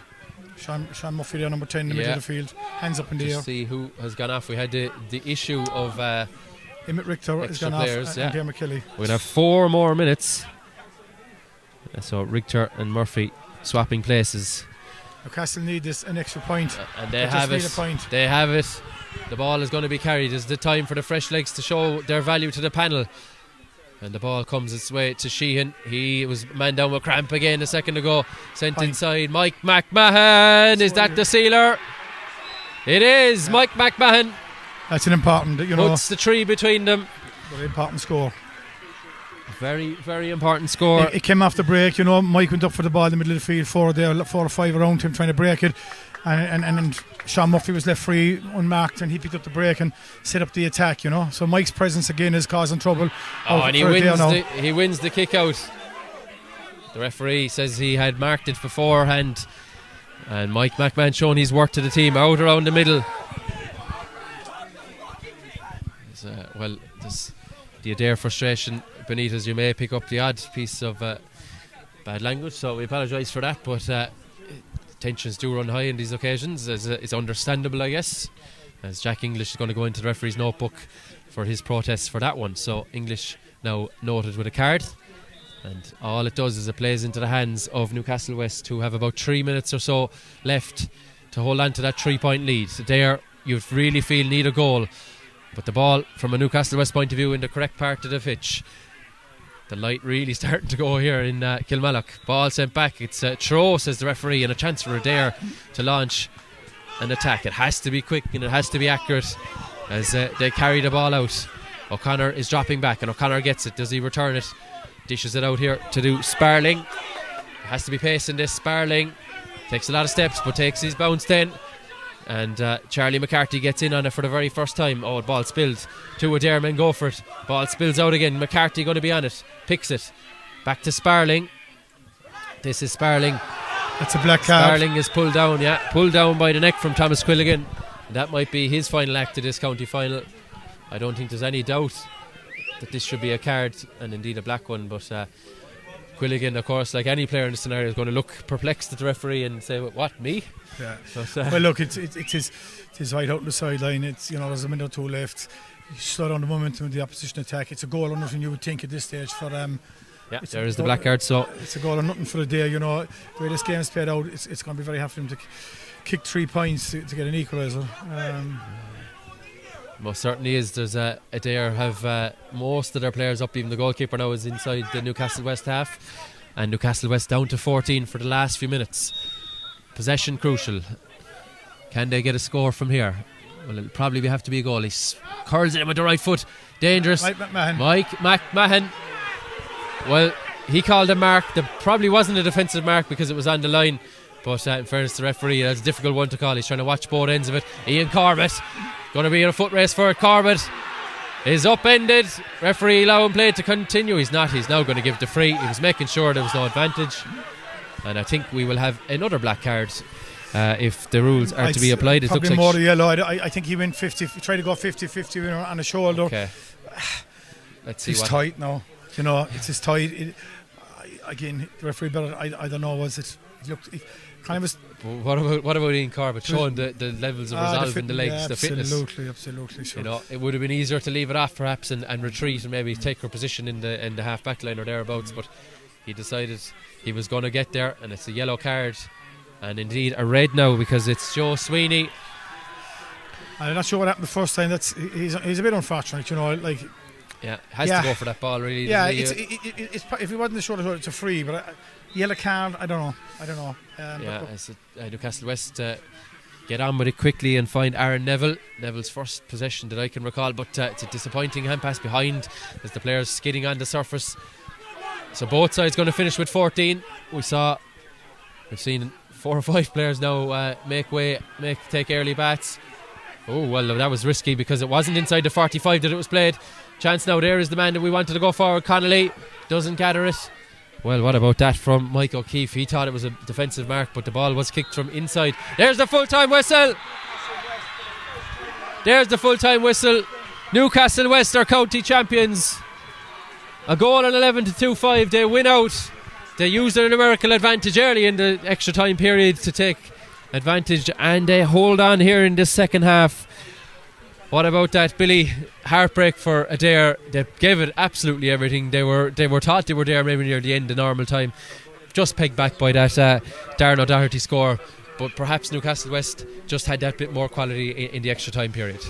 Sean Murphy there, number 10 in the middle of the field, hands up in the air. See who has gone off. We had the issue of Emmett Richter has gone players, off, and Dermot Kelly. We'll have 4 more minutes, so Richter and Murphy swapping places. Newcastle need an extra point, and they have it. They have it. The ball is going to be carried. It's the time for the fresh legs to show their value to the panel, and the ball comes its way to Sheehan. He was man down with cramp again a second ago. Sent inside. Mike McMahon. Is that the sealer? It is. Mike McMahon. That's an important, puts the 3 between them. Very important score. Very, very important score. It came off the break. Mike went up for the ball in the middle of the field. 4 or 5 around him trying to break it, and Sean Murphy was left free, unmarked, and he picked up the break and set up the attack. So Mike's presence again is causing trouble. And he wins the kick out. The referee says he had marked it beforehand, and Mike McMahon showing his work to the team out around the middle. There's the Adare frustration. Benitez, you may pick up the odd piece of bad language, so we apologise for that, but tensions do run high in these occasions. It's understandable, I guess, as Jack English is going to go into the referee's notebook for his protests for that one. So English now noted with a card, and all it does is it plays into the hands of Newcastlewest, who have about 3 minutes or so left to hold on to that 3-point lead. There you really feel need a goal, but the ball from a Newcastlewest point of view in the correct part of the pitch. The light really starting to go here in Kilmallock. Ball sent back. It's a throw, says the referee, and a chance for Adare to launch an attack. It has to be quick and it has to be accurate as they carry the ball out. O'Connor is dropping back, and O'Connor gets it. Does he return it? Dishes it out here to do Sparling. It has to be pace in this. Sparling takes a lot of steps but takes his bounce then. And Charlie McCarthy gets in on it for the very first time. Oh, ball spilled to Adare, men go for it. Ball spills out again. McCarthy going to be on it. Picks it. Back to Sparling. This is Sparling. That's a black card. Sparling is pulled down, pulled down by the neck from Thomas Quilligan. That might be his final act of this county final. I don't think there's any doubt that this should be a card, and indeed a black one, but Quilligan, of course, like any player in the scenario, is going to look perplexed at the referee and say, "What, me?" Yeah. But, well, look, it's right out on the sideline. It's, there's a minute or two left. You slow down the momentum of the opposition attack. It's a goal or nothing, you would think, at this stage for them. There is the black card. So it's a goal or nothing for the day. The way this game is played out, it's going to be very hard for them to kick 3 points to get an equaliser. Most certainly is. There's Adare have most of their players up. Even the goalkeeper now is inside the Newcastlewest half, and Newcastlewest down to 14 for the last few minutes. Possession crucial. Can they get a score from here? Well, it'll probably have to be a goal. He curls it in with the right foot. Dangerous. Mike McMahon. Well, he called a mark. There probably wasn't a defensive mark because it was on the line. But in fairness to the referee, that's a difficult one to call. He's trying to watch both ends of it. Ian Corbett going to be in a foot race for it. Corbett is upended. Referee allowing play to continue. He's not. He's now going to give the free. He was making sure there was no advantage. And I think we will have another black card if the rules are to be applied. It probably looks more like yellow. I think he went 50. He tried to go 50-50 on the shoulder. Okay. Let's see. It's tight now. It's as tight. Again, the referee better. I don't know. Was it? It looked. It kind of was. What about Ian Corbett showing the levels of resolve in the legs, the fitness? Absolutely. Sure. It would have been easier to leave it off perhaps and retreat and maybe take her position in the half back line or thereabouts, but he decided he was going to get there, and it's a yellow card, and indeed a red now because it's Joe Sweeney. I'm not sure what happened the first time. He's a bit unfortunate, has to go for that ball really. Yeah, it's if he wasn't the shoulder, it's a free, but yellow card, I don't know. Newcastlewest get on with it quickly and find Aaron Neville. Neville's first possession that I can recall, but it's a disappointing hand pass behind as the players skidding on the surface. So both sides going to finish with 14. We've seen 4 or 5 players now take early bats. Oh well, that was risky because it wasn't inside the 45 that it was played. Chance now there is the man that we wanted to go forward. Connolly doesn't gather it. Well, what about that from Mike O'Keefe? He thought it was a defensive mark, but the ball was kicked from inside. There's the full-time whistle. Newcastlewest are county champions. A goal and 11-2-5. They win out. They use their numerical advantage early in the extra time period to take advantage, and they hold on here in the second half. What about that, Billy? Heartbreak for Adare. They gave it absolutely everything. They were thought they were there maybe near the end of normal time, just pegged back by that Darren O'Doherty score. But perhaps Newcastlewest just had that bit more quality in the extra time period.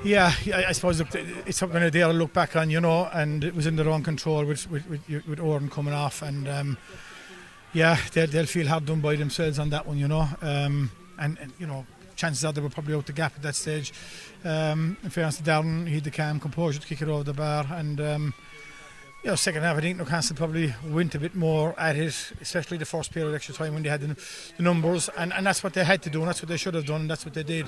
Yeah, I suppose it's something Adare look back on, and it was in their own control with Oran coming off, and they'll feel hard done by themselves on that one, and chances are they were probably out the gap at that stage. In fairness to Darren, he had the calm composure to kick it over the bar, and second half I think Newcastle probably went a bit more at it, especially the first period extra time when they had the numbers, and that's what they had to do, and that's what they should have done, and that's what they did.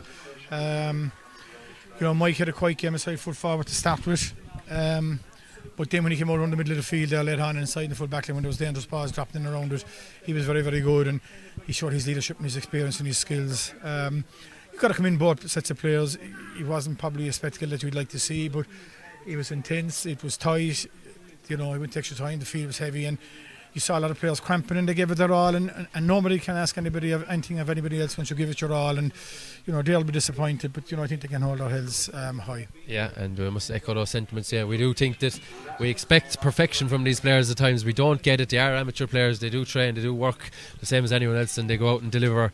Mike had a quiet game aside foot forward to start with, but then when he came out around the middle of the field there led on inside the full back line when there was dangerous balls dropped in around it, he was very, very good, and he showed his leadership and his experience and his skills. You've got to come in both sets of players. He wasn't probably a spectacle that you'd like to see, but it was intense, it was tight, he went to extra time, the field was heavy, and you saw a lot of players cramping and they gave it their all, and nobody can ask anybody of anything of anybody else once you give it your all, and they'll be disappointed, but I think they can hold their heads high. Yeah, and we must echo those sentiments. Yeah, we do think that we expect perfection from these players at times. We don't get it. They are amateur players, they do train, they do work the same as anyone else, and they go out and deliver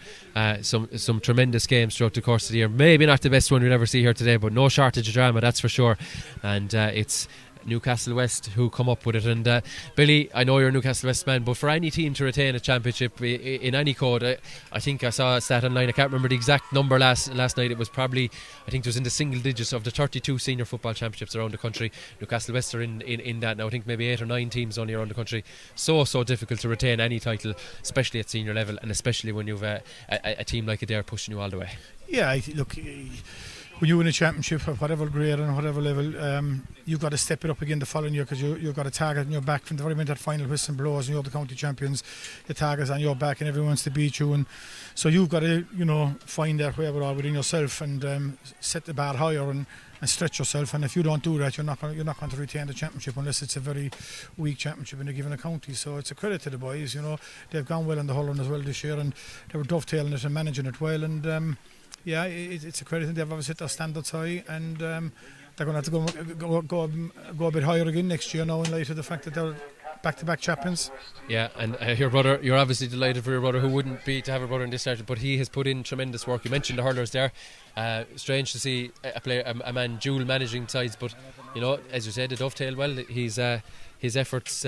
some tremendous games throughout the course of the year. Maybe not the best one we'll ever see here today, but no shortage of drama, that's for sure. And it's Newcastlewest who come up with it. And Billy, I know you're a Newcastlewest man, but for any team to retain a championship in any code, I think I saw a stat online, I can't remember the exact number last night, it was probably, I think it was in the single digits of the 32 senior football championships around the country. Newcastlewest are in that now. I think maybe 8 or 9 teams only around the country. So difficult to retain any title, especially at senior level, and especially when you've a team like Adare pushing you all the way. Yeah, look, when you win a championship at whatever grade and whatever level, you've got to step it up again the following year, because you've got a target on your back from the very minute that final whistle blows and you're the county champions. The target's on your back and everyone wants to beat you, and so you've got to, you know, find that wherewithal within yourself and set the bar higher and stretch yourself. And if you don't do that, you're not going to retain the championship unless it's a very weak championship in a given county. So it's a credit to the boys. You know, they've gone well in the hurling as well this year, and they were dovetailing it and managing it well. And yeah, it's a credit. They've obviously set their standards high, and they're going to have to go a bit higher again next year now, in light of the fact that they're back-to-back champions. Yeah, and your brother, you're obviously delighted for your brother, who wouldn't be to have a brother in this started, but he has put in tremendous work. You mentioned the hurlers there. Strange to see a man dual managing sides, but you know, as you said, the dovetail well. His efforts.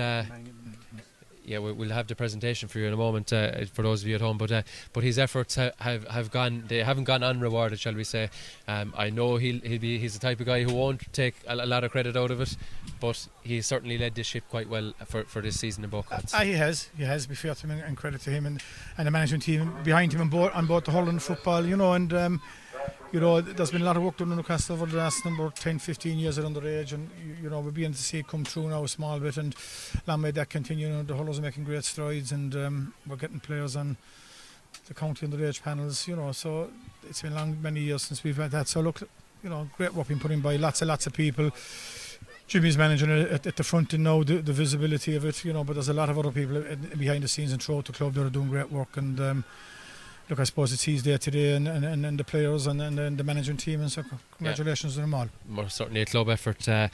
Yeah, we'll have the presentation for you in a moment, for those of you at home. But his efforts have gone. They haven't gone unrewarded, shall we say? I know he's the type of guy who won't take a lot of credit out of it, but he's certainly led this ship quite well for this season in both counts. He has. Be fair to him and credit to him and the management team behind him on both the hurling and football. You know, and you know, there's been a lot of work done in Newcastle over the last 10-15 years at underage, and you know, we're beginning to see it come through now a small bit, and long may that continue. You know, the hurlers are making great strides, and we're getting players on the county underage panels. You know, so it's been many years since we've had that. So look, you know, great work being put in by lots of people. Jimmy's managing it at the front and now the visibility of it. You know, but there's a lot of other people behind the scenes and throughout the club that are doing great work. And look, I suppose it's his day today, and the players and the management team, and so congratulations to them all. More certainly a club effort. A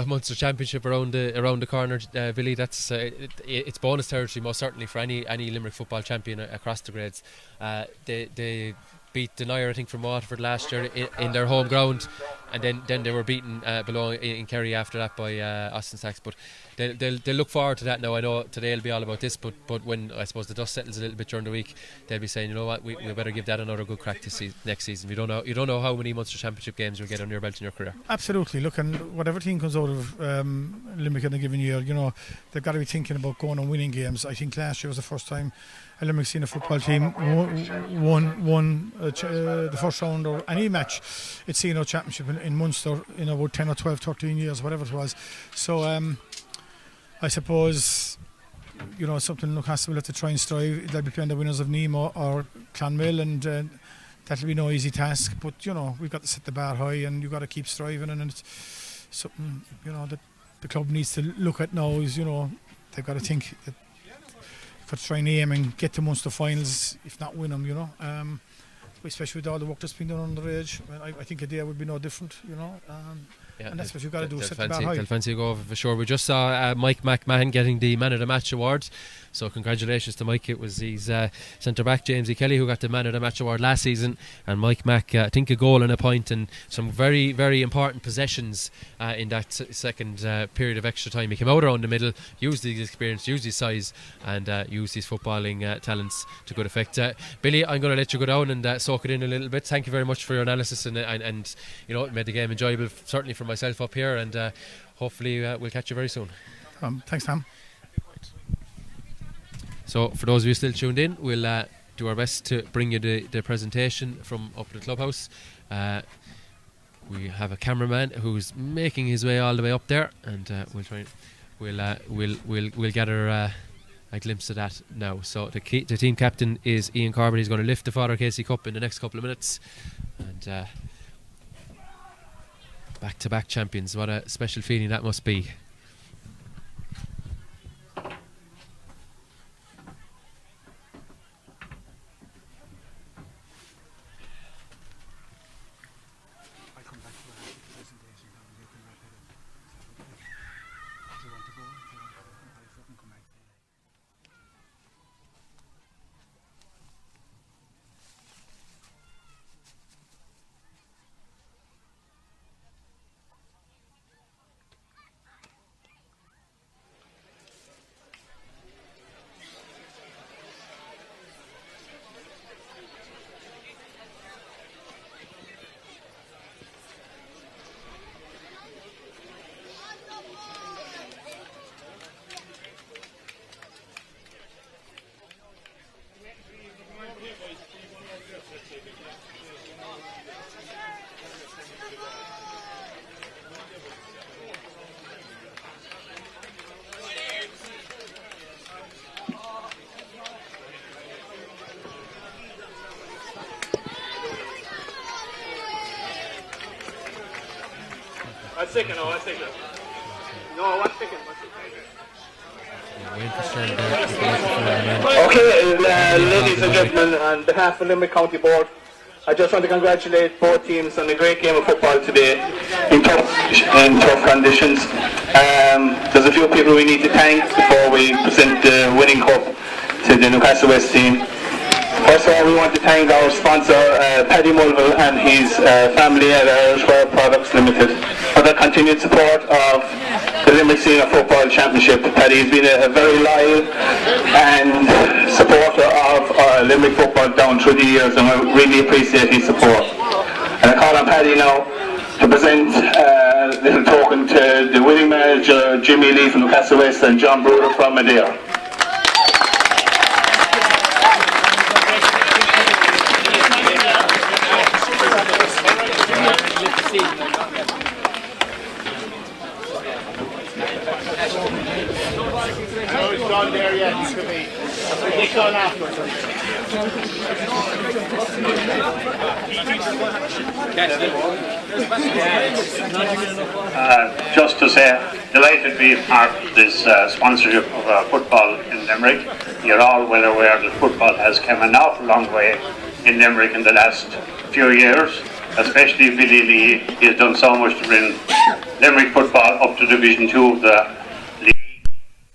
Munster Championship around the corner, Billy. That's it's bonus territory, most certainly, for any Limerick football champion across the grades. They beat Denier, I think, from Waterford last year in their home ground, and then they were beaten below in Kerry after that by Austin Sachs. But they'll look forward to that now. I know today will be all about this, but when I suppose the dust settles a little bit during the week, they'll be saying, you know what, we better give that another good crack next season. You don't know how many Munster Championship games you'll get under your belt in your career. Absolutely. Look, and whatever team comes out of Limerick in a given year, you know, they've got to be thinking about going and winning games. I think last year was the first time a Limerick senior football team won the first round or any match. It's senior championship in Munster in about 10 or 12, 13 years, whatever it was. So I suppose, you know, something Newcastle will have to try and strive. They'll be playing the winners of Nemo or Clonmel, and that'll be no easy task. But you know, we've got to set the bar high, and you've got to keep striving. And it's something, you know, that the club needs to look at now. Is, you know, they've got to think that for trying to aim and get to Munster finals, if not win them, you know. Especially with all the work that's been done underage, I think a day would be no different, you know. And that's what you've got to do, set the bar high. They'll fancy go over for sure. We just saw Mike McMahon getting the Man of the Match award, so congratulations to Mike. It was his centre back James E. Kelly who got the Man of the Match award last season, and Mike Mack, I think a goal and a point and some very, very important possessions in that second period of extra time. He came out around the middle, used his experience, used his size, and used his footballing talents to good effect. Billy, I'm going to let you go down and soak it in a little bit. Thank you very much for your analysis, and you know, it made the game enjoyable, certainly for myself up here, and hopefully we'll catch you very soon. Thanks, Tom. So for those of you still tuned in, we'll do our best to bring you the presentation from up at the clubhouse. We have a cameraman who's making his way all the way up there, and we'll gather a glimpse of that now. So the team captain is Ian Corbin. He's going to lift the Father Casey Cup in the next couple of minutes, and back-to-back champions. What a special feeling that must be. One second. No, one second. Okay, ladies and gentlemen, on behalf of Limerick County Board, I just want to congratulate both teams on a great game of football today in tough conditions. There's a few people we need to thank before we present the winning cup to the Newcastlewest team. First of all, we want to thank our sponsor, Paddy Mulville and his family at Irish Wire Products Limited for their continued support of the Limerick Senior Football Championship. Paddy has been a very loyal and supporter of Limerick football down through the years, and I really appreciate his support. And I call on Paddy now to present a little token to the winning manager, Jimmy Lee from Newcastlewest and John Bruder from Adare. Just to say, delighted to be part of this sponsorship of football in Limerick. You're all well aware that football has come an awful long way in Limerick in the last few years, especially Billy Lee. He has done so much to bring Limerick football up to Division 2 of the league.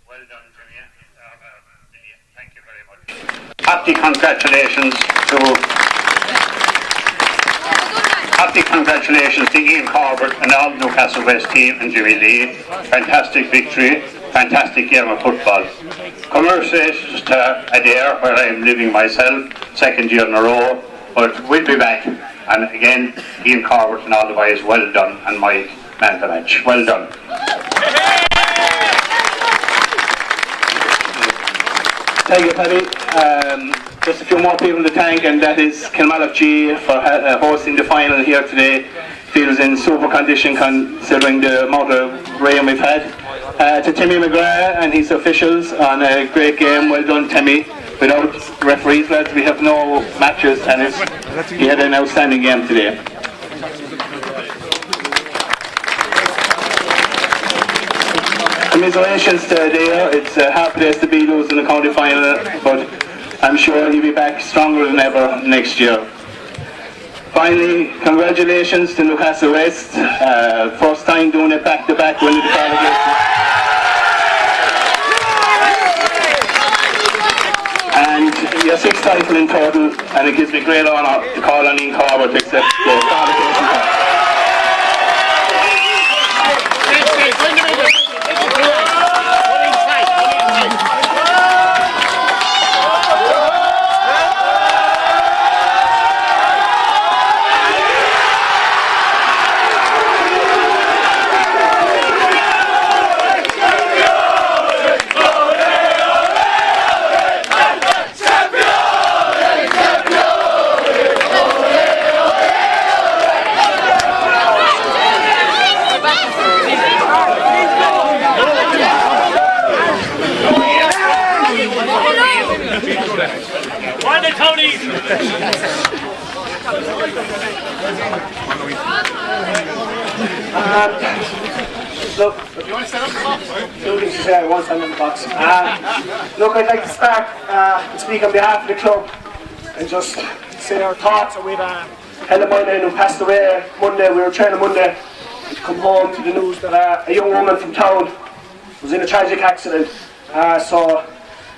Well done, Jimmy. Thank you very much. Happy congratulations to Ian Corbett and all the Newcastlewest team and Jimmy Lee. Fantastic victory, fantastic game of football. Congratulations to Adare, where I am living myself, second year in a row, but we'll be back. And again, Ian Corbett and all the boys, well done, and Mike, man of the match, well done. Thank you, Paddy. Just a few more people to thank, and that is Kilmallock G for hosting the final here today. Feels in super condition considering the amount of rain we've had. To Timmy McGrath and his officials on a great game. Well done, Timmy. Without referees, lads, we have no matches, and he had an outstanding game today. Commiserations to Adare. It's a hard place to be losing the county final, but I'm sure he'll be back stronger than ever next year. Finally, congratulations to Newcastlewest. First time doing it back-to-back, winning the relegation. And your sixth title in total, and it gives me great honour to call on Ian Corbett to accept the qualification title. Look, if you want to stand up the box, I want to stand in the box. Look, I'd like to start and speak on behalf of the club and just say our thoughts. We've held a Monday who passed away Monday. We were training Monday to come home to the news that a young woman from town was in a tragic accident. So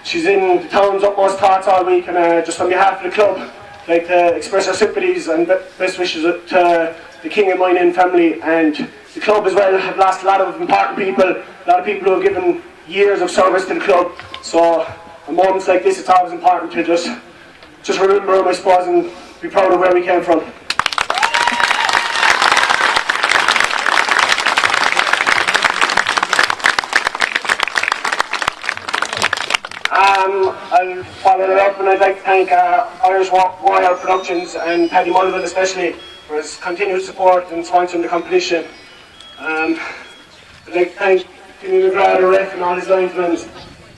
she's in the town's utmost thoughts all week, and just on behalf of the club, I'd like to express our sympathies and best wishes to the King and Moynihan family, and the club as well have lost a lot of important people, a lot of people who have given years of service to the club. So at moments like this, it's always important to just remember them, I suppose, and be proud of where we came from. I'll follow it up, and I'd like to thank Irish Wire Productions and Paddy Mulville especially for his continued support and sponsoring the competition. I'd like to thank Timmy McGrath, the ref, and all his linesmen.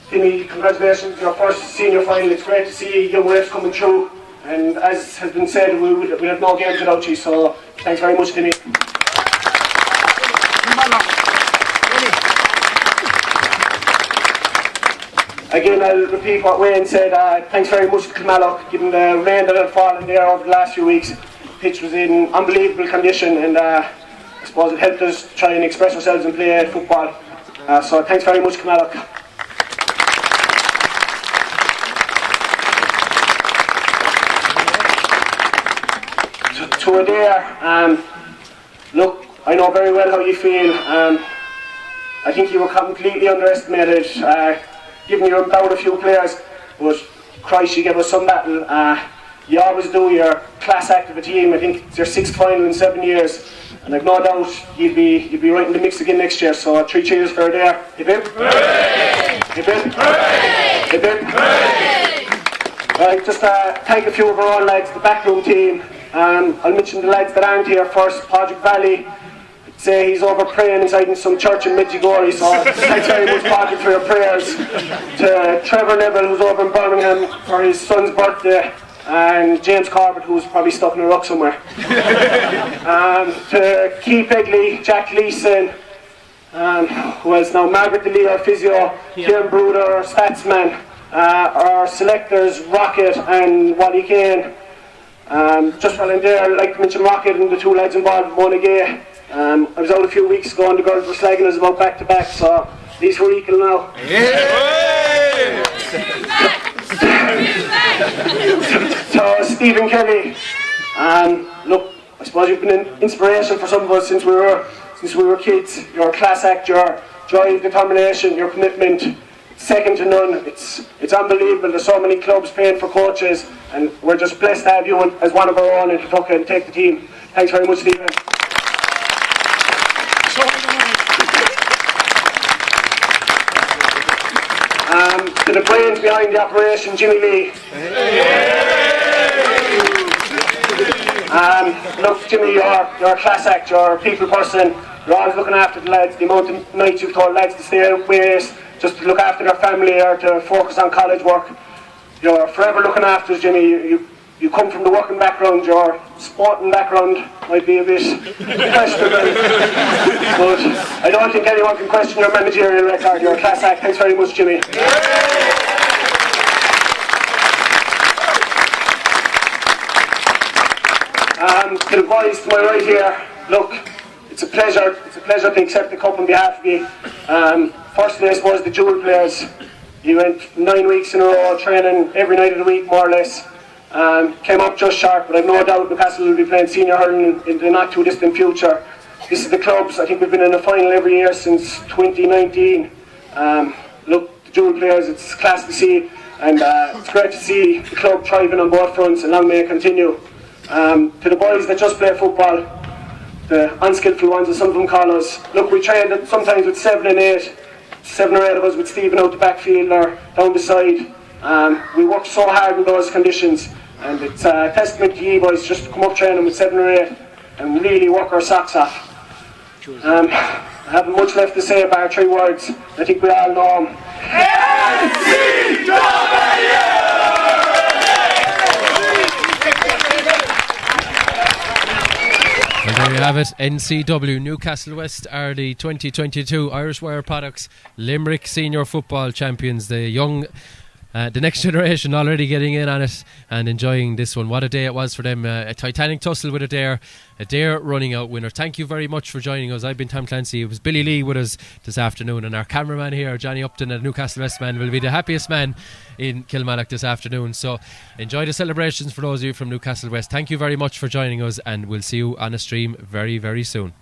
Timmy, congratulations on your first senior final. It's great to see young refs coming through, and as has been said, we have no games without you, so thanks very much, Timmy. again, I'll repeat what Wayne said. Thanks very much to Kilmallock, given the rain that had fallen there over the last few weeks. The pitch was in unbelievable condition, and I suppose it helped us try and express ourselves and play football. So thanks very much, Kilmallock. To Adare, look, I know very well how you feel. I think you were completely underestimated, given you about a few players, but Christ, you gave us some battle. You always do. You're a class act of a team. I think it's your 6th final in 7 years, and I've no doubt you'll be right in the mix again next year. So 3 cheers for Adare. Hip hip. Hip hip. Hip hip. Right, just thank a few of our own lads, the backroom team. I'll mention the lads that aren't here first. Padraig Valley, say he's over praying inside in some church in Medjugorje, so thanks very much, Padraig, for your prayers. To Trevor Neville, who's over in Birmingham for his son's birthday, and James Corbett, who's probably stuck in a rock somewhere. To Keith Begley, Jack Leeson, who is now Margaret DeLee, our physio, Kieran Bruder, our statsman, our selectors, Rocket and Wally Kane. Just while I'm there, I'd like to mention Rocket and the 2 lads involved, Mona Gay. I was out a few weeks ago and the girls were slagging us about back to back, so these were equal now. So Stephen Kelly, look, I suppose you've been an inspiration for some of us since we were kids. Your class act, your drive, determination, your commitment, second to none. It's unbelievable. There's so many clubs paying for coaches, and we're just blessed to have you as one of our own in Kentucky and take the team. Thanks very much, Stephen. To the brains behind the operation, Jimmy Lee. Look, Jimmy, you're a class act, you're a people person. You're always looking after the lads. The amount of nights you've told lads to stay away, just to look after their family or to focus on college work. You're forever looking after us, Jimmy. You come from the working background. Your sporting background might be a bit questionable, but I don't think anyone can question your managerial record. You're a class act. Thanks very much, Jimmy. To the boys to my right here, look, it's a pleasure to accept the cup on behalf of you. Firstly, I suppose the dual players. You went 9 weeks in a row training every night of the week, more or less. Came up just short, but I've no doubt Newcastle will be playing senior hurling in the not too distant future. This is the clubs. I think we've been in a final every year since 2019. Look, the dual players, it's class to see, and it's great to see the club thriving on both fronts, and long may it continue. To the boys that just play football, the unskillful ones as some of them call us, look, we trained sometimes with 7 or 8 of us with Stephen out the backfield or down the side. We worked so hard in those conditions, and it's a testament to you boys just to come up training with 7 or 8 and really work our socks off. I haven't much left to say about 3 words. I think we all know them. And there you have it. NCW Newcastlewest are the 2022 Irish Wire Products Limerick Senior Football Champions. The young, the next generation already getting in on it and enjoying this one. What a day it was for them. A titanic tussle with Adare running out winner. Thank you very much for joining us. I've been Tom Clancy. It was Billy Lee with us this afternoon, and our cameraman here, Johnny Upton, at Newcastlewest man, will be the happiest man in Kilmallock this afternoon. So enjoy the celebrations for those of you from Newcastlewest. Thank you very much for joining us, and we'll see you on a stream very, very soon.